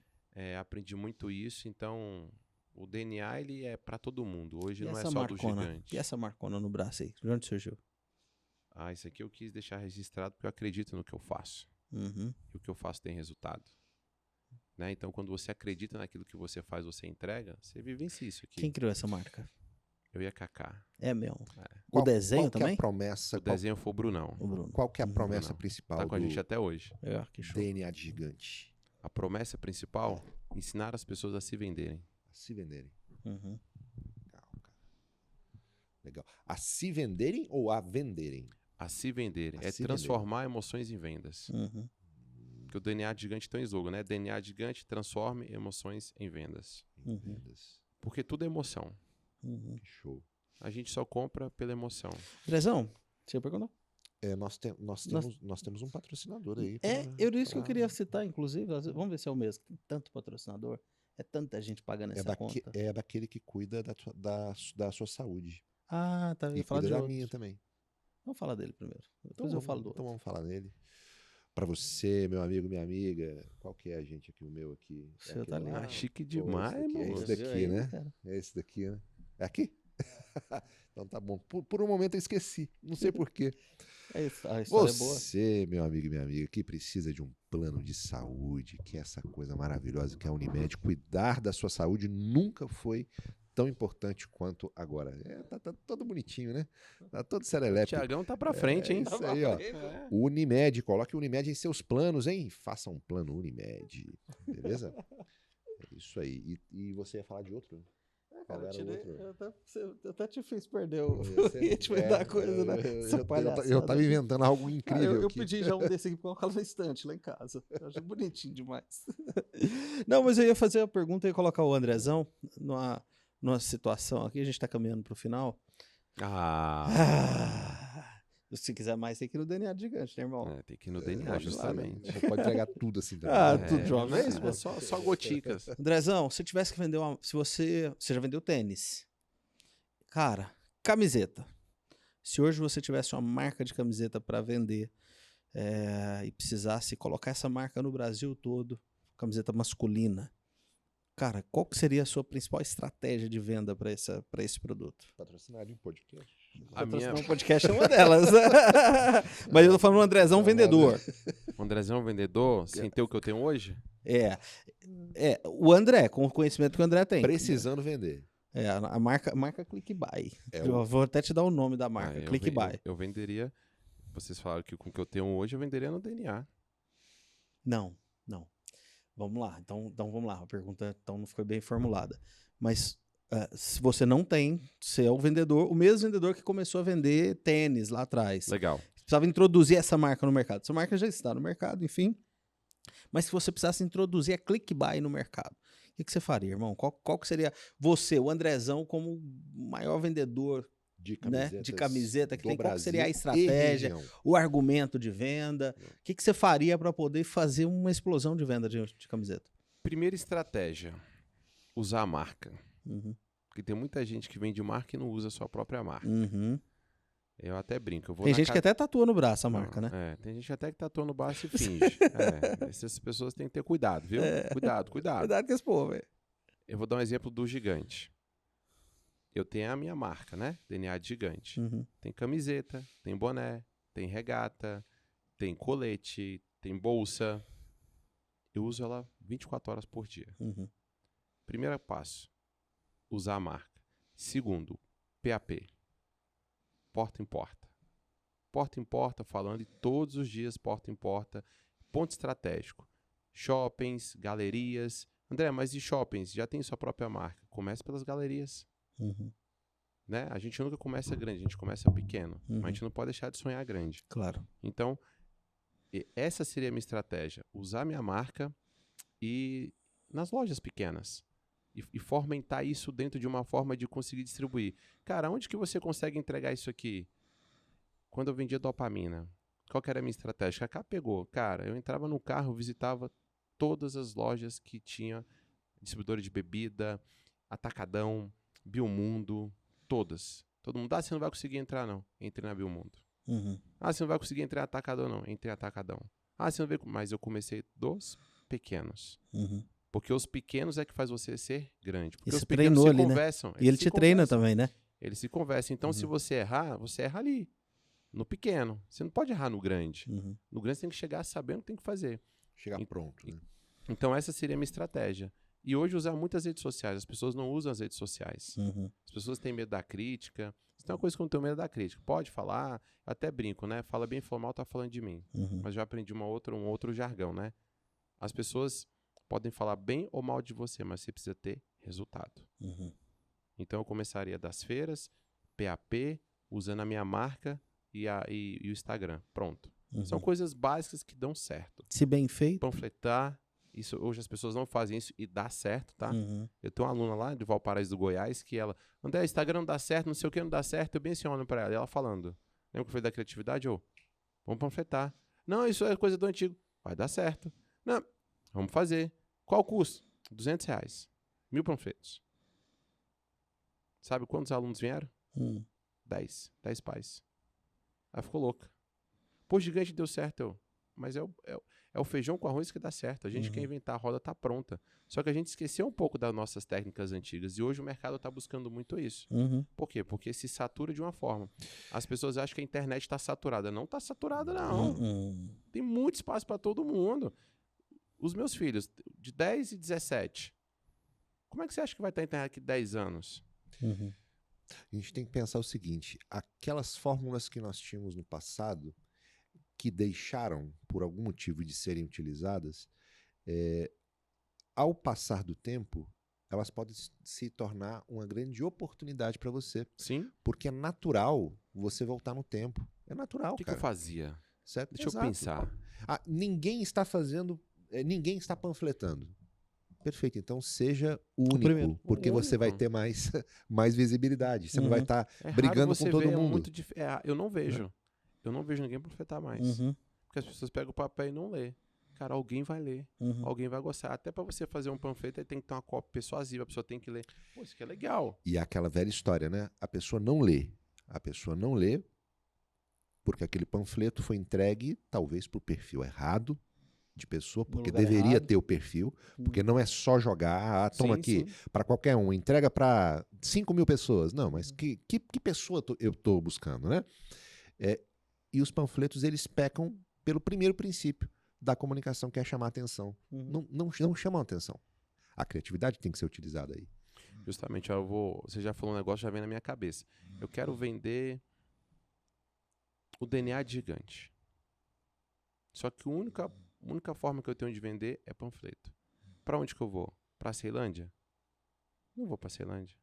Aprendi muito isso, então o DNA ele é para todo mundo. Hoje E não é essa só do marcona? gigante. E essa marcona no braço aí? De onde surgiu? Isso aqui eu quis deixar registrado porque eu acredito no que eu faço. Uhum. E o que eu faço tem resultado. Né? Então, quando você acredita naquilo que você faz, você entrega, você vivencia isso aqui. Quem criou essa marca? Eu ia Cacá. É mesmo. O Qual desenho que é também? a promessa? O desenho foi o Brunão. O Bruno. Qual que é a Uhum. promessa Brunão. principal Tá com a do gente até hoje. Que show. DNA de gigante? A promessa principal, ensinar as pessoas a se venderem. A se venderem. Uhum. Legal, cara. Legal. A se venderem ou a venderem? A se venderem. A É se transformar emoções em vendas. Uhum. Porque o DNA de gigante tem um slogan, né? DNA de gigante transforme emoções em vendas. Em Uhum. vendas. Porque tudo é emoção. Uhum. Que show. A gente só compra pela emoção. Andrezão, você ia perguntar? Nós temos um patrocinador aí. Eu disse que eu queria citar, inclusive, vamos ver se é o mesmo. Tem tanto patrocinador, é tanta gente pagando essa conta. É daquele que cuida da sua saúde. Ah, tá. Eu E ia falar cuida de da outro. minha também. Vamos falar dele primeiro. Depois eu falo do Então outro. vamos falar nele. Pra você, meu amigo, minha amiga. Qual que é a gente aqui? O meu aqui. O seu tá aquele lá? ali. Chique Pô, demais, esse daqui, é moço. esse daqui, Viu aí, né? cara? É esse daqui, né? É aqui? Então tá bom. Por um momento eu esqueci. Não sei porquê. É isso, a história é boa. Você, meu amigo e minha amiga, que precisa de um plano de saúde, que é essa coisa maravilhosa que é a Unimed, cuidar da sua saúde nunca foi tão importante quanto agora. Tá todo bonitinho, né? Tá todo O serelepe. Tiagão tá pra frente, hein? Isso aí, ó. O Unimed, coloque o Unimed em seus planos, hein? Faça um plano Unimed, beleza? É isso aí. E você ia falar de outro? Qual era o outro? Eu até te fiz perder o Ia ritmo da coisa, né? Essa palhaçada. Eu tava inventando algo incrível eu aqui. pedi já um desse aqui pra colocar na estante lá em casa. Eu acho bonitinho demais. Não, mas eu ia fazer a pergunta e ia colocar o Andrezão numa situação aqui, a gente tá caminhando pro final. Se quiser mais, tem que ir no DNA de gigante, né, irmão? Tem que ir no DNA, pode ir lá, justamente. Você pode entregar tudo assim também. Ah, né? tudo de uma vez, pô? Só goticas. Andrezão, se tivesse que vender se você já vendeu tênis. Cara, camiseta. Se hoje você tivesse uma marca de camiseta para vender e precisasse colocar essa marca no Brasil todo, camiseta masculina, cara, qual que seria a sua principal estratégia de venda para esse produto? Patrocinado em podcast. A Um podcast é uma delas. Mas eu tô falando do Andrezão vendedor. O Andrezão vendedor, sem ter o que eu tenho hoje? O André, com o conhecimento que o André tem. Precisando vender. A marca Clickbuy. É Eu vou até te dar o nome da marca, eu Clickbuy. Eu venderia, vocês falaram que com o que eu tenho hoje, eu venderia no DNA. Não. Vamos lá. Então vamos lá. A pergunta então não foi bem formulada. Mas se você não tem, você é o vendedor, o mesmo vendedor que começou a vender tênis lá atrás. Legal. Precisava introduzir essa marca no mercado. Essa marca já está no mercado, enfim. Mas se você precisasse introduzir a Clickbuy no mercado, o que você faria, irmão? Qual que seria você, o Andrezão, como o maior vendedor de camiseta que tem? Qual que seria a estratégia, o argumento de venda? O que você faria para poder fazer uma explosão de venda de camiseta? Primeira estratégia, usar a marca. Uhum. Porque tem muita gente que vende marca e não usa a sua própria marca. Uhum. Eu até brinco. Tem gente que até tatua no braço a marca, né? Tem gente até que tatua no braço e finge. Essas pessoas têm que ter cuidado, viu? Cuidado. Cuidado com esse povo, velho. Eu vou dar um exemplo do gigante. Eu tenho a minha marca, né? DNA de gigante. Uhum. Tem camiseta, tem boné, tem regata, tem colete, tem bolsa. Eu uso ela 24 horas por dia. Uhum. Primeiro passo, usar a marca. Segundo, PAP. Porta em porta. Porta em porta, falando, e todos os dias porta em porta. Ponto estratégico. Shoppings, galerias. André, mas e shoppings? Já tem sua própria marca. Comece pelas galerias. Uhum. Né? A gente nunca começa grande, a gente começa pequeno. Uhum. Mas a gente não pode deixar de sonhar grande. Claro. Então, essa seria a minha estratégia. Usar minha marca e nas lojas pequenas. E fomentar isso dentro de uma forma de conseguir distribuir. Cara, onde que você consegue entregar isso aqui? Quando eu vendia dopamina, qual que era a minha estratégia? A Cacá pegou. Cara, eu entrava no carro, visitava todas as lojas que tinha distribuidora de bebida, Atacadão, Biomundo, todas. Todo mundo, você não vai conseguir entrar não. Entre na Biomundo. Uhum. Você não vai conseguir entrar em Atacadão não. Entre em Atacadão. Você não vê... Mas eu comecei dos pequenos. Uhum. Porque os pequenos é que faz você ser grande. Porque E os você pequenos treinou se ali, né? conversam. E ele te treina também, né? Eles se conversam. Então, se você errar ali. No pequeno. Você não pode errar no grande. Uhum. No grande você tem que chegar sabendo o que tem que fazer. Chegar pronto, né? Então, essa seria a minha estratégia. E hoje usar muitas redes sociais. As pessoas não usam as redes sociais. Uhum. As pessoas têm medo da crítica. Isso tem uma coisa que eu não tenho medo da crítica. Pode falar, eu até brinco, né? Fala bem, fala mal, tá falando de mim. Uhum. Mas já aprendi um outro jargão, né? As pessoas podem falar bem ou mal de você, mas você precisa ter resultado. Uhum. Então eu começaria das feiras, PAP, usando a minha marca e o Instagram. Pronto. Uhum. São coisas básicas que dão certo. Se bem feito. Panfletar, isso, hoje as pessoas não fazem isso e dá certo, tá? Uhum. Eu tenho uma aluna lá de Valparaíso do Goiás que ela, André, Instagram não dá certo, não sei o que não dá certo, eu bem assim olhando pra ela, e ela falando, lembra que eu falei da criatividade? Vamos panfletar. Não, isso é coisa do antigo. Vai dar certo. Não, vamos fazer. Qual o custo? R$200. 1000 panfletos. Sabe quantos alunos vieram? 10 pais. Ela ficou louca. Pô, Gigante deu certo. Mas é o feijão com arroz que dá certo. A gente quer inventar, a roda tá pronta. Só que a gente esqueceu um pouco das nossas técnicas antigas. E hoje o mercado tá buscando muito isso. Uhum. Por quê? Porque se satura de uma forma. As pessoas acham que a internet está saturada. Não está saturada, não. Uhum. Tem muito espaço para todo mundo. Os meus filhos, de 10 e 17, como é que você acha que vai estar a internet daqui 10 anos? Uhum. A gente tem que pensar o seguinte, aquelas fórmulas que nós tínhamos no passado, que deixaram, por algum motivo, de serem utilizadas, ao passar do tempo, elas podem se tornar uma grande oportunidade para você. Sim. Porque é natural você voltar no tempo. É natural, O que cara. eu fazia? Certo? Deixa Exato. eu pensar. Ninguém está fazendo, ninguém está panfletando. Perfeito, então seja único, primeiro. porque você vai ter mais visibilidade. Você não vai estar brigando com todo mundo. Eu não vejo. Eu não vejo ninguém panfletar mais. Uhum. Porque as pessoas pegam o papel e não lê. Cara, alguém vai ler. Uhum. Alguém vai gostar. Até para você fazer um panfleto, tem que ter uma cópia persuasiva. A pessoa tem que ler. Pô, isso aqui é legal. E é aquela velha história, né? A pessoa não lê. A pessoa não lê porque aquele panfleto foi entregue, talvez, para o perfil errado de pessoa, porque deveria errado. ter o perfil, porque não é só jogar, toma Sim, aqui, sim. para qualquer um, entrega para 5.000 pessoas. Não, mas que pessoa eu estou buscando, né? E os panfletos, eles pecam pelo primeiro princípio da comunicação, que é chamar atenção. Uhum. Não chamam atenção. A criatividade tem que ser utilizada aí. Justamente, você já falou um negócio, já vem na minha cabeça. Eu quero vender o DNA de Gigante. Só que a única forma que eu tenho de vender é panfleto. Para onde que eu vou? Para Ceilândia? Não vou para Ceilândia.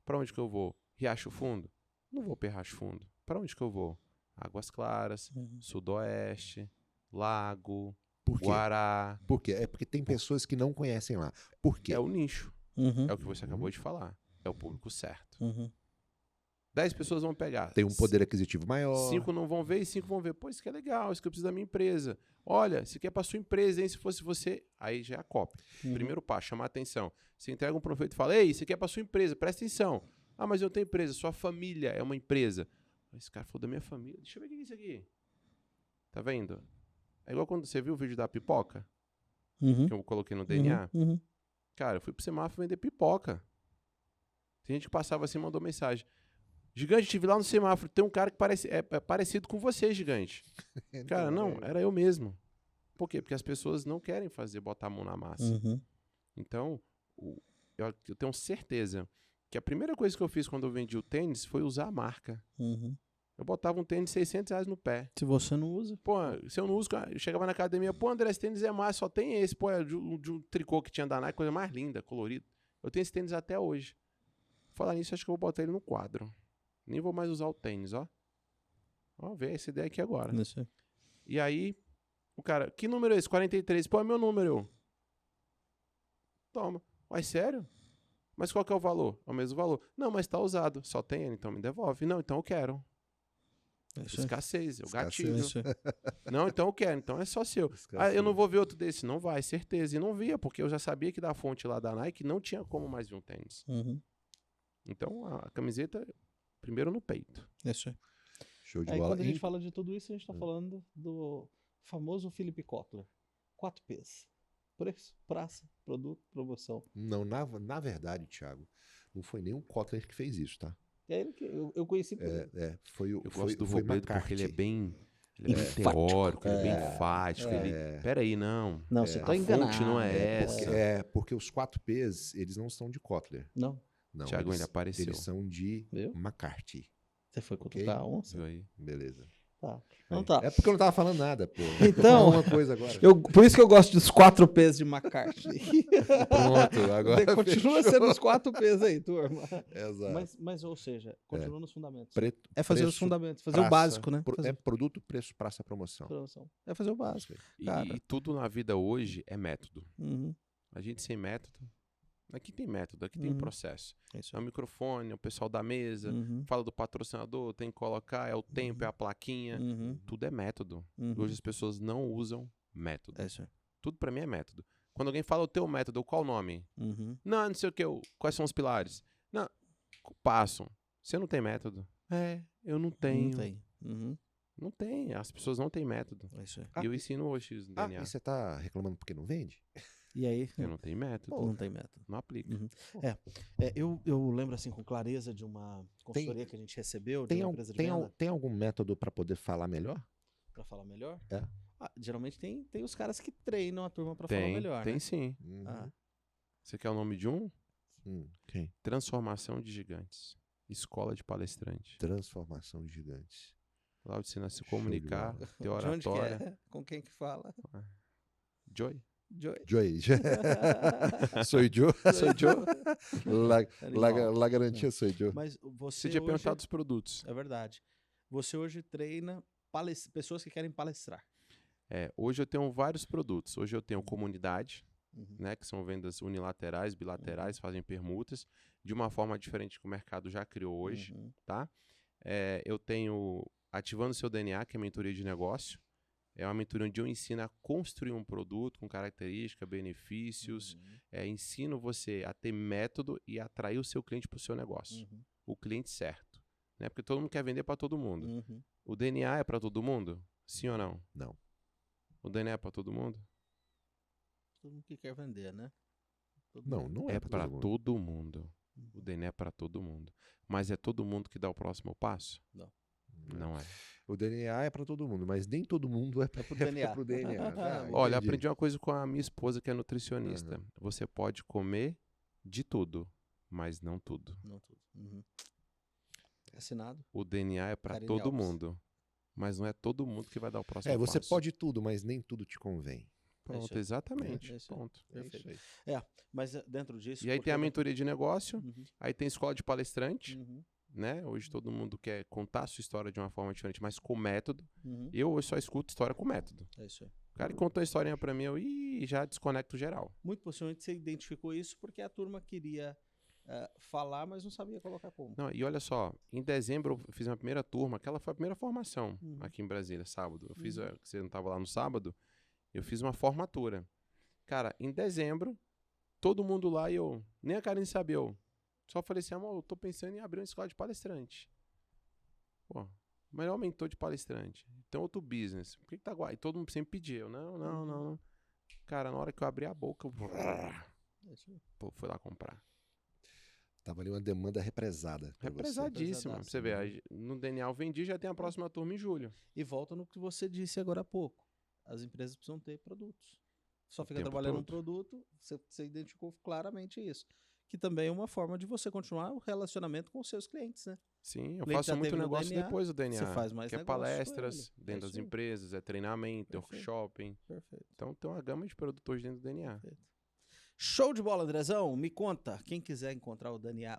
Para onde que eu vou? Riacho Fundo? Não vou para Riacho Fundo. Para onde que eu vou? Águas Claras, Sudoeste, Lago, Por quê? Guará. Por quê? É porque tem pessoas que não conhecem lá. Por quê? É o nicho. Uhum. É o que você acabou de falar. É o público certo. Uhum. 10 pessoas vão pegar. Tem um poder aquisitivo maior. 5 não vão ver e 5 vão ver. Pô, isso que é legal, isso que eu preciso da minha empresa. Olha, isso aqui é para sua empresa, hein? Se fosse você, aí já é a cópia. Primeiro passo, chamar atenção. Você entrega um panfleto e fala, ei, isso aqui é para sua empresa, presta atenção. Ah, mas eu tenho empresa, sua família é uma empresa. Esse cara falou da minha família. Deixa eu ver o que é isso aqui. Tá vendo? É igual quando você viu o vídeo da pipoca, Uhum. que eu coloquei no DNA. Uhum. Cara, eu fui pro semáforo vender pipoca. Tem gente que passava assim e mandou mensagem. Gigante, estive lá no semáforo. Tem um cara que é parecido com você, Gigante. Cara, não, era eu mesmo. Por quê? Porque as pessoas não querem botar a mão na massa. Uhum. Então, eu tenho certeza que a primeira coisa que eu fiz quando eu vendi o tênis foi usar a marca. Uhum. Eu botava um tênis de R$600 no pé. Se você não usa. Pô, se eu não uso, eu chegava na academia, pô, André, esse tênis é massa, só tem esse. Pô, é de um tricô que tinha da Nike, coisa mais linda, colorido. Eu tenho esse tênis até hoje. Falar nisso, acho que eu vou botar ele no quadro. Nem vou mais usar o tênis, ó. Ó, vê essa ideia aqui agora. Isso. E aí, o cara, que número é esse? 43. Pô, é meu número. Toma. Ué, sério? Mas qual que é o valor? É o mesmo valor. Não, mas tá usado. Só tem ele, então me devolve. Não, então eu quero. É isso aí. Escassez, é o Escassez. É gatilho. isso aí. Não, então eu quero, então é só seu. Ah, eu não vou ver outro desse. Não vai, certeza. E não via, porque eu já sabia que da fonte lá da Nike não tinha como mais vir um tênis. Uhum. Então a camiseta, primeiro no peito. É isso aí. Show de Aí bola. quando a gente fala de tudo isso, a gente tá falando do famoso Philip Kotler. 4 P's. Preço, praça, produto, promoção. Não, na verdade, Thiago, não foi nem o Kotler que fez isso, tá? É ele que eu conheci por ele. Foi o Eu foi, gosto do foi Robledo porque McCarthy. ele é bem Enfático. teórico, ele é bem enfático. Peraí, não. Não, você tá A enganado. fonte não é essa. Porque os 4 P's, eles não são de Kotler. Não, Não, Thiago, ele apareceu. Eles são de Viu? McCarthy. você foi cutucar a onça? Viu aí? Beleza. Tá. Então tá. É porque eu não tava falando nada, pô. Então- uma coisa agora. Por isso que eu gosto dos 4 P's de McCarthy. Pronto, agora Continua fechou. sendo os 4 P's aí, turma. Exato. Mas, ou seja, continua nos fundamentos. Preto, É fazer os preço, fundamentos, fazer praça, o básico, né? Fazer É produto, preço, praça, promoção. promoção. É fazer o básico. E, Cara. e tudo na vida hoje é método. Uhum. A gente sem método. Aqui tem método, aqui tem Uhum. processo. É isso É o aí. microfone, é o pessoal da mesa, Uhum. fala do patrocinador, tem que colocar, é o tempo, é a plaquinha. Uhum. Tudo é método. Uhum. Hoje as pessoas não usam método. É isso aí. Tudo pra mim é método. Quando alguém fala o teu método, qual o nome? Uhum. Não sei o que, quais são os pilares? Não, passam. Você não tem método? Eu não tenho. Não tem. Uhum. Não tem, as pessoas não têm método. É isso aí. E eu ensino hoje isso no Ah, DNA. e você tá reclamando porque não vende? E aí? Eu não tenho método. Não tem método. Não aplica. Uhum. Eu lembro assim com clareza de uma consultoria que a gente recebeu de uma empresa de venda. Tem algum método para poder falar melhor? Pra falar melhor? É. Geralmente tem os caras que treinam a turma pra falar Tem, melhor, tem né? sim. Uhum. Ah, Você quer o nome de um? Quem? Transformação de Gigantes. Escola de palestrante. Transformação de gigantes. Lá eu ensino a se Show de comunicar, bola. ter de onde que oratória. é? Com quem que fala? Joy? Joey. Joey. Sou Joe. Sou Joe. Animal. La garantia sou Joe. Mas você Você tinha hoje... perguntado dos produtos. É verdade. Você hoje treina pessoas que querem palestrar. Hoje eu tenho vários produtos. Hoje eu tenho comunidade, Uhum. né, que são vendas unilaterais, bilaterais, fazem permutas, de uma forma diferente que o mercado já criou hoje, Uhum. tá? Eu tenho Ativando Seu DNA, que é mentoria de negócio. É uma mentoria onde eu ensino a construir um produto com características, benefícios. Uhum. Ensino você a ter método e atrair o seu cliente para o seu negócio. Uhum. O cliente certo. Né? Porque todo mundo quer vender para todo mundo. Uhum. O DNA é para todo mundo? Sim ou não? Não. O DNA é para todo mundo? Todo mundo que quer vender, né? Todo Não, mundo. não É é para todo mundo. todo mundo. O DNA é para todo mundo. Mas é todo mundo que dá o próximo passo? Não é. O DNA é para todo mundo, mas nem todo mundo é para pro DNA. pro DNA. Ah, Olha, entendi. aprendi uma coisa com a minha esposa, que é nutricionista. Você pode comer de tudo, mas não tudo. Não tudo. Uhum. Assinado. O DNA é para Karine todo Alves. mundo, mas não é todo mundo que vai dar o próximo Você passo. pode tudo, mas nem tudo te convém. Pronto, isso aí. exatamente. É isso aí. Ponto. Perfeito. É isso aí. Mas dentro disso... E aí porque tem a da- mentoria de negócio, Uhum. aí tem escola de palestrante, Uhum. né? Hoje todo mundo quer contar a sua história de uma forma diferente, mas com método. Uhum. Eu hoje só escuto história com método. É isso aí. O cara que contou a historinha pra mim, eu já desconecto geral. Muito possivelmente você identificou isso porque a turma queria falar, mas não sabia colocar como. Não, e olha só, em dezembro eu fiz minha primeira turma, aquela foi a primeira formação Uhum. aqui em Brasília, sábado. Eu fiz, Uhum. você não estava lá no sábado, eu fiz uma formatura. Cara, em dezembro, todo mundo lá e eu, nem a Karine sabia, eu só falei assim, amor, eu tô pensando em abrir uma escola de palestrante. Pô, melhor mentor de palestrante. Então outro business. Por que tá igual? E todo mundo sempre pedia, eu, não. Cara, na hora que eu abri a boca, eu É isso aí. fui lá comprar. Tava ali uma demanda represada. por você. Represadíssima. Pra você ver, aí, no DNA eu vendi, já tem a próxima turma em julho. E volta no que você disse agora há pouco. As empresas precisam ter produtos. Só O fica tempo trabalhando um todo. produto, você identificou claramente isso. Que também é uma forma de você continuar o relacionamento com os seus clientes, né? Sim, eu cliente faço já muito teve no negócio DNA, depois do DNA. você faz mais que é negócio com palestras ele. É dentro das isso aí. empresas, é treinamento, é Perfeito. shopping. Perfeito. Então tem uma gama de produtores dentro do DNA. Perfeito. Show de bola, Andrezão. Me conta, quem quiser encontrar o DNA,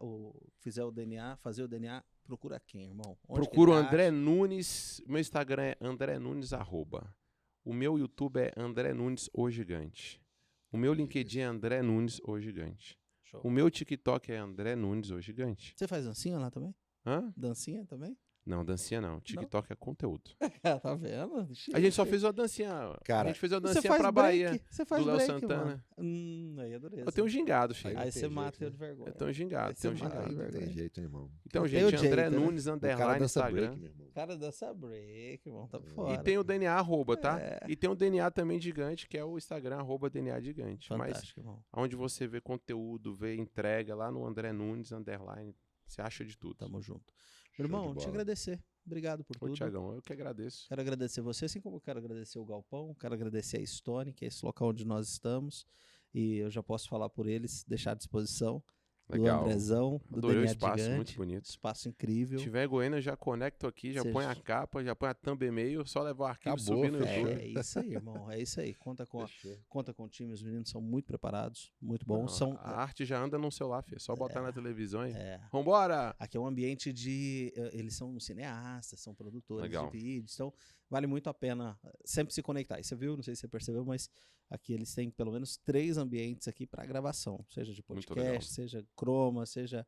fizer o DNA, fazer o DNA, procura quem, irmão? Onde que Procura o ele André acha? Nunes. Meu Instagram é André Nunes @. O meu YouTube é André Nunes o Gigante. O meu LinkedIn é André Nunes o Gigante. Show. O meu TikTok é André Nunes o Gigante. Você faz dancinha lá também? Hã? Dancinha também? Não, dancinha não. TikTok é conteúdo. Tá vendo? A gente só fez uma dancinha. Cara, a gente fez uma Você dancinha faz pra break? Bahia. Você faz do Léo break, Santana. mano. Aí é dureza. Eu tenho um gingado, filho. Aí não você tem mata jeito, eu de vergonha. Eu tenho um gingado, Aí tenho um você mata gingado. eu de Não tem vergonha. jeito, irmão. Então, Tem gente, o André jeito, né? Nunes, O cara underline, dança Instagram. break, meu irmão. O cara dança break, irmão. Tá fora. E tem o DNA arroba, tá? É. E tem o DNA também gigante, que é o Instagram, arroba DNA gigante. Fantástico, irmão. Mas onde você vê conteúdo, vê entrega, lá no André Nunes, underline, você acha de tudo. Tamo junto. Show de Irmão, te bola. agradecer. Obrigado por Ô, tudo. Tiagão, eu que agradeço. Quero agradecer você, assim como eu quero agradecer o Galpão, quero agradecer a Stone, que é esse local onde nós estamos. E eu já posso falar por eles, deixar à disposição. Legal. Do Andrezão, do Adorei o DNA espaço, Gigante. muito bonito. Espaço incrível. Se tiver em Goiânia, eu já conecto aqui, já Seja- põe a capa, já põe a thumb e-mail, só levar o arquivo e Acabou, subir no fechou. YouTube. É isso aí, irmão. É isso aí. Conta com o time. Os meninos são muito preparados, muito bons. Não, São, a arte já anda no celular, filho. É só botar na televisão e... é, Vambora! aqui é um ambiente de. Eles são cineastas, são produtores Legal. de vídeos, então vale muito a pena sempre se conectar. E você viu, não sei se você percebeu, mas aqui eles têm pelo menos 3 ambientes aqui para gravação, seja de Muito legal. podcast, seja croma, seja.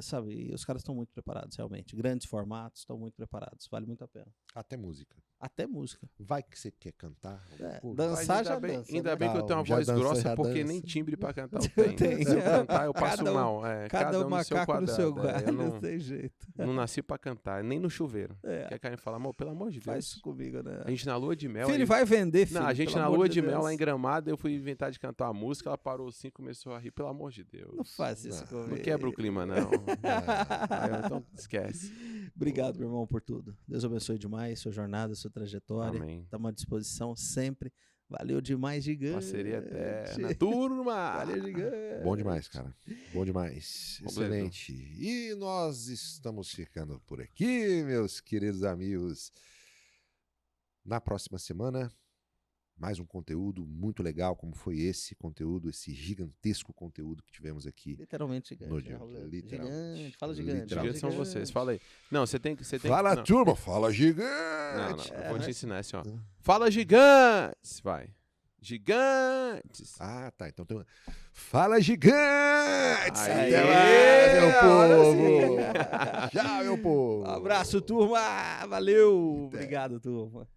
Sabe, e os caras estão muito preparados, realmente. Grandes formatos, estão muito preparados. Vale muito a pena. Até música. Até música. Vai que você quer cantar. É, Pô, dança- Mas Dançar ainda já bem, dança, ainda né? bem que eu tenho uma Já voz dança, grossa, já porque dança. nem timbre pra cantar eu Eu tenho. tenho. Se eu cantar, eu passo Cada um- mal. É, Cada um no seu macaco no seu quadrado. galho, Eu não não, tem jeito. não nasci pra cantar, nem no chuveiro. É. Que a Karen fala, amor, pelo amor de Faz Deus. isso comigo, né? A gente na lua de mel. Filho, aí- vai vender, filho. Não, a gente pelo na amor lua de Deus. mel lá em Gramado, eu fui inventar de cantar uma música, ela parou assim, começou a rir, pelo amor de Deus. Não faz isso Não, comigo. Não quebra o clima, não. Aí, então esquece. Obrigado, meu irmão, por tudo. Deus abençoe demais sua jornada, sua trajetória. Amém. Estamos à disposição sempre. Valeu demais, gigante. Parceria eterna. Turma! Valeu, gigante. Bom demais, cara. Bom demais. Completo. Excelente. E nós estamos ficando por aqui, meus queridos amigos. Na próxima semana, mais um conteúdo muito legal, como foi esse conteúdo, esse gigantesco conteúdo que tivemos aqui. Literalmente gigante. No né, dia, Raul? literalmente. Gigante. Fala gigante. Gigantes são gigante. vocês. Fala aí. Não, você tem que. Fala, não. turma, fala Não, gigante. não. Eu vou né? te ensinar assim, ó. Fala gigantes! Vai. Gigantes! Ah, tá. Então tem uma... Fala gigantes! Aê, Até mais, meu agora povo! Tchau, meu povo! Um abraço, turma. Valeu. Obrigado, turma.